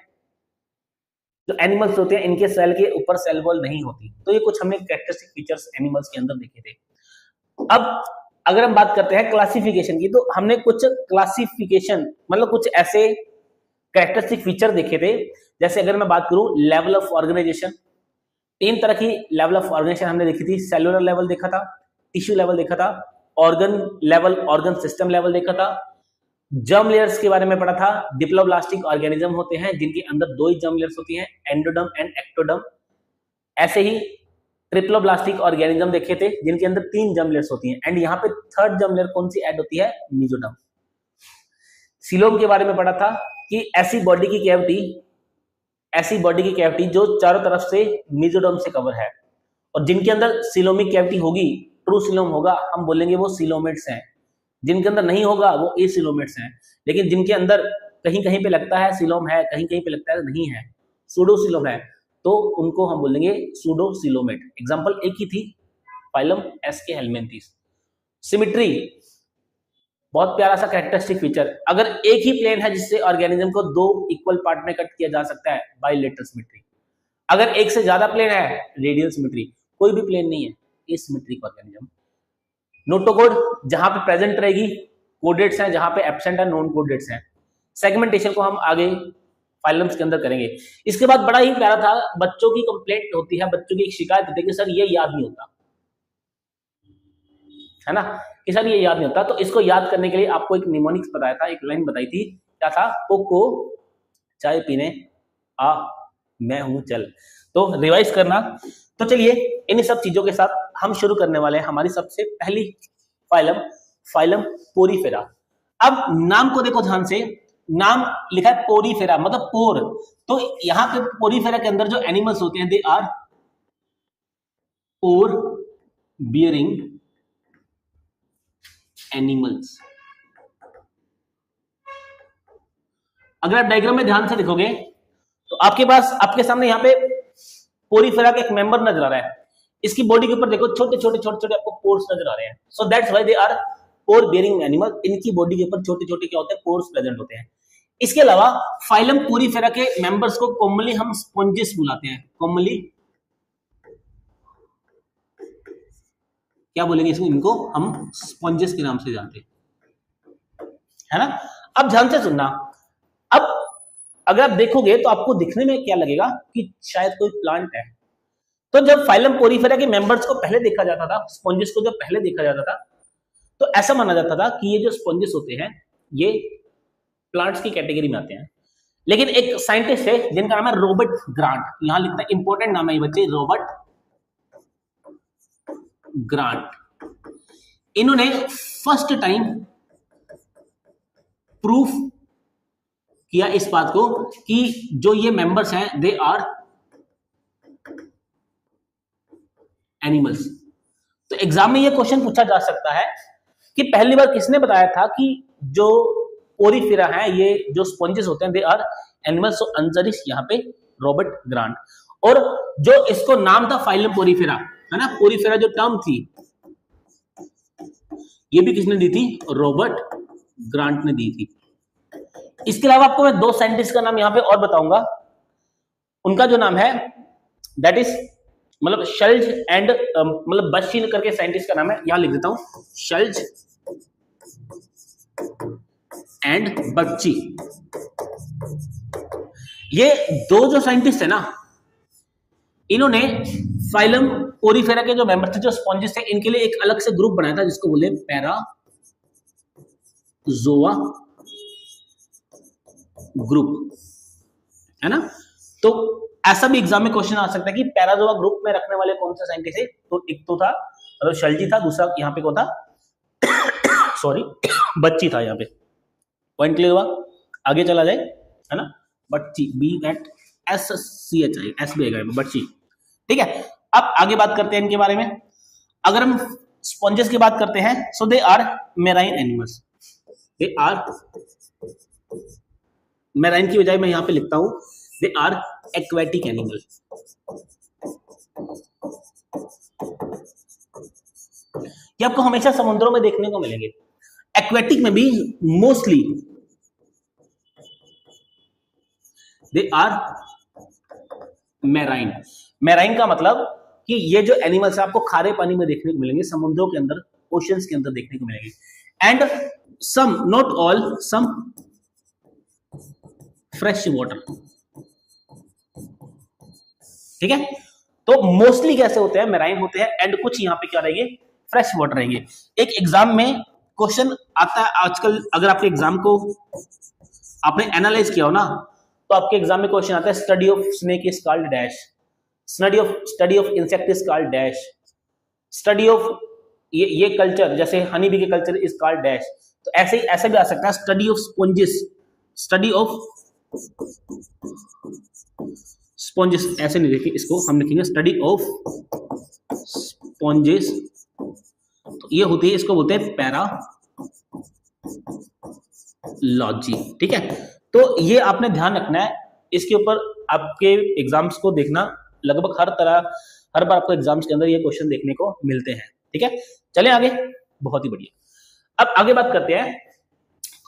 जो एनिमल्स होते हैं इनके सेल के ऊपर सेल वॉल नहीं होती। तो ये कुछ हमने कैरेक्टरिस्टिक फीचर्स एनिमल्स के अंदर देखे थे। अब अगर हम बात करते हैं क्लासिफिकेशन की, तो हमने कुछ क्लासिफिकेशन मतलब कुछ ऐसे कैरेक्टरिस्टिक फीचर देखे थे। जैसे अगर मैं बात करूं लेवल ऑफ ऑर्गेनाइजेशन, तीन तरह की लेवल ऑफ ऑर्गेनाइजेशन हमने देखी थी। सेलुलर लेवल देखा था, टिश्यू लेवल देखा था, organ level, organ system level देखा था। जर्म लेयर्स के बारे में पढ़ा था। डिप्लोब्लास्टिक ऑर्गेनिज्म होते हैं जिनके अंदर दो ही जर्म लेयर्स होती हैं, एंडोडर्म एंड एक्टोडर्म। ऐसे ही ट्रिप्लोब्लास्टिक ऑर्गेनिज्म देखे थे जिनके अंदर तीन जर्म लेयर्स होती हैं, एंड यहाँ पे थर्ड जर्म लेयर कौन सी ऐड होती है, मेसोडर्म। सीलोम के बारे में पढ़ा था कि ऐसी बॉडी की कैविटी जो चारों तरफ से मेसोडर्म से कवर है, और जिनके अंदर सीलोमिक कैविटी होगी, ट्रू सीलोम होगा, हम बोलेंगे वो सीलोमेट्स हैं। जिनके अंदर नहीं होगा वो एसीलोमेट्स हैं। लेकिन जिनके अंदर कहीं कहीं पे लगता है सीलोम है, कहीं कहीं पे लगता है नहीं है, सूडोसीलोम है, तो उनको हम बोलेंगे सूडोसीलोमेट। एग्जांपल एक ही थी, फाइलम एस्के हेलमिंथेस। सिमेट्री बहुत प्यारा सा कैरेक्टरिस्टिक फीचर। अगर एक ही प्लेन है जिससे ऑर्गेनिज्म को दो इक्वल पार्ट में कट किया जा सकता है, बाइलेटरल सिमेट्री। अगर एक से ज्यादा प्लेन है, रेडियल सिमेट्री। कोई भी प्लेन नहीं है, एसिमेट्रिक ऑर्गेनिज्म। नोटोकोड जहां पे प्रेजेंट रहेगी, कोडेट्स हैं जहां पे एब्सेंट है, नॉन कोडेट्स हैं। सेगमेंटेशन को हम आगे फाइलम्स के अंदर करेंगे। इसके बाद बड़ा ही प्यारा था, बच्चों की कंप्लेंट होती है, बच्चों की एक शिकायत होती है कि सर ये याद नहीं होता है ना, कि सर ये याद नहीं होता। तो इसको याद करने के लिए आपको एक निमोनिक्स बताया था, एक लाइन बताई थी, क्या था, पोको चाय पीने आ मैं हूं चल। तो रिवाइज करना। तो चलिए इन सब चीजों के साथ हम शुरू करने वाले हैं हमारी सबसे पहली फाइलम पोरीफेरा। अब नाम को देखो ध्यान से, नाम लिखा है पोरीफेरा, मतलब पोर। तो यहां पे पोरीफेरा के अंदर जो एनिमल्स होते हैं, they are pore bearing animals. अगर आप डायग्राम में ध्यान से देखोगे तो आपके सामने यहाँ पे पोरीफेरा का एक मेंबर नजर आ रहा है। इसकी बॉडी के ऊपर देखो छोटे छोटे आपको पोर्स नजर आ रहे हैं। So that's why they are pore bearing animal. इनकी बॉडी के ऊपर छोटे छोटे क्या होते हैं, पोर्स प्रेजेंट होते हैं। इसके अलावा फाइलम पोरीफेरा के मेंबर्स को कॉमनली हम स्पॉन्जेस बुलाते हैं। कॉमनली क्या बोलेंगे इसको, इनको हम स्पॉन्जेस के नाम से जानते हैं, है ना। अब ध्यान से सुनना। अब अगर आप देखोगे तो आपको दिखने में क्या लगेगा कि शायद कोई प्लांट है। तो जब फाइलम पोरीफेरा के मेंबर्स को पहले देखा जाता था, स्पॉन्जेस को जब पहले देखा जाता था, तो ऐसा माना जाता था कि ये जो स्पॉन्जेस होते हैं ये प्लांट्स की कैटेगरी में आते हैं। लेकिन एक साइंटिस्ट है जिनका नाम है रॉबर्ट ग्रांट, यहां लिखता है, इंपॉर्टेंट नाम है ये बच्चे, रॉबर्ट ग्रांट। इन्होंने फर्स्ट टाइम प्रूफ किया इस बात को कि जो ये मेंबर्स हैं दे आर एनिमल्स। तो एग्जाम में ये क्वेश्चन पूछा जा सकता है कि पहली बार किसने बताया था कि जो पोरीफेरा है, ये जो स्पॉन्जेस होते हैं, they are animals. So answer is यहाँ पे रॉबर्ट ग्रांट। और जो इसको नाम था फाइलम पोरीफेरा, है ना, पोरीफेरा जो टर्म थी ये भी किसने दी थी, रॉबर्ट ग्रांट ने दी थी। इसके अलावा आपको मैं दो साइंटिस्ट का नाम यहां पे और बताऊंगा। उनका जो नाम है दैट इज मतलब शल्ज एंड मतलब बच्ची करके साइंटिस्ट का नाम है, यहां लिख देता हूं, शल्ज एंड बच्ची। ये दो जो साइंटिस्ट है ना, इन्होंने फाइलम पोरीफेरा के जो मेंबर थे, जो स्पॉन्जेस थे, इनके लिए एक अलग से ग्रुप बनाया था जिसको बोले पैराजोआ ग्रुप, है ना। तो ऐसा भी एग्जाम में क्वेश्चन आ सकता है कि पैराजोआ ग्रुप में रखने वाले कौन से साइंटिस्ट थे। तो एक तो था शल्जी था, दूसरा यहाँ पे कौन था सॉरी बच्ची था। यहाँ पे पॉइंट क्लियर हुआ, आगे चला जाए, है ना। बच्ची, बी एट S C H I, S भी आएगा बच्ची, ठीक है। अब आगे बात करते हैं इनके बारे में। अगर हम स्पॉन्जेस की बात करते हैं, so they are marine animals. They are marine की बजाय मैं यहां पे लिखता हूं दे आर एक्वेटिक एनिमल। ये आपको हमेशा समुद्रों में देखने को मिलेंगे। एक्वेटिक में भी mostly they are marine. Marine का मतलब कि ये जो एनिमल्स आपको खारे पानी में देखने को मिलेंगे, समुद्रों के अंदर, ओशंस के अंदर देखने को मिलेंगे। And some, not all, some fresh water, ठीक है। तो मोस्टली कैसे होते हैं, मेराइन होते हैं, एंड कुछ यहाँ पे क्या रहेंगे, फ्रेश वाटर रहेंगे। एक एग्जाम में क्वेश्चन आता है आजकल, अगर आपके एग्जाम को आपने एनालाइज किया हो ना, तो आपके एग्जाम में क्वेश्चन आता है study of snake is called dash, study of insect is called dash, study of ये कल्चर, जैसे हनी बी के कल्चर इज कॉल्ड डैश। तो ऐसे ही ऐसे भी आ सकता है study of sponges, study of sponges, ऐसे नहीं लिखेंगे इसको, हम लिखेंगे स्टडी ऑफ स्पॉन्जेस। तो ये होती है, इसको बोलते हैं पैरालॉजी, ठीक है। तो ये आपने ध्यान रखना है, इसके ऊपर आपके एग्जाम्स को देखना, लगभग हर बार आपको एग्जाम्स के अंदर ये क्वेश्चन देखने को मिलते हैं, ठीक है। चलें आगे, बहुत ही बढ़िया। अब आगे बात करते हैं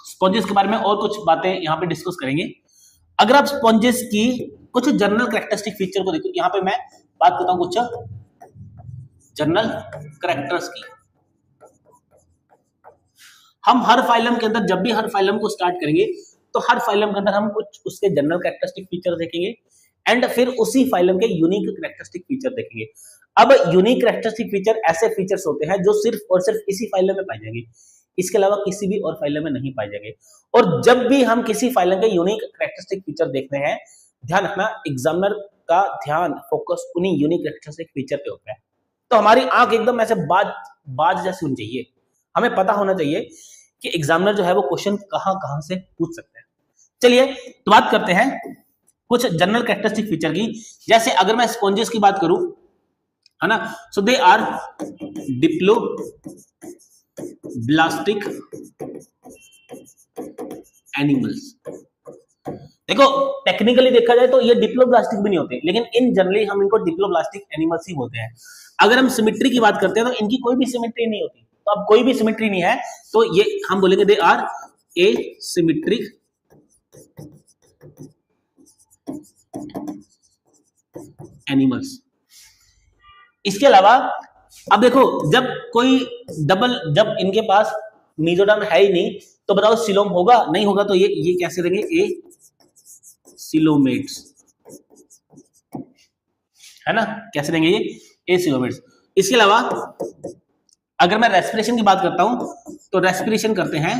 स्पॉन्जेस के बारे में, और कुछ बातें यहाँ पे डिस्कस करेंगे। अगर आप स्पॉन्जेस की कुछ जनरल कैरेक्टरिस्टिक फीचर को देखो, यहाँ पे मैं बात करता हूँ कुछ जनरल कैरेक्टर्स की। हम हर फाइलम के अंदर, जब भी हर फाइलम को स्टार्ट करेंगे, तो हर फाइलम के अंदर हम कुछ उसके जनरल कैरेक्टरिस्टिक फीचर देखेंगे, एंड फिर उसी फाइलम के यूनिक कैरेक्टरिस्टिक फीचर देखेंगे। अब यूनिक कैरेक्टरिस्टिक फीचर ऐसे फीचर्स होते हैं जो सिर्फ और सिर्फ इसी फाइलम में पाए जाएंगे, इसके अलावा किसी भी और फाइलम में नहीं पाए जाएंगे। और जब भी हम किसी फाइलम के यूनिक कैरेक्टरिस्टिक फीचर देखते हैं, ध्यान रखना, एग्जामिनर का ध्यान, फोकस उन्हीं यूनिक कैरेक्टरिस्टिक फीचर पे होता है। तो हमारी आंख एकदम ऐसे बाज जैसी होनी चाहिए, हमें पता होना चाहिए कि एग्जामिनर जो है वो क्वेश्चन कहां से पूछ सकते हैं। चलिए तो बात करते हैं कुछ जनरल कैरेक्टरिस्टिक फीचर की। जैसे अगर मैं स्पॉन्जेस की बात करूं, है ना, सो दे आर डिप्लोब्लास्टिक एनिमल्स। देखो टेक्निकली देखा जाए तो ये डिप्लोब्लास्टिक भी नहीं होते, लेकिन इन जनरली हम इनको डिप्लोब्लास्टिक एनिमल्स ही बोलते हैं। अगर हम सिमेट्री की बात करते हैं तो इनकी कोई भी सिमेट्री नहीं होती, तो अब कोई भी सिमेट्री नहीं है तो ये हम बोलेंगे दे आर एसिमेट्रिक एनिमल्स। इसके अलावा अब देखो, जब इनके पास मीजोडर्म है ही नहीं, तो बताओ सिलोम होगा, नहीं होगा, तो ये कैसे देंगे, ए सिलोमेट्स, है ना, कैसे देंगे ये ए सिलोमेट्स। इसके अलावा अगर मैं रेस्पिरेशन की बात करता हूं, तो रेस्पिरेशन करते हैं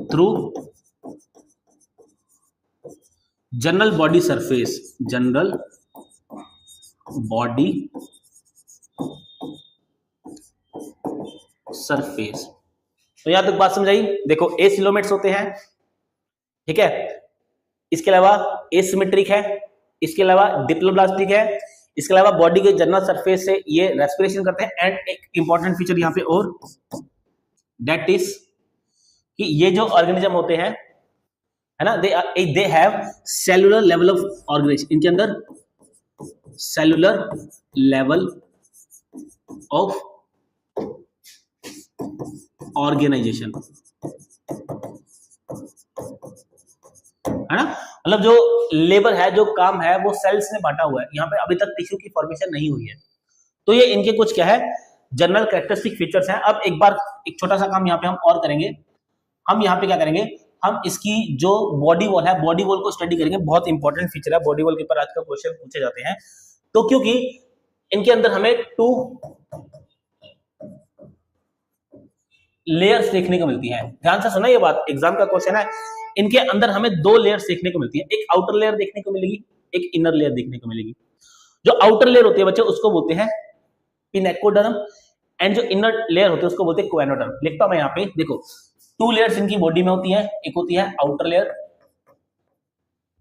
through general body surface, general body surface. तो यहां तक बात समझाई। देखो एसिलोमेट्स होते हैं, ठीक है, इसके अलावा एसिमेट्रिक है, इसके अलावा डिप्लोब्लास्टिक है, इसके अलावा बॉडी के जनरल सरफेस से ये रेस्पिरेशन करते हैं, एंड एक इंपॉर्टेंट फीचर यहां पे और, दैट इज कि ये जो ऑर्गेनिज्म होते हैं, है ना, they have cellular level of organisation, इनके अंदर सेलुलर लेवल ऑफ ऑर्गेनाइजेशन, है ना, मतलब जो लेबर है, जो काम है, वो सेल्स में बांटा हुआ है, यहाँ पे अभी तक टिश्यू की फॉर्मेशन नहीं हुई है। तो ये इनके कुछ क्या है, जनरल कैरेक्टरिस्टिक फीचर्स हैं। अब एक छोटा सा काम यहाँ पे हम और करेंगे। हम यहाँ पे क्या करेंगे, हम इसकी जो बॉडी वॉल है, बॉडी वॉल को स्टडी करेंगे। बहुत इंपॉर्टेंट फीचर है बॉडी वॉल के ऊपर, आज का क्वेश्चन पूछे जाते हैं। तो क्योंकि इनके अंदर हमें 2 लेयर्स देखने को मिलती हैं। ध्यान से सुना ये बात, एग्जाम का क्वेश्चन है। इनके अंदर हमें 2 लेयर्स देखने को मिलती है, एक आउटर लेयर देखने को मिलेगी, एक इनर लेयर देखने को मिलेगी। जो आउटर लेयर होती है बच्चे, उसको बोलते हैं पिनेकोडर्म, एंड जो इनर लेयर होती है उसको बोलते हैं कोएनोडर्म। लिखता हूं मैं यहाँ पे, देखो 2 लेयर्स इनकी बॉडी में होती है, एक होती है आउटर लेयर,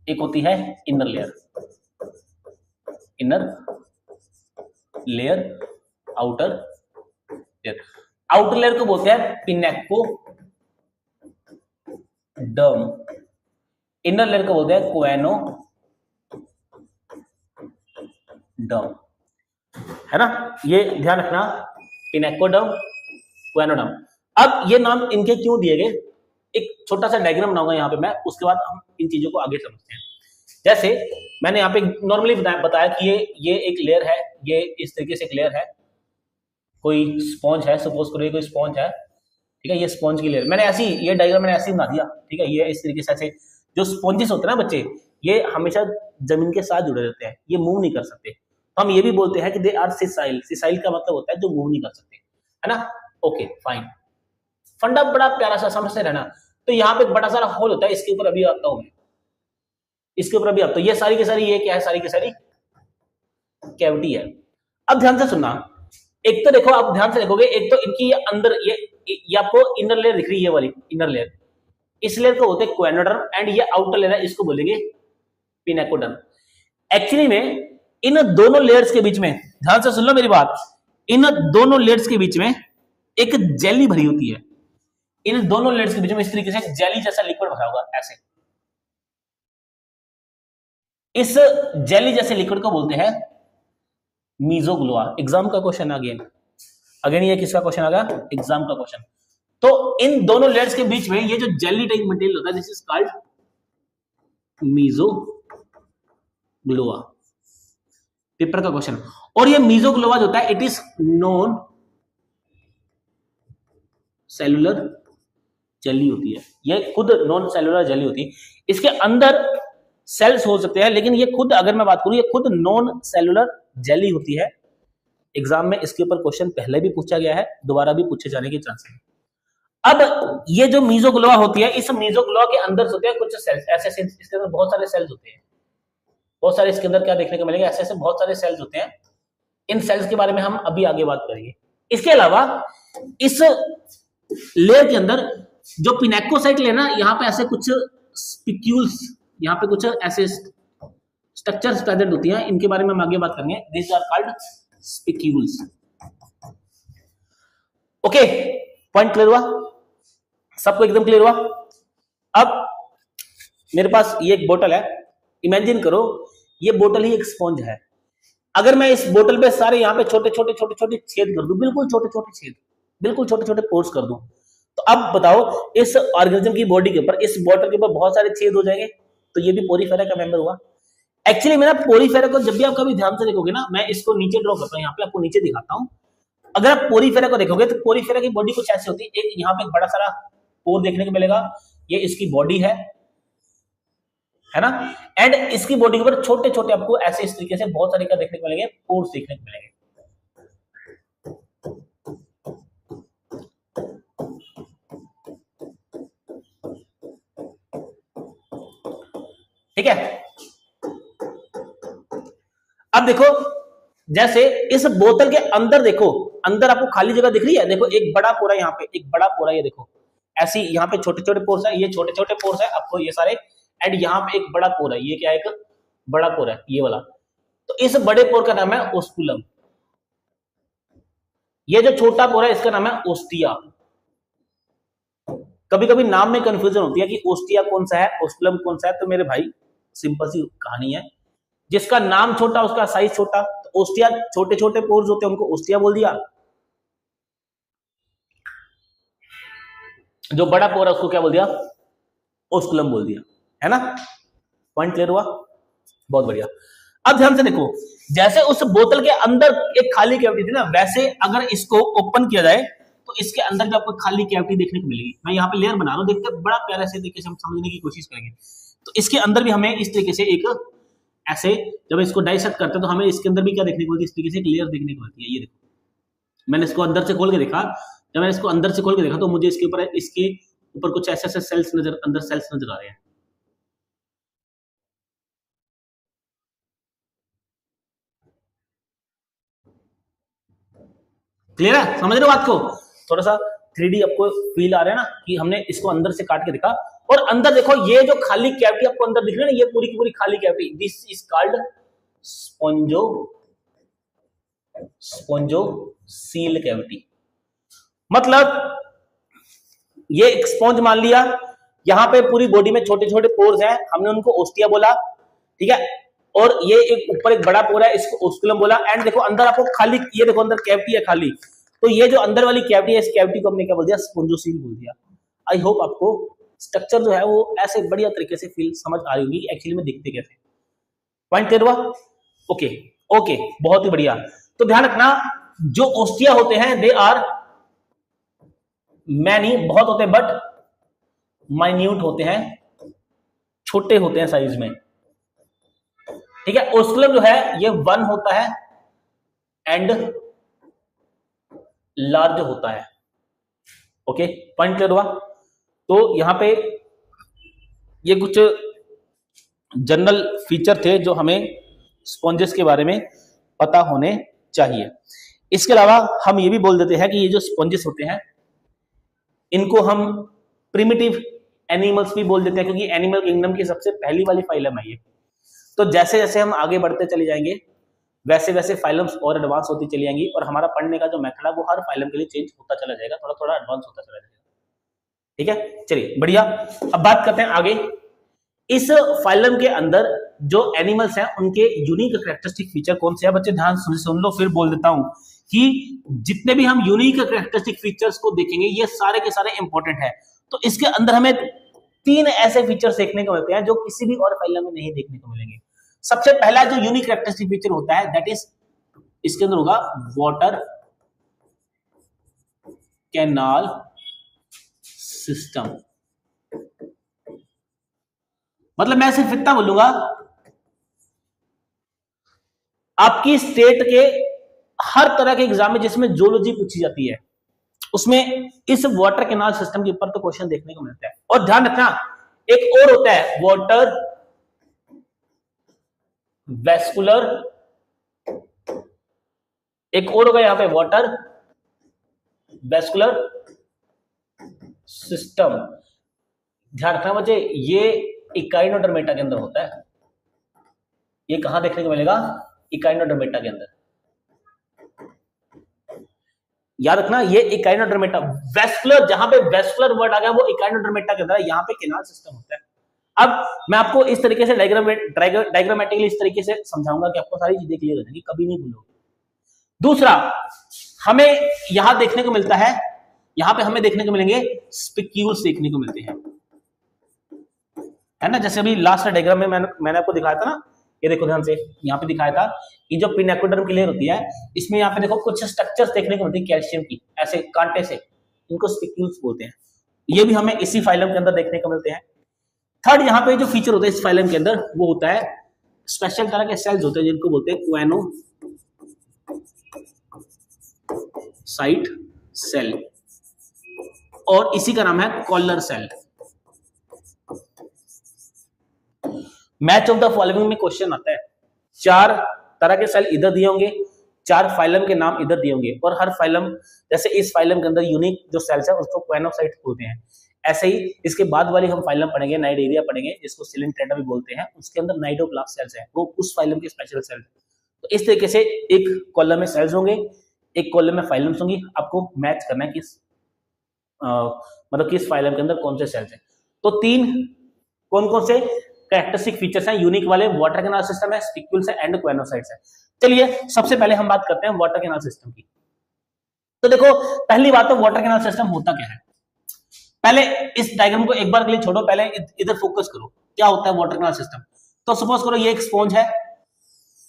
एक होती है inner layer, inner layer, outer layer. Outer layer को बोलते हैं पिनेकोडर्म, इनर लेयर को बोलते हैं कोएनोडर्म, है ना, ये ध्यान रखना, पिनेकोडर्म, कोएनोडर्म। अब ये नाम इनके क्यों दिए गए, एक छोटा सा डायग्राम बनाऊंगा यहाँ पे मैं, उसके बाद हम इन चीजों को आगे समझते हैं। जैसे मैंने यहाँ पे नॉर्मली बताया कि ये एक लेयर है, ये इस तरीके से एक लेयर है, कोई स्पॉन्ज है, सपोज करो कोई स्पॉन्ज है, ठीक है, ये स्पॉन्ज की लेयर, मैंने ऐसी, ये डायग्राम मैंने ऐसे ही बना दिया, ठीक है, ये इस तरीके से ऐसे जो स्पॉन्जेस होते हैं ना बच्चे, ये हमेशा जमीन के साथ जुड़े रहते हैं, ये मूव नहीं कर सकते। तो हम ये भी बोलते हैं कि दे आर सिसाइल। सिसाइल का मतलब होता है जो मूव नहीं कर सकते, है ना। ओके फाइन, फंडा बड़ा प्यारा सा, समझते रहना। तो यहाँ पे एक बड़ा सारा होल होता है, इसके ऊपर अभी आता हूं मैं, इसके ऊपर अभी आता हूं। ये सारी की सारी, ये क्या है, सारी की सारी कैविटी है। अब ध्यान से सुनना, एक तो देखो, आप ध्यान से देखोगे, एक तो इनकी ये अंदर ये आपको इनर लेयर दिख रही है, ये वाली इनर लेयर, इस लेयर को बोलते हैं कोएनोडर्म, एंड ये आउटर लेयर है, इसको बोलेंगे पिनेकोडर्म। एक्चुअली में इन दोनों लेयर्स के बीच में, ध्यान से सुन लो मेरी बात, इन दोनों लेयर्स के बीच में एक जेली भरी होती है। इन दोनों लेयर्स के बीच में इस तरीके से जेली जैसा लिक्विड भरा होगा, ऐसे। इस जेली जैसे लिक्विड को बोलते हैं मीजोग्लोआ। एग्जाम का क्वेश्चन अगेन ये किसका क्वेश्चन आ गया, एग्जाम का क्वेश्चन। तो इन दोनों लेयर्स के बीच में ये जो जेली टाइप मटेरियल होता है, दिस इज कॉल्ड मीजोग्लोआ। पेपर का क्वेश्चन। और ये मीजोग्लोआ जो होता है, it is non cellular jelly होती है। ये खुद नॉन सेलुलर जेली होती है। इसके अंदर सेल्स हो सकते हैं, लेकिन ये खुद, अगर मैं बात करूं, ये खुद नॉन सेलुलर जेली होती है। एग्जाम में इसके ऊपर क्वेश्चन पहले भी पूछा गया है, दोबारा भी पूछे जाने के चांसेस हैं। अब ये जो मीजोग्लोआ होती है, इस मीजोग्लोआ के अंदर होते हैं कुछ सेल्स, ऐसे सेल्स, इसके अंदर बहुत सारे सेल्स होते हैं, बहुत सारे। इसके अंदर क्या देखने को मिलेगा, ऐसे ऐसे बहुत सारे सेल्स होते हैं। इन सेल्स के बारे में हम अभी आगे बात करेंगे। इसके अलावा इस लेयर के अंदर जो पिनेकोसाइट है ना, यहाँ पे ऐसे कुछ स्पिक्यूल्स, यहाँ पे कुछ ऐसे स्ट्रक्चर्स प्रेजेंट होती हैं, इनके बारे में हम आगे बात करेंगे। This are called spicules. Okay, point clear हुआ सबको, एकदम क्लियर हुआ। अब मेरे पास ये एक बोतल है, इमेजिन करो ये बोतल ही एक स्पॉन्ज है। अगर मैं इस बोतल पे सारे यहाँ पे छोटे छोटे छोटे छोटे छेद कर दूं, बिल्कुल छोटे छोटे छेद, बिल्कुल छोटे छोटे पोर्स कर दूं, तो अब बताओ इस ऑर्गेनिज्म की बॉडी के ऊपर, इस बोतल के ऊपर बहुत सारे छेद हो जाएंगे, तो ये भी पोरीफेरा का मेंबर हुआ। एक्चुअली मैं ना पोरीफेरा को जब भी आप कभी ध्यान से देखोगे ना, मैं इसको नीचे ड्रॉ करता हूँ, यहाँ पे आपको नीचे दिखाता हूँ। अगर आप पोरीफेरा को देखोगे तो पोरीफेरा की बॉडी कुछ ऐसी होती है, एक यहाँ पे एक बड़ा सारा पोर देखने को मिलेगा, ये इसकी बॉडी है ना, एंड इसकी बॉडी के ऊपर छोटे छोटे आपको ऐसे इस तरीके से बहुत सारे क्या देखने को मिलेंगे, पोर्स देखने को मिलेंगे। ठीक है, अब देखो जैसे इस बोतल के अंदर देखो, अंदर आपको खाली जगह दिख रही है, देखो एक बड़ा पोरा, यहाँ पे एक बड़ा पोरा, ये देखो ऐसी, यहाँ पे छोटे छोटे पोर्स है, ये छोटे छोटे पोर्स है आपको ये सारे, एंड यहाँ पे एक बड़ा पोर है, ये क्या है, एक बड़ा पोर है ये वाला। तो इस बड़े पोर का नाम है ओस्कुलम, ये जो छोटा पोर है इसका नाम है ओस्टिया। कभी कभी नाम में कंफ्यूजन होती है कि ओस्टिया कौन सा है, ओस्कुलम कौन सा है। तो मेरे भाई सिंपल सी कहानी है, जिसका नाम छोटा उसका साइज छोटा, तो ओस्टिया छोटे छोटे पोर्स होते हैं उनको ओस्टिया बोल दिया, जो बड़ा पोर है उसको क्या बोल दिया, ओस्कुलम बोल दिया, है ना। पॉइंट क्लियर हुआ, बहुत बढ़िया। अब ध्यान से देखो, जैसे उस बोतल के अंदर एक खाली कैविटी थी ना, वैसे अगर इसको ओपन किया जाए तो इसके अंदर भी आपको खाली कैविटी देखने को मिलेगी। मैं यहाँ पे लेयर बना रहा हूँ, देखते बड़ा प्यारे से तरीके से हम समझने की कोशिश करेंगे। तो इसके अंदर भी हमें इस तरीके से एक ऐसे, जब इसको डाइसेक्ट करते हैं तो हमें इसके अंदर भी क्या देखने को मिलती है, इस तरीके से एक लेयर देखने को मिलती है। ये देखो, मैंने इसको अंदर से खोल के देखा, जब मैंने इसको अंदर से खोल के देखा तो मुझे इसके ऊपर कुछ ऐसे ऐसे सेल्स नजर, अंदर सेल्स नजर आ रहे हैं। क्लियर है, समझ रहे हो बात को, थोड़ा सा 3D आपको फील आ रहा है ना, कि हमने इसको अंदर से काट के देखा। और अंदर देखो, ये जो खाली कैविटी आपको अंदर दिख रही है ना, ये पूरी की पूरी खाली cavity, this is called स्पोंजोसील cavity. मतलब ये एक स्पॉन्ज मान लिया, यहाँ पे पूरी बॉडी में छोटे छोटे पोर्स हैं, हमने उनको ओस्टिया बोला, ठीक है। और ये एक ऊपर एक बड़ा पोर है, इसको ओस्कुलम बोला। एंड देखो अंदर आपको खाली, ये देखो अंदर कैविटी है खाली, तो ये जो अंदर वाली कैविटी है, इस कैविटी को हमने क्या बोल दिया, स्पोंजोसील बोल दिया। आई होप आपको स्ट्रक्चर जो है वो ऐसे बढ़िया तरीके से फील समझ आ रही होगी एक्चुअली में दिखते कैसे। पॉइंट क्लियर हुआ, ओके ओके, बहुत ही बढ़िया। तो ध्यान रखना, जो ओस्टिया होते हैं दे आर मैनी, बहुत होते हैं, बट माइन्यूट होते हैं, छोटे होते हैं साइज में, ठीक है, ओस्कुलम जो है ये 1 होता है एंड लार्ज होता है। ओके, पॉइंट क्लियर हुआ? तो यहां पे ये कुछ जनरल फीचर थे जो हमें स्पॉन्जेस के बारे में पता होने चाहिए। इसके अलावा हम ये भी बोल देते हैं कि ये जो स्पॉन्जेस होते हैं इनको हम प्रिमिटिव एनिमल्स भी बोल देते हैं, क्योंकि एनिमल किंगडम की सबसे पहली वाली फाइलम है ये। तो जैसे जैसे हम आगे बढ़ते चले जाएंगे वैसे वैसे फाइलम्स और एडवांस होती चली जाएंगी, और हमारा पढ़ने का जो मेथड है वो हर फाइलम के लिए चेंज होता चला जाएगा, थोड़ा थोड़ा एडवांस होता चला जाएगा। ठीक है, चलिए बढ़िया। अब बात करते हैं आगे। इस फाइलम के अंदर जो एनिमल्स हैं उनके यूनिक कैरेक्टरिस्टिक फीचर कौन से हैं? बच्चे ध्यान सुन लो, फिर बोल देता हूं कि जितने भी हम यूनिक कैरेक्टरिस्टिक फीचर्स को देखेंगे ये सारे के सारे इंपॉर्टेंट है। तो इसके अंदर हमें 3 ऐसे फीचर्स देखने को मिलते हैं जो किसी भी और फाइलम में नहीं देखने को मिलेंगे। सबसे पहला जो यूनिक कैरेक्टरिस्टिक फीचर होता है दैट इज, इसके अंदर होगा वाटर कैनाल सिस्टम। मतलब मैं सिर्फ इतना बोलूंगा, आपकी स्टेट के हर तरह के एग्जाम में जिसमें जियोलॉजी पूछी जाती है उसमें इस वाटर कैनाल सिस्टम के ऊपर तो क्वेश्चन देखने को मिलता है। और ध्यान रखना, एक और होता है वाटर वेस्कुलर, एक और होगा यहां पे वाटर वेस्कुलर सिस्टम। ध्यान रखना बच्चे, ये इकाइनोडर्मेटा के अंदर होता है। ये कहां देखने को मिलेगा? इकाइनोडर्मेटा के अंदर। याद रखना, ये इकाइनोडर्मेटा, वेस्कुलर, जहां पे वेस्कुलर वर्ड आ गया वो इकाइनोडर्मेटा के अंदर है, यहां पे कैनाल सिस्टम होता है। अब मैं आपको इस तरीके से डायग्रामेटिकली इस तरीके से समझाऊंगा कि आपको सारी चीजें क्लियर हो जाएंगी, कभी नहीं भूलोगे। दूसरा, हमें यहां देखने को मिलता है, यहां पे हमें देखने को मिलेंगे स्पिक्यूल्स देखने को मिलते हैं, है ना। जैसे अभी लास्ट डायग्राम में मैंने आपको दिखाया था ना, ये देखो ध्यान से, यहाँ पे दिखाया था कि जो पिनेकोडर्म की लेयर होती है इसमें यहाँ पे देखो कुछ स्ट्रक्चर्स देखने को मिलती है कैल्शियम की, ऐसे कांटे से, इनको स्पिक्यूल्स बोलते हैं। ये भी हमें इसी फाइलम के अंदर देखने को मिलते हैं। थर्ड, यहाँ पे जो फीचर होता है इस फाइलम के अंदर वो होता है स्पेशल तरह के सेल्स होते हैं जिनको बोलते हैं क्वेनोसाइट सेल, और इसी का नाम है collar cell. Match of the following में क्वेश्चन आता है, 4 तरह के सेल इधर दिए होंगे, 4 फाइलम के नाम इधर दिए होंगे, और हर फाइलम, जैसे इस फाइलम के अंदर यूनिक जो सेल्स है उसको क्वेनोसाइट बोलते हैं, ऐसे ही इसके बाद वाली हम फाइलम पढ़ेंगे, नाइडेरिया पढ़ेंगे जिसको सिलेंट्रेटा भी बोलते हैं, उसके अंदर नाइडोप्लास्ट सेल्स है, वो उस फाइलम के स्पेशल सेल्स। तो इस तरीके से एक कॉलम में सेल्स होंगे, एक कॉलम में फाइलम्स होंगी, आपको मैच करना है किस मतलब किस फाइलम के अंदर कौन से सेल्स हैं। तो 3 कौन कौन से कैरेक्टरिस्टिक फीचर्स हैं यूनिक वाले? वाटर कैनाल सिस्टम है, स्पिक्यूल्स है एंड क्वेनोसाइट्स है। चलिए सबसे पहले हम बात करते हैं वाटर कैनाल सिस्टम की। तो देखो, पहली बात तो वाटर कैनाल सिस्टम होता क्या है, पहले इस डायग्राम को एक बार के लिए छोड़ो, पहले इधर फोकस करो, क्या होता है वाटर कैनाल सिस्टम। तो सपोज करो ये एक स्पॉन्ज है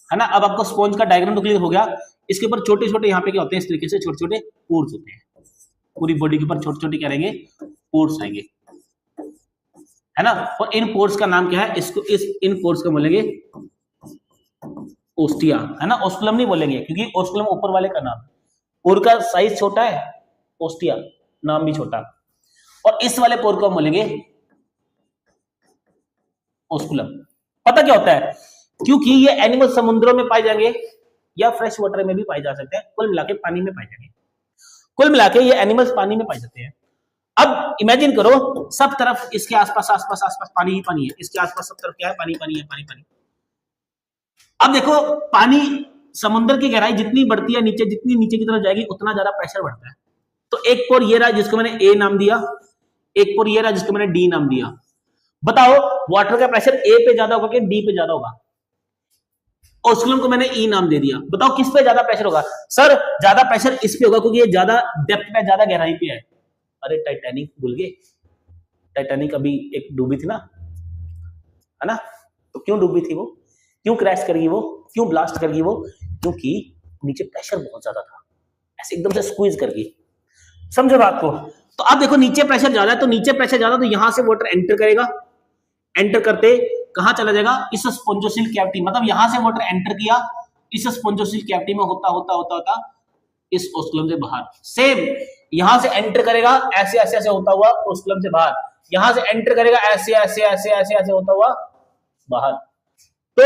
ना। अब आपको स्पॉन्ज का डायग्राम तो क्लियर हो गया, इसके ऊपर छोटे छोटे यहाँ पे क्या होते हैं, इस तरीके से छोटे छोटे पोर्स होते हैं, पूरी बॉडी के ऊपर छोटे छोटे क्या रहेंगे, पोर्स आएंगे, है ना। और इन पोर्स का नाम क्या है, इसको इन पोर्स को बोलेंगे ओस्टिया, है ना। ओस्कुलम नहीं बोलेंगे क्योंकि ओस्कुलम ऊपर वाले का नाम, पोर का साइज छोटा है, ओस्टिया नाम भी छोटा, और इस वाले पोर को हम बोलेंगे ओस्कुलम। पता क्या होता है, क्योंकि ये एनिमल समुद्रों में पाए जाएंगे या फ्रेश वाटर में भी पाए जा सकते हैं, कुल मिला के पानी में पाए जाएंगे, कुल मिला के ये एनिमल्स पानी में पाए जाते हैं। अब इमेजिन करो, सब तरफ इसके आसपास पानी ही पानी है, इसके आसपास सब तरफ क्या है, पानी पानी है, पानी पानी। अब देखो, पानी समुद्र की गहराई जितनी बढ़ती है नीचे, जितनी नीचे की तरफ जाएगी उतना ज्यादा प्रेशर बढ़ता है। तो एक पोर ये रहा जिसको मैंने ए नाम दिया, एक पोर ये रहा जिसको मैंने डी नाम दिया। बताओ वाटर का प्रेशर ए पे ज्यादा होगा कि डी पे ज्यादा होगा? ओस्कुलम को मैंने ई नाम दे दिया, बताओ किस पे ज्यादा प्रेशर होगा? सर ज्यादा प्रेशर इस पे होगा क्योंकि ये ज्यादा डेप्थ पे, ज्यादा गहराई पे है। अरे टाइटैनिक भूल गए, टाइटैनिक अभी एक डूबी थी ना, है ना। तो क्यों डूबी थी वो, क्यों क्रैश कर गई वो, क्यों ब्लास्ट कर गई वो? क्योंकि नीचे प्रेशर बहुत ज्यादा था, ऐसे एकदम से स्क्वीज कर गई। समझो बात को। तो आप देखो नीचे प्रेशर ज्यादा है, तो नीचे प्रेशर ज्यादा, तो यहां से वाटर एंटर करेगा, एंटर करते कहां चला जाएगा, इस स्पोंजोसिल कैविटी, मतलब यहां से वाटर एंटर किया, इस स्पोंजोसिल कैविटी में होता होता होता होता इस ओस्कुलम से बाहर, सेम यहां से एंटर करेगा ऐसे ऐसे ऐसे होता हुआ ओस्कुलम से बाहर, यहां से एंटर करेगा ऐसे ऐसे ऐसे ऐसे ऐसे होता हुआ बाहर। तो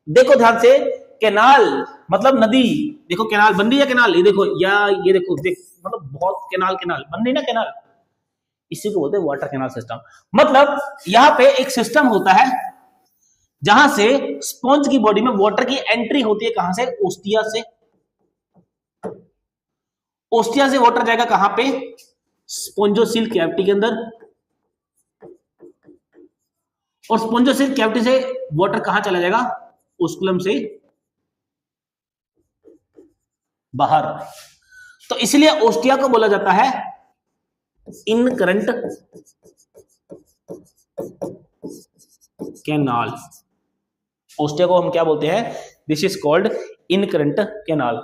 देखो ध्यान से, कैनाल मतलब नदी, देखो कैनाल बन रही है, कैनाल ये देखो, या ये देखो मतलब बहुत कैनाल कैनाल बन रही ना कैनाल, इसी को बोलते हैं वाटर कैनाल सिस्टम। मतलब यहां पे एक सिस्टम होता है जहां से स्पॉन्ज की बॉडी में वाटर की एंट्री होती है, कहां से, ओस्टिया से, ओस्टिया से वाटर जाएगा कहां पे, स्पोंजोसिल कैविटी के अंदर, और स्पोंजोसिल कैविटी से वाटर कहां चला जाएगा, ओस्कुलम से बाहर। तो इसलिए ओस्टिया को बोला जाता है इनकरंट कैनाल। ओस्टिया को हम क्या बोलते हैं, this is called incurrent canal.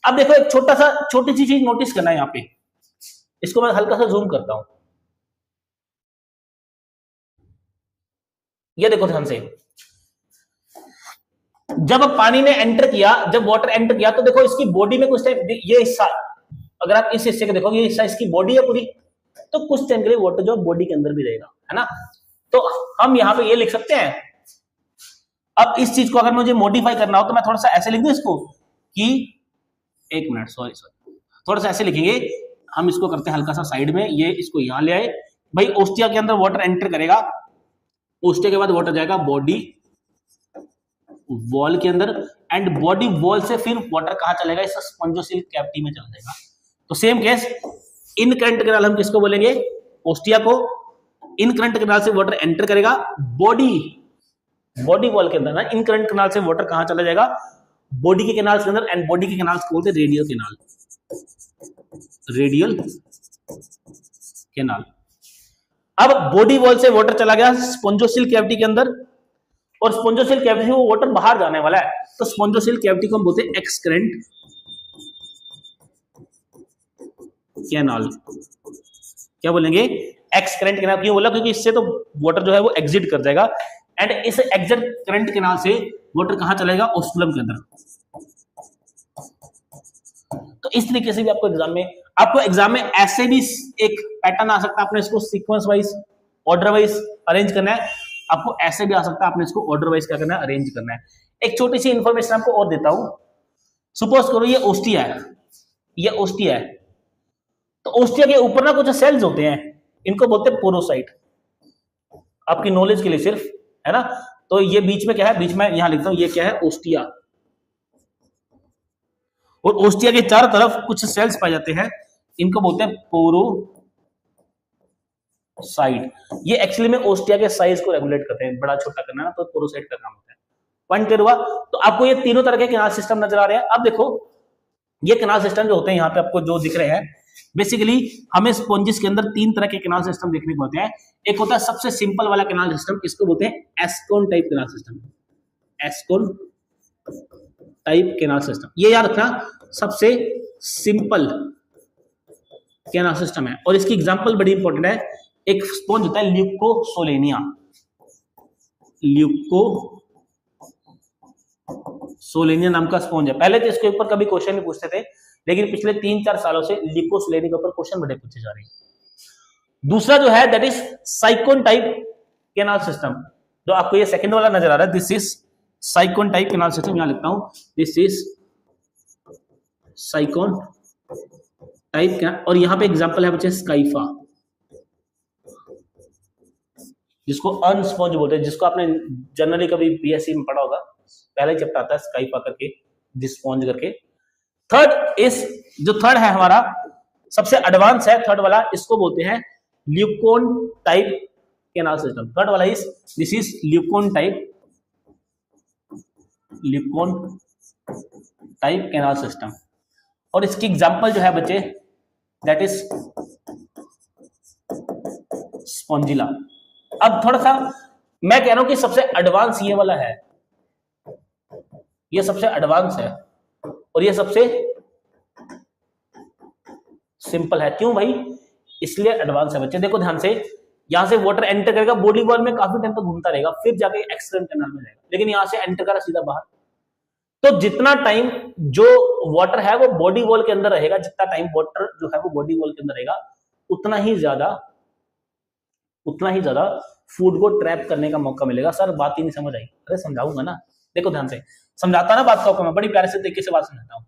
अब देखो एक छोटी सी चीज नोटिस करना है यहां पे, इसको मैं हल्का सा जूम करता हूं, ये देखो ध्यान से, जब पानी ने एंटर किया, जब वाटर एंटर किया, तो देखो इसकी बॉडी में कुछ टाइम, ये हिस्सा, अगर आप इस हिस्से को देखो, ये हिस्सा इसकी बॉडी है पूरी, तो कुछ टाइम के लिए वाटर जो बॉडी के अंदर भी रहेगा, है ना। तो हम यहां पे ये लिख सकते हैं, अब इस चीज को अगर मुझे मॉडिफाई करना हो तो मैं थोड़ा सा ऐसे लिख दूं इसको, कि एक मिनट, सॉरी थोड़ा सा ऐसे लिखेंगे हम, इसको करते हैं हल्का सा साइड में, ये इसको यहां ले आए भाई, ओस्टिया के अंदर वाटर एंटर करेगा, ओस्टिया के बाद वाटर जाएगा बॉडी वॉल के अंदर, एंड बॉडी वॉल से फिर वाटर कहां चलेगा, इस स्पोंजोसिल कैविटी में चला जाएगा। तो सेम केस, इनकरंट कैनाल हम किसको बोलेंगे, ओस्टिया को। इनकरंट कैनाल से वाटर एंटर करेगा बॉडी वॉल के अंदर ना, इनकरंट कैनाल से वाटर कहां चला जाएगा, बॉडी के कैनाल के अंदर, एंड बॉडी के कैनाल को बोलते हैं रेडियल कैनाल, रेडियल कैनाल। अब बॉडी वॉल से वाटर चला गया स्पोंजोसिल कैविटी के अंदर, और स्पोंजोसिल कैविटी से वो वाटर बाहर जाने वाला है, तो स्पोंजोसिल कैविटी को हम बोलते हैं एक्सकरेंट कैनाल। क्या बोलेंगे, एक्सकरेंट कैनाल। क्यों बोला, क्योंकि इससे तो वाटर जो है वो एग्जिट कर जाएगा, एंड इस एग्जिट करंट कैनाल से वाटर कहां चलेगा, ओस्कुलम के अंदर। तो इस तरीके से भी आपको एग्जाम में ऐसे भी एक पैटर्न आ सकता है, आपने इसको sequence wise, order wise arrange करना है, आपको ऐसे भी आ सकता है, आपने इसको ऑर्डर वाइज क्या करना है, अरेंज करना है। एक छोटी सी इंफॉर्मेशन आपको और देता हूं, सपोज करो ये ओस्टिया है, ये ओस्टिया है, तो ओस्टिया के ऊपर ना कुछ सेल्स होते हैं, इनको बोलते हैं पोरोसाइट, आपकी नॉलेज के लिए सिर्फ, है ना। तो ये बीच में क्या है, बीच में यहां लिखता हूं, ये क्या है, ओस्टिया, और ओस्टिया के चारों तरफ कुछ सेल्स पाए जाते हैं, इनको बोलते हैं पोरोसाइट। ये एक्चुअली में ओस्टिया के साइज को रेगुलेट करते हैं, बड़ा छोटा करना है ना, तो पोरोसाइट का काम होता है। पॉइंट क्लियर हुआ। तो आपको ये तीनों तरह के कैनाल सिस्टम नजर आ रहे हैं। अब देखो ये कैनाल सिस्टम जो होते हैं यहाँ पे आपको जो दिख रहे हैं, बेसिकली हमें स्पॉन्जिस के अंदर तीन तरह के कैनाल सिस्टम देखने को होते हैं। एक होता है सबसे सिंपल वाला कैनाल सिस्टम, इसको बोलते हैं ascon type canal system, ascon type canal system. ये याद रखना, सबसे सिंपल कैनाल सिस्टम है, और इसकी एग्जांपल बड़ी इंपॉर्टेंट है। एक स्पॉन्ज होता है ल्यूकोसोलेनिया, ल्यूकोसोलेनिया नाम का स्पॉन्ज है। पहले तो इसके ऊपर कभी क्वेश्चन नहीं पूछते थे, लेकिन पिछले 3-4 सालों से ल्यूकोसोलेनिया के ऊपर क्वेश्चन बड़े पूछे जा रहे हैं। दूसरा जो है that is sycon type canal system, जो आपको ये सेकंड वाला नजर आ रहा है, this is sycon type canal system. यहां लिखता हूं, दिस इज साइकोन टाइप क्या, और यहां पे एग्जांपल है बच्चे स्काइफा, जिसको अनस्पॉन्ज बोलते हैं, जिसको आपने जनरली कभी बीएससी में पढ़ा होगा, पहला ही चैप्टर आता है स्काइफा करके, डिस्पॉन्ज करके। थर्ड इज, जो थर्ड है हमारा सबसे एडवांस है, थर्ड वाला, इसको बोलते हैं leucon type canal system. Third वाला is, this is leucon type canal system, और इसकी एग्जांपल जो है बच्चे दैट इज स्पॉन्जिला। अब थोड़ा सा मैं कह रहा हूं कि सबसे एडवांस ये वाला है, ये सबसे एडवांस है, और ये सबसे सिंपल है। क्यों भाई, इसलिए एडवांस है बच्चे। देखो ध्यान से, यहाँ से वाटर एंटर करेगा, बॉडी वॉल में काफी टाइम तक घूमता रहेगा, फिर जाके एक्सटर्नल कैनाल में जाएगा, लेकिन यहाँ से एंटर करा सीधा बाहर। तो जितना टाइम जो वाटर है वो बॉडी वॉल के अंदर रहेगा, जितना टाइम वाटर जो है वो बॉडी वॉल के अंदर रहेगा, उतना ही ज्यादा फूड को ट्रैप करने का मौका मिलेगा। सर बात ही नहीं समझ आई? अरे समझाऊंगा ना, देखो ध्यान से समझाता ना बात को आपको, मैं बड़ी प्यारे से तरीके से बात समझाता हूँ।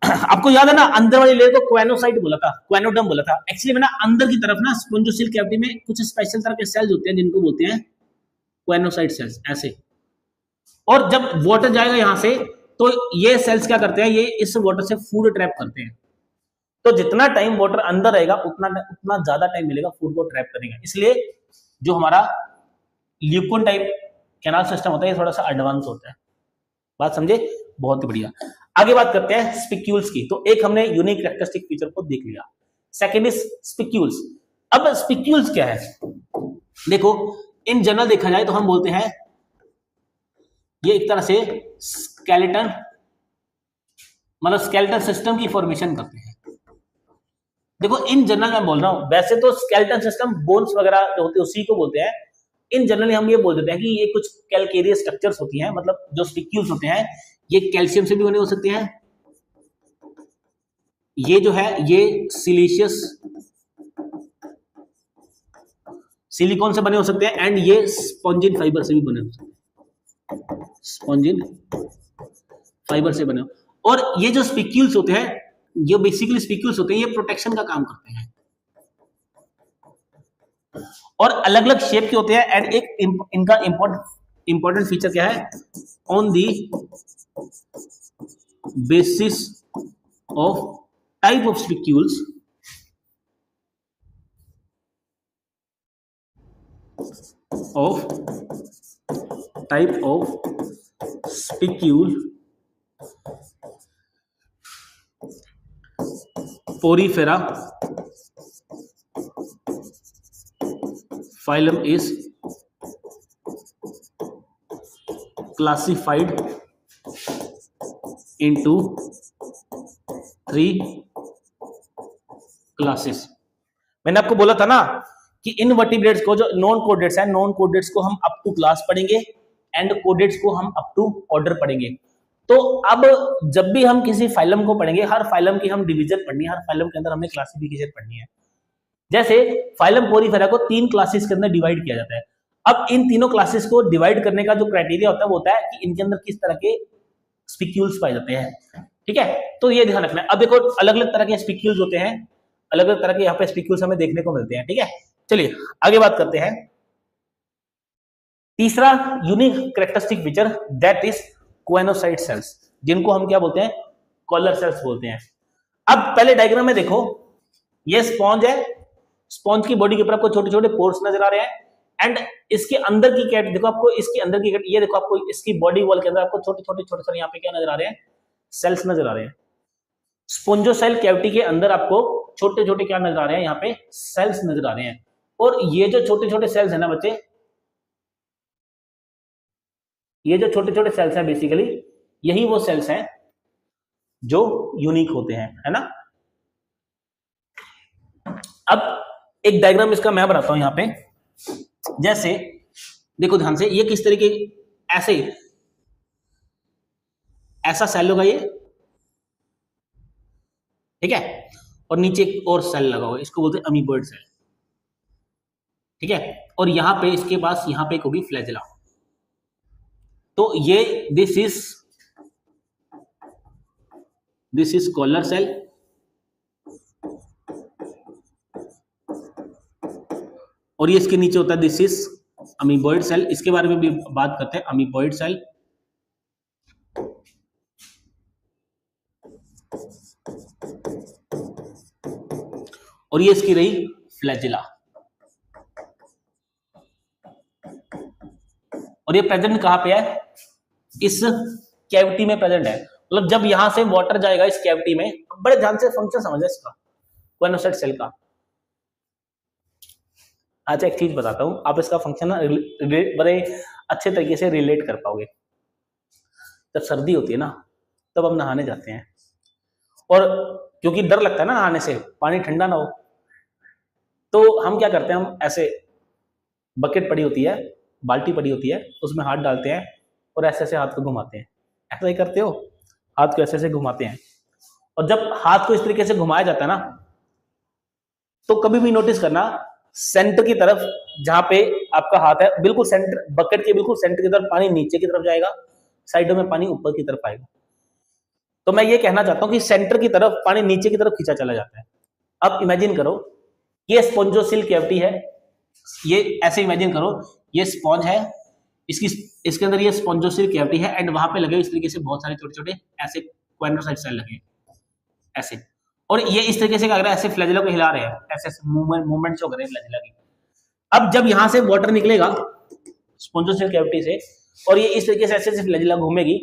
आपको याद है ना, अंदर वाली लेयर को क्वेनोसाइट बोला था, क्वेनोडर्म बोला था। एक्चुअली में ना अंदर की तरफ ना स्पोंजोसेल कैविटी में कुछ स्पेशल तरह के सेल्स होते हैं जिनको बोलते हैं क्वेनोसाइट सेल्स, ऐसे। और जब वाटर जाएगा यहां से तो ये सेल्स क्या करते हैं, ये इस वाटर से फूड ट्रैप करते हैं। तो जितना टाइम वाटर अंदर रहेगा उतना ज्यादा टाइम मिलेगा फूड को ट्रैप करने का। इसलिए जो हमारा ल्यूकोन टाइप कैनाल सिस्टम होता है ये थोड़ा सा एडवांस होता है। बात समझे? बहुत ही बढ़िया। आगे बात करते हैं स्पिक्यूल्स की। तो एक हमने यूनिक कैरेक्टरिस्टिक फीचर को देख लिया, सेकेंड इज स्पिक्यूल्स। अब स्पिक्यूल्स क्या है? देखो इन जनरल देखा जाए तो हम बोलते हैं ये एक तरह से स्केलेटन, मतलब स्केलेटन सिस्टम की फॉर्मेशन करते हैं। देखो इन जनरल मैं बोल रहा हूं, वैसे तो स्केलेटन सिस्टम बोन्स वगैरह जो होते हैं उसी को बोलते हैं। इन जनरली हम ये बोल देते हैं कि ये कुछ कैल्केरियस स्ट्रक्चर्स होती हैं, मतलब जो स्पिक्यूल्स होते हैं ये कैल्शियम से भी बने हो सकते हैं, ये जो है ये सिलिशियस सिलिकॉन से बने हो सकते हैं, एंड ये स्पॉन्जिन फाइबर से भी बने हो सकते हैं, स्पॉन्जिन फाइबर से बने हो। और ये जो स्पिक्यूल्स होते हैं, ये बेसिकली स्पिक्यूल्स होते हैं, ये प्रोटेक्शन का काम करते हैं और अलग अलग शेप के होते हैं। एंड एक इनका इंपॉर्टेंट फीचर क्या है, on the basis of type of spicules, Porifera phylum is classified into 3 classes। मैंने आपको बोला था ना कि इन वर्टिब्रेट्स को, जो नॉन कोडेट्स हैं, नॉन कोडेट्स को हम अप टू क्लास पढ़ेंगे एंड कोडेट्स को हम अप टू ऑर्डर पढ़ेंगे। तो अब जब भी हम किसी फाइलम को पढ़ेंगे, हर फाइलम की हम डिवीजन पढ़नी है, हर फाइलम के अंदर हमें क्लासिफिकेशन पढ़नी है। जैसे फाइलम पोरीफेरा को 3 क्लासेस के अंदर डिवाइड किया जाता है। अब इन तीनों क्लासेस को डिवाइड करने का जो क्राइटेरिया होता है वो होता है कि इनके अंदर किस तरह के स्पिक्यूल्स पाए जाते हैं, ठीक है? तो ये ध्यान रखना है। अब देखो अलग अलग तरह के स्पिक्यूल्स होते हैं, अलग अलग तरह के यहाँ पे स्पिक्यूल्स हमें देखने को मिलते हैं, ठीक है? चलिए आगे बात करते हैं। तीसरा unique characteristic feature that is choanocyte cells, जिनको हम क्या बोलते हैं, कॉलर सेल्स बोलते हैं। अब पहले डायग्राम में देखो, ये स्पॉन्ज है, स्पॉन्ज की बॉडी के ऊपर आपको छोटे छोटे पोर्स नजर आ रहे हैं, एंड इसके अंदर की कैट देखो, आपको इसके अंदर की कैट, ये देखो आपको इसकी बॉडी वॉल के अंदर आपको छोटे छोटे यहाँ पे क्या नजर आ रहे हैं, सेल्स नजर आ रहे हैं। स्पोंजोसेल कैविटी के अंदर आपको छोटे छोटे क्या नजर आ रहे हैं, यहाँ पे सेल्स नजर आ रहे हैं। और ये जो छोटे छोटे सेल्स है ना बच्चे, ये जो छोटे छोटे सेल्स हैं बेसिकली यही वो सेल्स हैं जो यूनिक होते हैं, है ना? अब एक डायग्राम इसका मैं बनाता हूं यहां पे। जैसे देखो ध्यान से, ये किस तरीके, ऐसे ऐसा सेल होगा ये, ठीक है? और नीचे एक और सेल लगा होगा, इसको बोलते हैं अमीबॉइड सेल, ठीक है? और यहां पे इसके पास यहां पे एक होगी फ्लैजेला। तो ये दिस इज कॉलर सेल, और ये इसके नीचे होता है दिस इज अमीबॉइड सेल। इसके बारे में भी बात करते हैं, अमीबॉइड सेल। और ये इसकी रही फ्लैजिला, और ये प्रेजेंट कहां पे है, इस कैविटी में प्रेजेंट है। मतलब जब यहां से वाटर जाएगा इस कैविटी में, बड़े ध्यान से फंक्शन समझे इसका, क्वेनोसाइट सेल का। अच्छा एक चीज बताता हूं, आप इसका फंक्शन बड़े अच्छे तरीके से रिलेट कर पाओगे। जब सर्दी होती है ना, तब हम नहाने जाते हैं, और क्योंकि डर लगता है ना नहाने से, पानी ठंडा ना हो, तो हम क्या करते हैं, हम ऐसे बकेट पड़ी होती है, बाल्टी पड़ी होती है, उसमें हाथ डालते हैं और ऐसे ऐसे हाथ को घुमाते हैं। ऐसा ही करते हो, हाथ को ऐसे ऐसे घुमाते हैं। और जब हाथ को इस तरीके से घुमाया जाता है ना, तो कभी भी नोटिस करना, सेंटर की तरफ जहां पे आपका हाथ है, बिल्कुल सेंटर, बकेट के बिल्कुल सेंटर की तरफ पानी नीचे की तरफ जाएगा, साइडों में पानी ऊपर की तरफ आएगा। तो मैं ये कहना चाहता हूं कि सेंटर की तरफ पानी नीचे की तरफ खींचा चला जाता है। अब इमेजिन करो, ये स्पॉन्जोसिल कैविटी है, ये ऐसे इमेजिन करो, ये स्पॉन्ज है, इसकी इसके अंदर ये स्पॉन्जोसिल कैविटी है, एंड वहां पे लगे इस तरीके से बहुत सारे छोटे छोटे ऐसे क्वाड्रोसाइट सेल लगे ऐसे, और ये इस तरीके से क्या कर रहा है, ऐसे फ्लैजेला को हिला रहे हैं, ऐसे मूवमेंट शो कर रहे हैं फ्लैजेला की। अब जब यहां से वाटर निकलेगा स्पॉन्जोसिल कैविटी से, और ये इस तरीके से ऐसे ऐसे फ्लैजेला घूमेगी,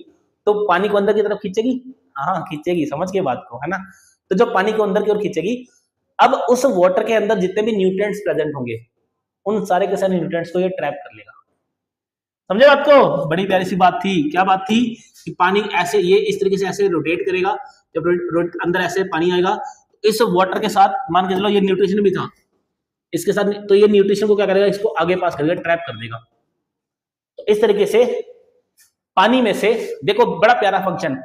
तो पानी को अंदर की तरफ खींचेगी। हाँ खींचेगी, समझ के बात को, है ना। तो जब पानी को अंदर की ओर खींचेगी, अब उस वाटर के अंदर जितने भी न्यूट्रिएंट्स प्रेजेंट होंगे, उन सारे के सारे न्यूट्रिएंट्स को ये ट्रैप कर लेगा। समझे बात को? बड़ी प्यारी सी बात थी। क्या बात थी कि पानी ऐसे, ये इस तरीके से ऐसे रोटेट करेगा, जब अंदर ऐसे पानी आएगा, इस वाटर के साथ मान के चलो ये न्यूट्रिशन भी था इसके साथ, तो ये न्यूट्रिशन को क्या करेगा, इसको आगे पास करेगा, ट्रैप कर देगा। तो इस तरीके से पानी में से, देखो बड़ा प्यारा फंक्शन,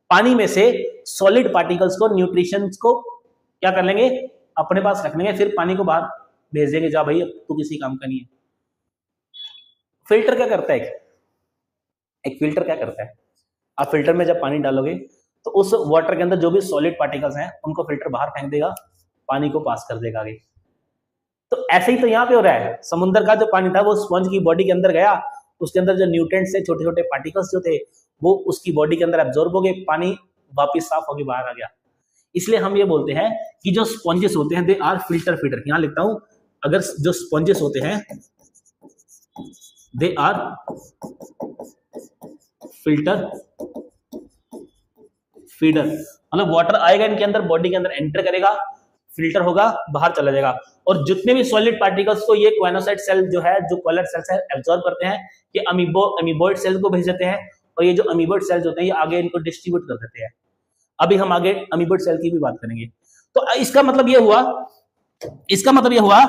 पानी में से सॉलिड पार्टिकल्स को, न्यूट्रिशन को क्या कर लेंगे, अपने पास रख लेंगे, फिर पानी को बाहर भेज देंगे, जा भाई अब तू किसी काम का नहीं है। फिल्टर क्या करता है, एक फिल्टर क्या करता है, आप फिल्टर में जब पानी डालोगे तो उस वाटर के अंदर जो भी सॉलिड पार्टिकल्स हैं उनको फिल्टर बाहर फेंक देगा, पानी को पास कर देगा आगे। तो ऐसे ही तो यहाँ पे हो रहा है, समुद्र का जो पानी था वो स्पंज की बॉडी के अंदर गया, उसके अंदर जो न्यूट्रिएंट्स थे, छोटे छोटे पार्टिकल्स जो थे, वो उसकी बॉडी के अंदर एब्जॉर्ब हो गए, पानी वापिस साफ होकर बाहर आ गया। इसलिए हम ये बोलते हैं कि जो स्पॉन्जेस होते हैं, दे आर फिल्टर फीडर। यहां लिखता हूं, अगर जो स्पॉन्जेस होते हैं, दे आर फिल्टर फीडर, मतलब वाटर आएगा इनके अंदर, बॉडी के अंदर एंटर करेगा, फिल्टर होगा, बाहर चला जाएगा, और जितने भी सॉलिड पार्टिकल्स को ये क्वानोसाइट सेल जो है, जो कॉलर सेल्स है, एब्जॉर्ब करते हैं, ये अमीबोइड सेल को भेज देते हैं, और ये जो अमीबोइड सेल्स होते हैं ये आगे इनको डिस्ट्रीब्यूट कर देते हैं। अभी हम आगे अमीबोइड सेल की भी बात करेंगे। तो इसका मतलब ये हुआ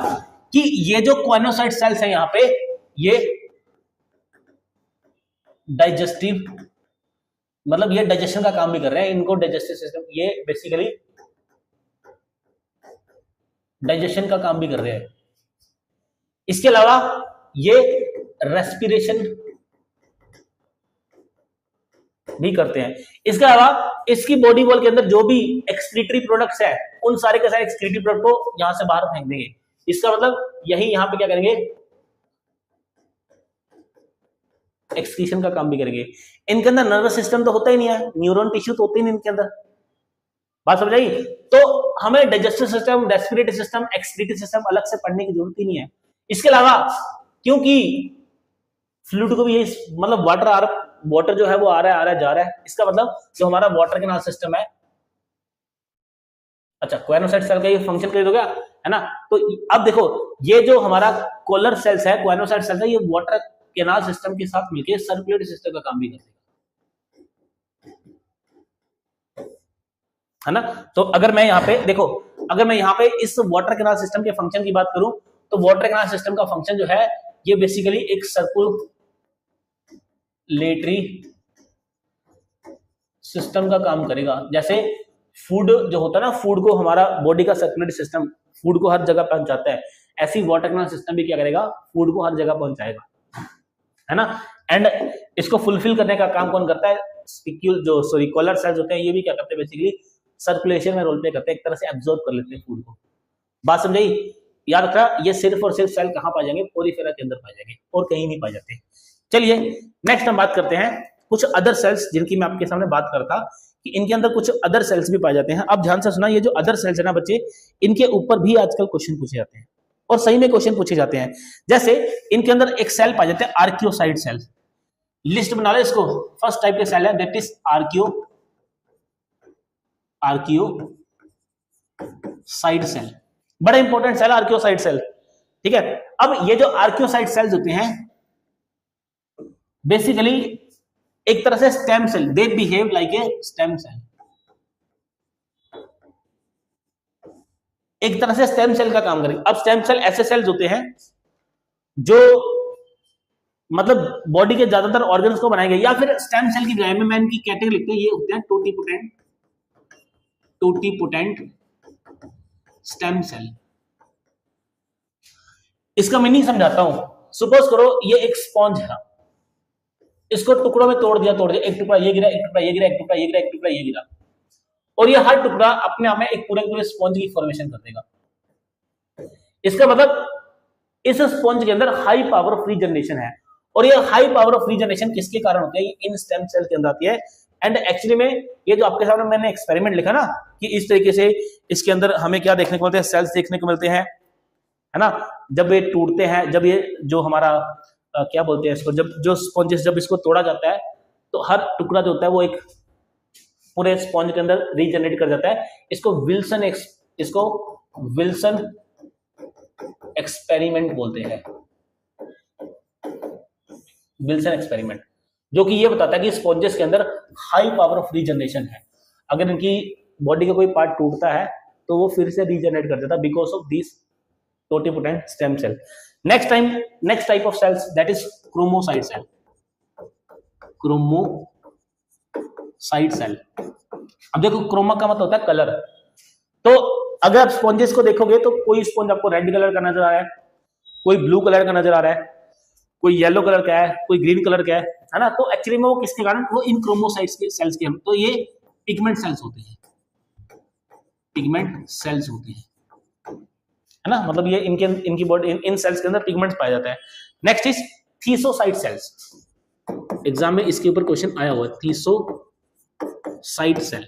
कि ये जो क्वानोसाइट सेल्स है यहाँ पे, ये डाइजेस्टिव, मतलब ये डाइजेशन का काम भी कर रहे हैं, इनको डाइजेस्टिव सिस्टम, ये बेसिकली डाइजेशन का काम भी कर रहे हैं। इसके अलावा ये रेस्पिरेशन भी करते हैं। इसके अलावा इसकी बॉडी वॉल के अंदर जो भी एक्सक्रीटरी प्रोडक्ट्स है, उन सारे के सारे एक्सक्रीटरी प्रोडक्ट को यहां से बाहर फेंक देंगे। इसका मतलब यही यहां पे क्या करेंगे, एक्सक्रीशन का काम भी करेंगे। इनके अंदर नर्वस सिस्टम तो होता ही नहीं है, न्यूरॉन टिश्यू तो होते ही नहीं इनके अंदर, बात समझ आई। तो हमें digestive system, respiratory system, excretory system अलग से पढ़ने की जरूरत ही नहीं है। इसके अलावा क्योंकि फ्लूइड को भी यही, मतलब वाटर जो है वो आ रहा है जा रहा है, इसका मतलब जो हमारा वाटर कैनाल सिस्टम है, अच्छा क्वानोसाइट सेल का ये फंक्शन क्लियर हो गया, है ना। तो अब देखो, ये जो हमारा कोलर सेल्स है, क्वानोसाइट सेल्स है, ये वाटर कैनाल सिस्टम के साथ मिलकर सर्कुलेटरी सिस्टम का काम भी करते हैं, है ना। तो अगर मैं यहाँ पे देखो, अगर मैं यहाँ पे इस वाटर कैनाल सिस्टम के फंक्शन की बात करूं, तो वाटर कैनाल सिस्टम का फंक्शन जो है, ये बेसिकली एक सर्कुलेटरी सिस्टम का काम करेगा। जैसे फूड जो होता है ना, फूड को हमारा बॉडी का सर्कुलेटरी सिस्टम फूड को हर जगह पहुंचाता है, ऐसी वाटर कैनाल सिस्टम भी क्या करेगा, फूड को हर जगह पहुंचाएगा, है ना। एंड इसको फुलफिल करने का काम कौन करता है, कॉलर सेल्स होते हैं, ये भी क्या करते हैं, बेसिकली सर्कुलेशन में रोल प्ले करते हैं, एक तरह से एब्जॉर्ब कर लेते हैं फूड को। बात समझाई? याद रखना, ये सिर्फ और सिर्फ सेल कहां पाए जाएंगे, पोरीफेरा के अंदर पाए जाएंगे, और कहीं नहीं पाए जाते। चलिए नेक्स्ट हम बात करते हैं कुछ अदर सेल्स, जिनकी मैं आपके सामने बात करता कि इनके अंदर कुछ अदर सेल्स भी पाए जाते हैं। अब ध्यान से सुना, ये जो अदर सेल्स है ना बच्चे, इनके ऊपर भी आजकल क्वेश्चन पूछे जाते हैं, और सही में क्वेश्चन पूछे जाते हैं। जैसे इनके अंदर एक सेल पाए जाते हैं, आर्कियोसाइड सेल। लिस्ट बना लो इसको, फर्स्ट टाइप के सेल है दैट इज आर्कियोसाइड सेल, बड़ा इंपॉर्टेंट सेल आर्कियोसाइड सेल, ठीक है। अब ये जो आर्कियोसाइड सेल्स होते हैं, बेसिकली एक तरह से stem cell, they behave like a stem cell. एक तरह से स्टेम सेल का काम करेंगे। अब स्टेम सेल ऐसे सेल्स होते हैं जो मतलब बॉडी के ज्यादातर ऑर्गन्स को बनाएंगे, या फिर स्टेम सेल की बजाय में मैं इनकी कैटेगरी लिखते हैं, ये होते हैं टोटीपोटेंट स्टेम सेल। इसका मीनिंग समझाता हूं। सपोज करो ये एक स्पॉन्ज है, इसको टुकड़ों में तोड़ दिया, एक टुकड़ा ये गिरा, एक टुकड़ा ये गिरा, एक टुकड़ा ये गिरा, एक टुकड़ा ये गिरा, और ये हर टुकड़ा अपने आप में एक पूरे स्पॉन्ज की फॉर्मेशन कर देगा। इसका मतलब इस स्पॉन्ज के अंदर हाई पावर ऑफ रीजनरेशन है, और ये हाई पावर ऑफ रीजनरेशन किसके कारण होती है? इन स्टेम सेल के अंदर आती है। एंड एक्चुअली में ये जो आपके सामने मैंने एक्सपेरिमेंट लिखा ना, कि इस तरीके से इसके अंदर हमें क्या देखने को मिलते हैं? सेल्स देखने को मिलते हैं, है ना। जब ये टूटते हैं, जब ये जो हमारा क्या बोलते हैं इसको, जब जो स्पॉन्जेस जब इसको तोड़ा जाता है, तो हर टुकड़ा जो होता है वो एक पूरे स्पॉन्ज के अंदर रीजनरेट कर जाता है। इसको विल्सन एक्सपेरिमेंट बोलते हैं, विल्सन एक्सपेरिमेंट, जो कि ये बताता है कि स्पॉन्जेस के अंदर हाई पावर ऑफ रीजनरेशन है। अगर इनकी बॉडी का कोई पार्ट टूटता है तो वो फिर से रीजनरेट कर देता है because of this totipotent stem cell. Next type of cells that is chromocyte cell. Chromocyte cell, अब देखो क्रोमा का मतलब होता है कलर। तो अगर आप स्पॉन्जेस को देखोगे तो कोई स्पॉन्ज आपको रेड कलर का नजर आ रहा है, कोई ब्लू कलर का नजर आ रहा है, कोई येलो कलर का है, कोई ग्रीन कलर का है ना। तो एक्चुअली में वो किसके कारण? वो इन क्रोमोसाइट्स के सेल्स के, तो ये पिगमेंट सेल्स होते हैं, पिगमेंट सेल्स होते हैं, है ना। मतलब ये इनकी बॉडी इन सेल्स के अंदर पिगमेंट्स पाया जाता है। Next is thesocyte cells. Exam में इसके ऊपर क्वेश्चन आया हुआ है, थीसोसाइट सेल।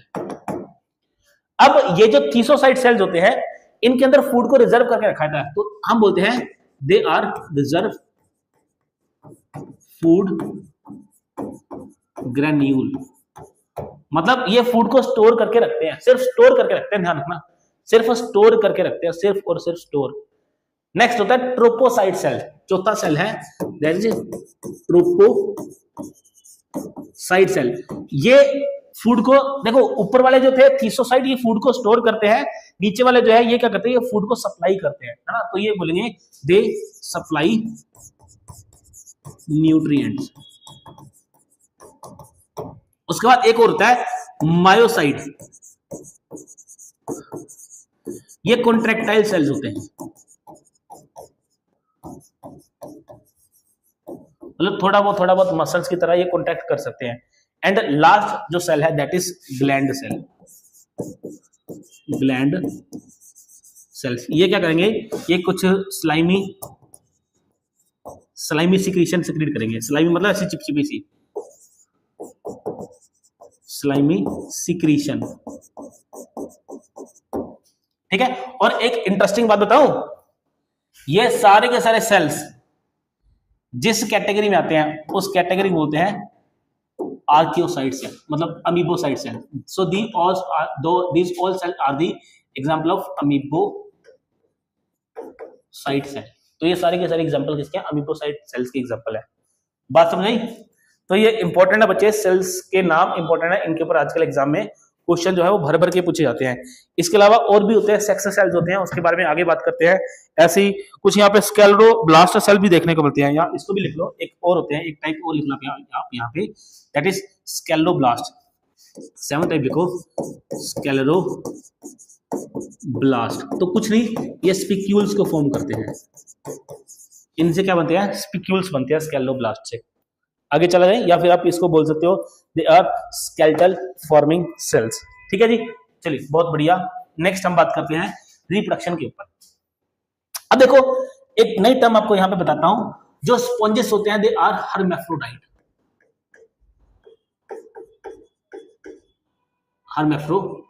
अब ये जो थीसोसाइट सेल्स होते हैं, इनके अंदर फूड को रिजर्व करके रखा जाता है, तो हम बोलते हैं they are reserve food granule. मतलब ये फूड को स्टोर करके रखते हैं, सिर्फ स्टोर करके रखते हैं, ध्यान रखना, सिर्फ स्टोर करके रखते हैं, सिर्फ और सिर्फ स्टोर। नेक्स्ट होता है ट्रोपोसाइट सेल, चौथा सेल है दैट इज ट्रोपोसाइट सेल। ये फूड को देखो, ऊपर वाले जो थे थीसोसाइट ये फूड को स्टोर करते हैं, नीचे वाले जो है ये क्या करते हैं? ये फूड को सप्लाई करते हैं, है ना। तो ये बोलेंगे दे सप्लाई न्यूट्रिएंट्स। उसके बाद एक और होता है मायोसाइट, ये कॉन्ट्रैक्टाइल सेल्स होते हैं, मतलब थोड़ा बहुत मसल्स की तरह ये कॉन्ट्रैक्ट कर सकते हैं। एंड लास्ट जो सेल है that is gland cell, gland cells. ये क्या करेंगे? ये कुछ स्लाइमी सिक्रीशन सिक्रीट करेंगे। स्लाइमी मतलब ऐसी चिपचिपी सी, स्लाइमी सिक्रीशन, ठीक है। और एक इंटरेस्टिंग बात बताऊं, ये सारे के सारे सेल्स जिस कैटेगरी में आते हैं उस कैटेगरी बोलते हैं आर्कियोसाइट सेल, मतलब amoebocyte cell. So these all cell are the example of amoebocyte cell. तो ये सारे के सारे एग्जांपल किसके हैं? अमीबोसाइट सेल्स के एग्जांपल है। बात समझ आई? तो ये इंपॉर्टेंट है बच्चे, सेल्स के नाम इंपॉर्टेंट है, इनके ऊपर आजकल एग्जाम में क्वेश्चन जो है वो भर भर के पूछे जाते हैं। इसके अलावा और भी होते हैं, सेक्स सेल्स होते हैं, उसके बारे में आगे बात करते हैं। ऐसे ही कुछ यहाँ पे स्क्लेरोब्लास्ट सेल भी देखने को मिलते हैं, यहाँ इसको भी लिख लो। एक और होते हैं, एक टाइप और लिख लो आप यहाँ पे, दैट इज स्क्लेरोब्लास्ट। 7 टाइप लिखो, स्क्लेरोब्लास्ट। तो कुछ नहीं, ये स्पिक्यूल्स को फॉर्म करते हैं, इनसे क्या बनते हैं? स्पिक्यूल्स बनते हैं स्क्लेरोब्लास्ट से। आगे चला जाए, या फिर आप इसको बोल सकते हो they are skeletal forming cells. ठीक है जी, चलिए बहुत बढ़िया। नेक्स्ट हम बात करते हैं रिप्रोडक्शन के ऊपर। अब देखो एक नई टर्म आपको यहां पे बताता हूं, जो स्पॉन्जेस होते हैं दे आर हर्मेफ्रोडाइट। हर्मेफ्रोडाइट।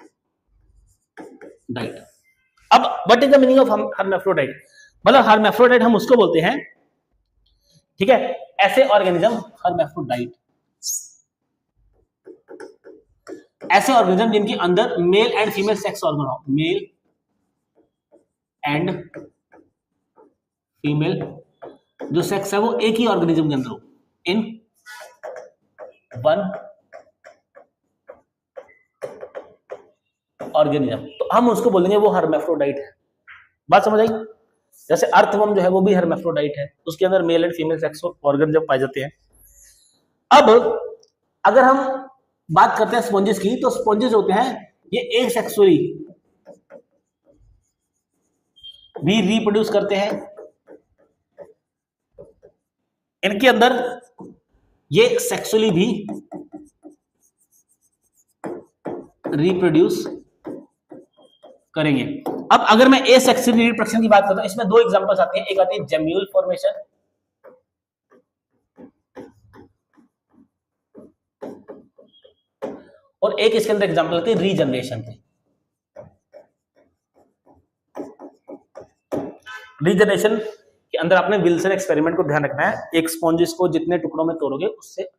अब what is the meaning of hermaphrodite? मतलब हर्मेफ्रोडाइट हम उसको बोलते हैं, ठीक है, ऐसे ऑर्गेनिज्म हर्मेफ्रोडाइट, ऐसे ऑर्गेनिज्म जिनके अंदर male and female sex organ हो, मेल एंड फीमेल जो सेक्स है वो एक ही ऑर्गेनिज्म के अंदर हो, इन वन ऑर्गेनिज्म, तो हम उसको बोलेंगे वो हर्मेफ्रोडाइट है। बात समझ आई? जैसे अर्थवर्म जो है वो भी हर्माफ्रोडाइट है, उसके अंदर male and female sex organ जब पाए जाते हैं। अब अगर हम बात करते हैं स्पॉन्जेस की, तो स्पॉन्जेस होते हैं ये एक सेक्सुअली भी रिप्रोड्यूस करते हैं। इनके अंदर ये सेक्सुअली भी रिप्रोड्यूस करेंगे। अब अगर मैं ए सेक्सुअल रिप्रोडक्शन की बात करता हूं, इसमें दो एग्जांपल्स आते हैं, एक आती है जेम्यूल फॉर्मेशन और एक इसके अंदर एग्जांपल आती है रीजनरेशन की। रीजनरेशन के अंदर आपने विल्सन एक्सपेरिमेंट को ध्यान रखना है, एक स्पॉन्जिस को जितने टुकड़ों में तोड़ोगे उससे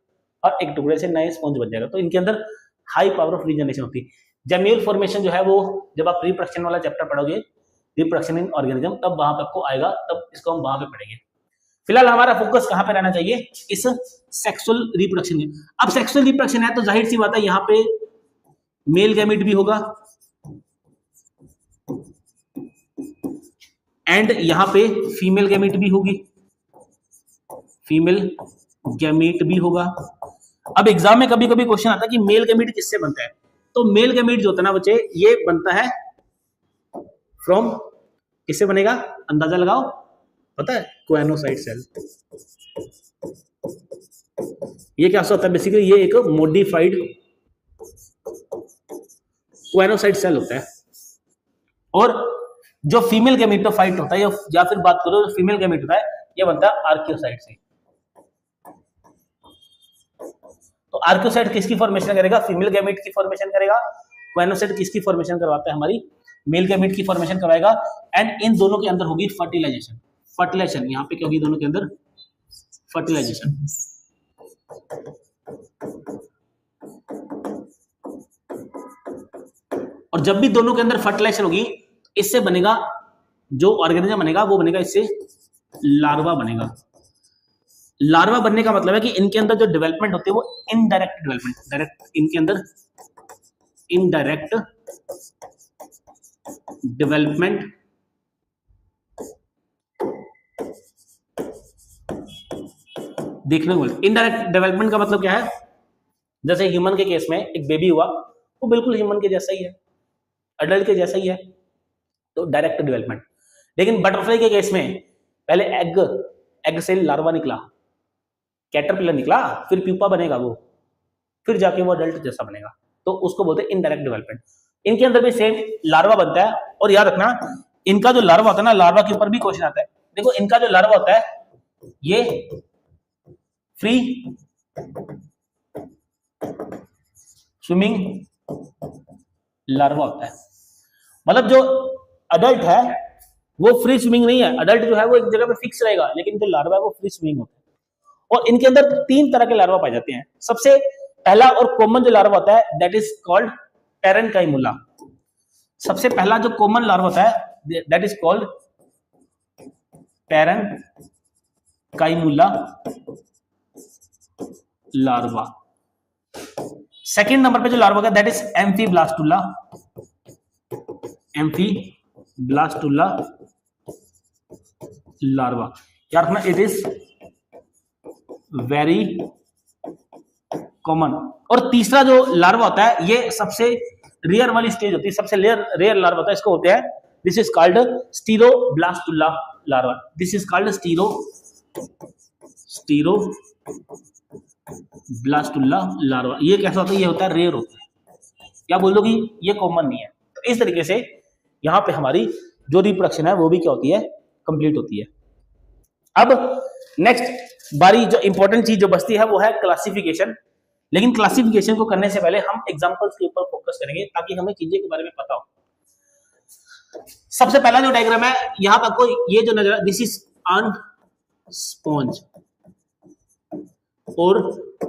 और एक टुकड़े से नए स्पॉन्ज बन जाएगा, तो इनके अंदर हाई पावर ऑफ रीजनरेशन होती है। जेम्यूल फॉर्मेशन जो है वो जब आप रिप्रोडक्शन वाला चैप्टर पढ़ोगे, रिप्रोडक्शन इन ऑर्गेनिज्म, तब वहां पे आपको आएगा, तब इसको हम वहां पे पढ़ेंगे। फिलहाल हमारा फोकस कहां पे रहना चाहिए? इस सेक्सुअल रिप्रोडक्शन में। अब सेक्सुअल रिप्रोडक्शन है तो जाहिर सी बात है यहाँ पे मेल गैमेट भी होगा एंड यहां पे फीमेल गैमेट भी होगी, फीमेल गैमेट भी होगा। अब एग्जाम में कभी कभी क्वेश्चन आता है कि मेल गैमेट किससे बनता है, तो मेल गैमेट जो होता है ना बच्चे, ये बनता है फ्रॉम, किससे बनेगा अंदाजा लगाओ, पता है? Choanocyte cell. ये क्या होता है बेसिकली? ये एक मॉडिफाइड कोएनोसाइट सेल होता है। और जो फीमेल गैमेटोफाइट होता है या फिर बात करो जो फीमेल गैमेट होता है, ये बनता है आर्कियोसाइट से। तो आर्कियोसाइट किसकी फॉर्मेशन करेगा? फीमेल गैमेट की फॉर्मेशन करेगा। कोएनोसाइट किसकी फॉर्मेशन करवाता है? हमारी मेल गैमेट की फॉर्मेशन करवाएगा। एंड इन दोनों के अंदर होगी फर्टिलाइजेशन। फर्टिलाइजेशन यहाँ पे क्या होगी? दोनों के अंदर फर्टिलाइजेशन। और जब भी दोनों के अंदर फर्टिलाइजेशन होगी, इससे बनेगा जो ऑर्गेनिज्म बनेगा, वो बनेगा इससे लार्वा बनेगा। लार्वा बनने का मतलब है कि इनके अंदर जो डेवलपमेंट होती है वो इनडायरेक्ट डेवलपमेंट, डायरेक्ट इनके अंदर इनडायरेक्ट डेवलपमेंट देखने को मिलता है। इनडायरेक्ट डेवलपमेंट का मतलब क्या है? जैसे ह्यूमन के केस में एक बेबी हुआ, वो बिल्कुल ह्यूमन के जैसा ही है, अडल्ट के जैसा ही है, तो डायरेक्ट डेवलपमेंट। लेकिन बटरफ्लाई के केस में पहले एग से लार्वा निकला, कैटरपिलर निकला, फिर प्यूपा बनेगा वो, फिर जाके वो अडल्ट जैसा बनेगा, तो उसको बोलते हैं इनडायरेक्ट डेवलपमेंट। इनके अंदर भी सेम लार्वा बनता है। और याद रखना, इनका जो लार्वा होता है ना, लार्वा के ऊपर भी क्वेश्चन आता है। देखो इनका जो लार्वा होता है ये फ्री स्विमिंग लार्वा होता है। मतलब जो अडल्ट है वो फ्री स्विमिंग नहीं है, अडल्ट जो है वो एक जगह पे फिक्स रहेगा, लेकिन जो लार्वा है वो फ्री स्विमिंग होता है। और इनके अंदर तीन तरह के लार्वा पाए जाते हैं। सबसे पहला और कॉमन जो लार्वा होता है दैट इज कॉल्ड पैरेन्काइमुला। सबसे पहला जो कॉमन लार्वा होता है that is called parenchymula larva. Second number पे जो लार्वा होगा that is amphiblastula. Amphiblastula larva, याद रखना इट इज वेरी कॉमन। और तीसरा जो लार्वा होता है ये सबसे रेयर वाली स्टेज होती है, सबसे रेयर लार्वा होता है, इसको होते हैं this is called stereoblastula larva. This is called stereoblastula larva. ये कैसा होता है? ये होता है रेयर होता है, क्या बोल दो कि ये कॉमन नहीं है। तो इस तरीके से यहां पे हमारी जो रिप्रोडक्शन है वो भी क्या होती है? कंप्लीट होती है। अब नेक्स्ट बारी जो इंपॉर्टेंट चीज जो बचती है वो है क्लासिफिकेशन। लेकिन क्लासिफिकेशन को करने से पहले हम एग्जांपल्स के ऊपर फोकस करेंगे ताकि हमें चीजें के बारे में पता हो। सबसे पहला जो डायग्राम है यहां पर आपको ये जो नजर, दिस इज ऑन स्पॉन्ज और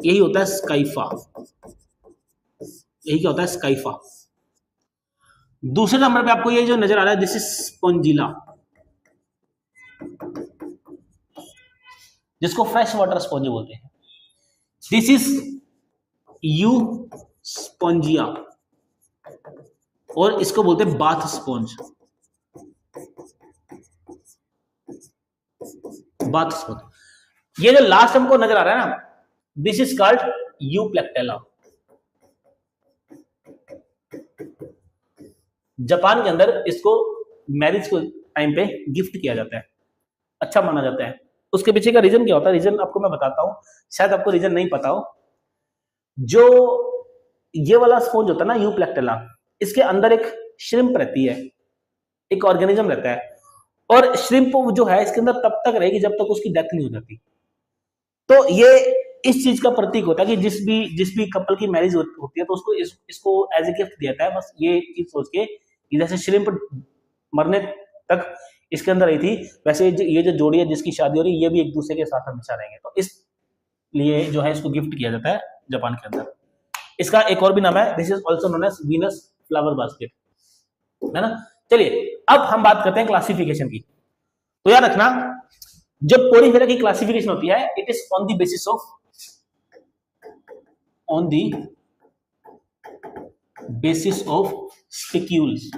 यही होता है स्काइफा। यही क्या होता है? स्काइफा। दूसरे नंबर पे आपको ये जो नजर आ रहा है दिस इज स्पॉन्जिला, जिसको फ्रेश वाटर स्पॉन्ज बोलते हैं। दिस इज यू स्पॉन्जिया और इसको बोलते हैं बाथ स्पॉन्ज। Bath smooth. ये जो लास्ट हमको नजर आ रहा है ना, this is called Euplectella. Japan के अंदर इसको मैरिज के टाइम पे गिफ्ट किया जाता है, अच्छा माना जाता है। उसके पीछे का रीजन क्या होता है, रीजन आपको मैं बताता हूं, शायद आपको रीजन नहीं पता हो। जो ये वाला स्पॉन्ज होता है ना यूप्लेक्टेला, इसके अंदर एक श्रिम्प रहती है, एक ऑर्गेनिज्म रहता है, और श्रिम्प जो है इसके अंदर तब तक रहेगी जब तक उसकी डेथ नहीं हो जाती। तो ये इस चीज का प्रतीक होता है कि जिस भी कपल की मैरिज होती है तो उसको इसको एज ए गिफ्ट दिया जाता है, बस ये चीज सोच के कि जैसे श्रिम्प मरने तक इसके अंदर रही थी, वैसे ये जो जोड़ी है जिसकी शादी हो रही है ये भी एक दूसरे के साथ हमेशा रहेंगे। तो इसलिए जो है इसको गिफ्ट किया जाता है जापान के अंदर। इसका एक और भी नाम है, this is also known as Venus flower basket, है ना। चलिए अब हम बात करते हैं क्लासिफिकेशन की। तो याद रखना, जो पोरीफेरा की क्लासिफिकेशन होती है, it is on the basis of spicules.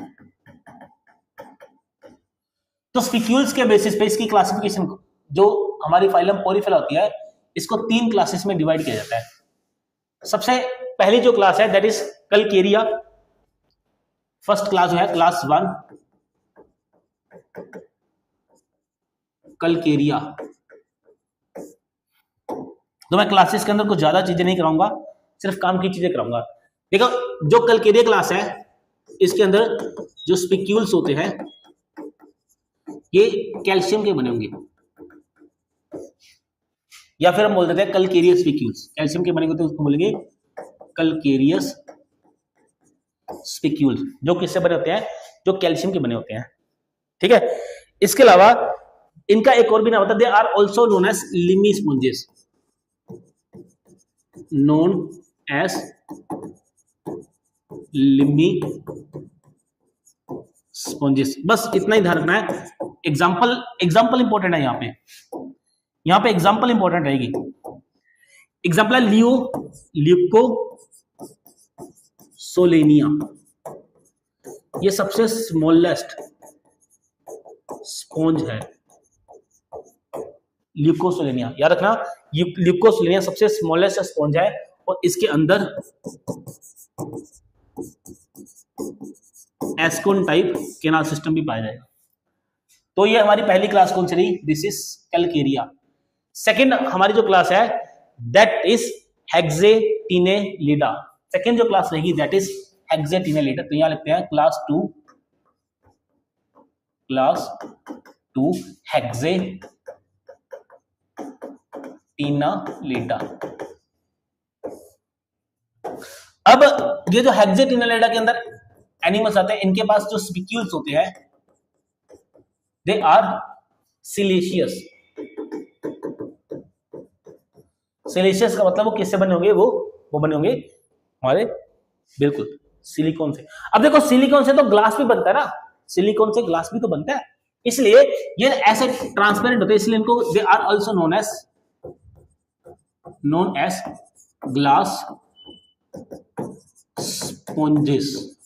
तो स्पिक्यूल्स के बेसिस पे इसकी क्लासिफिकेशन, जो हमारी फाइलम पोरीफेरा होती है, इसको 3 क्लासेस में डिवाइड किया जाता है। सबसे पहली जो क्लास है that is Calcarea. First class जो है क्लास 1 कलकेरिया। तो मैं क्लासेस के अंदर कुछ ज्यादा चीजें नहीं कराऊंगा, सिर्फ काम की चीजें कराऊंगा। देखो जो कलकेरिया क्लास है, इसके अंदर जो स्पिक्यूल्स होते हैं ये कैल्शियम के बने होंगे, या फिर हम बोल देते हैं कलकेरियस स्पिक्यूल्स। कैल्शियम के बने होते हैं उसको बोलेंगे कलकेरियस स्पिक्यूल्स, जो किससे बने होते हैं, जो कैल्शियम के बने होते हैं, ठीक है। इसके अलावा इनका एक और भी नाम होता है, they are also known as limy sponges, known as limy sponges. बस इतना ही ध्यान रखना है। एग्जाम्पल इंपॉर्टेंट है यहाँ पे एग्जाम्पल इंपॉर्टेंट रहेगी। एग्जाम्पल है ल्यूको सोलेनिया, ये सबसे स्मॉलेस्ट स्पॉन्ज है, ल्यूकोसोलेनिया। याद रखना, ल्यूकोसोलेनिया सबसे स्मॉलेस्ट स्पॉन्ज है, और इसके अंदर एस्कोन टाइप केनाल सिस्टम भी पाया जाएगा। तो ये हमारी पहली क्लास कौन सी रही, दिस इज कैलकेरिया। सेकंड हमारी जो क्लास है दैट इज हेक्सेटिनेलिडा। सेकंड जो क्लास रहेगी दैट इज हेक्सेटिनेलिडा। तो यहां लिखते हैं क्लास 2 हेक्सेटिनेलिडा। अब ये जो हेक्सेटिनेलिडा के अंदर एनिमल्स आते हैं, इनके पास जो स्पिक्यूल्स होते हैं दे आर सिलिशियस। सिलिशियस का मतलब वो किससे बने होंगे, वो बने होंगे हमारे बिल्कुल सिलिकॉन से। अब देखो सिलिकॉन से तो ग्लास भी बनता है ना, सिलिकॉन से ग्लास भी तो बनता है, इसलिए ये ऐसे ट्रांसपेरेंट होते हैं, इसलिए इनको they are also known as glass sponges.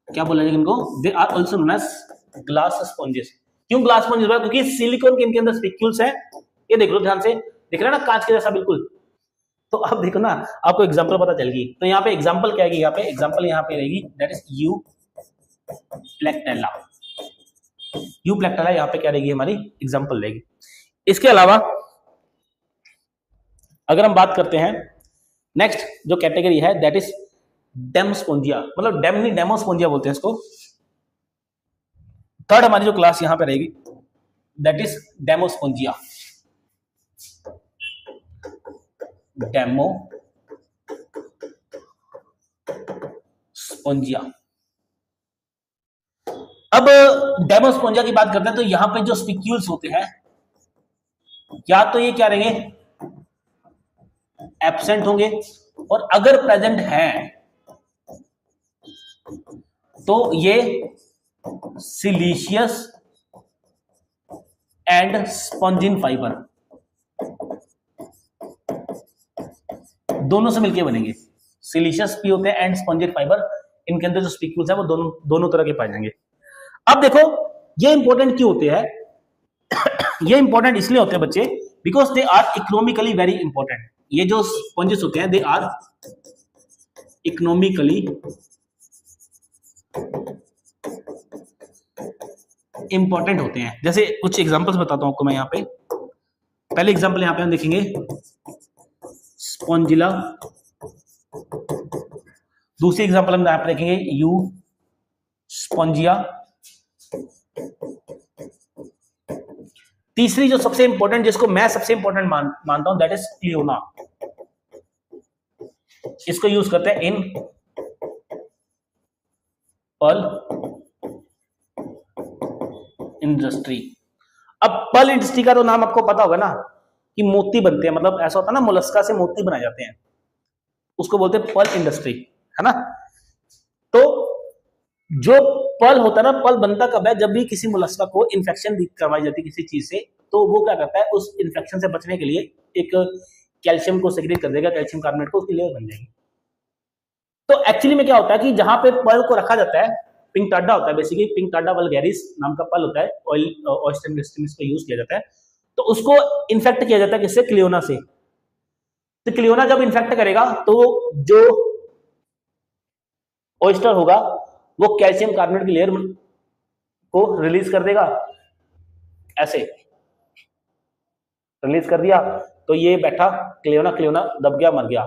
क्या बोला जाएगा इनको, they are also known as glass sponges. क्यों ग्लास स्पॉन्जेस? क्योंकि सिलिकॉन के इनके अंदर स्पिक्यूल्स है। ये देख लो ध्यान से, दिख रहा है ना कांच के जैसा बिल्कुल। तो अब देखो ना, आपको एग्जांपल पता चलेगी। तो यहाँ पे एग्जांपल क्या है, यहाँ पे एग्जांपल यहाँ पे रहेगी दैट इज यूप्लेक्टेला। यूप्लेक्टेला यहाँ पे क्या रहेगी, हमारी एग्जांपल रहेगी। इसके अलावा अगर हम बात करते हैं नेक्स्ट जो कैटेगरी है दैट इज डेमस्पोंजिया, मतलब डेम नहीं डेमोस्पोंजिया बोलते हैं इसको। थर्ड हमारी जो क्लास यहां पे रहेगी दैट इज डेमोस्पोंजिया। डेमोस्पोंजिया। अब डेमोस्पोंजिया की बात करते हैं तो यहां पे जो स्पिक्यूल्स होते हैं, या तो ये क्या रहेंगे, एब्सेंट होंगे, और अगर प्रेजेंट हैं तो ये सिलिशियस एंड स्पॉन्जिन फाइबर दोनों से मिलकर बनेंगे। सिलिशियस भी होते हैं एंड स्पॉन्जिन फाइबर, इनके अंदर जो स्पिक्यूल्स है वो दोनों तरह के पाए जाएंगे। अब देखो ये इंपॉर्टेंट क्यों होते हैं, ये इंपॉर्टेंट इसलिए होते हैं बच्चे because they are economically very important. ये जो स्पॉन्जेस होते हैं दे आर इकोनॉमिकली इंपॉर्टेंट होते हैं। जैसे कुछ एग्जांपल्स बताता हूं आपको मैं यहाँ पे। पहले एग्जांपल यहाँ पे हम देखेंगे स्पॉन्जिला, दूसरी एग्जांपल हम यहाँ पे देखेंगे यू स्पॉन्जिया, तीसरी जो सबसे इंपॉर्टेंट जिसको मैं सबसे इंपॉर्टेंट मानता हूं दैट इज क्लियोना। इसको यूज करते हैं इन पर्ल इंडस्ट्री। अब पर्ल इंडस्ट्री का तो नाम आपको पता होगा ना कि मोती बनते हैं, मतलब ऐसा होता है ना मोलस्का से मोती बनाए जाते हैं, उसको बोलते हैं पर्ल इंडस्ट्री, है ना। तो जो पर्ल होता है ना, पर्ल बनता कब है, जब भी किसी मोलस्का को इन्फेक्शन करवाई जाती है किसी चीज से, तो वो क्या करता है उस इन्फेक्शन से बचने के लिए एक कैल्शियम को सेक्रेट कर देगा, कैल्शियम कार्बोनेट को, उसकी लेयर बन जाएगी। तो एक्चुअली में क्या होता है कि जहां पे पर्ल को रखा जाता है, पिंकटाडा होता है बेसिकली, पिंकटाडा वल्गैरिस नाम का पर्ल होता है, ऑयस्टर इंडस्ट्री में इसको यूज किया जाता है। तो उसको इन्फेक्ट किया जाता है किससे, क्लियोना से। तो क्लियोना जब इन्फेक्ट करेगा तो जो ऑयस्टर होगा वो कैल्शियम कार्बोनेट की लेयर को रिलीज कर देगा, ऐसे रिलीज कर दिया तो ये बैठा क्लियोना, क्लियोना दब गया, मर गया।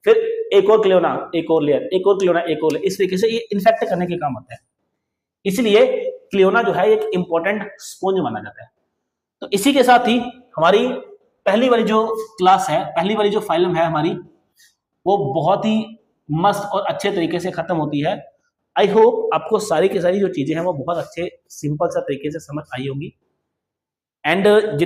फिर एक और क्लियोना, एक और लेयर, एक और क्लियोना, एक और लेयर, इस तरीके से ये इन्फेक्ट करने के काम आता है। इसलिए क्लियोना जो है एक इंपॉर्टेंट स्पॉन्ज माना जाता है। तो इसी के साथ ही हमारी पहली वाली जो क्लास है, पहली वाली जो फाइलम है हमारी, वो बहुत ही मस्त और अच्छे तरीके से खत्म होती है। आई होप आपको सारी की सारी जो चीजें हैं वो बहुत अच्छे सिंपल सा तरीके से समझ आई होंगी। एंड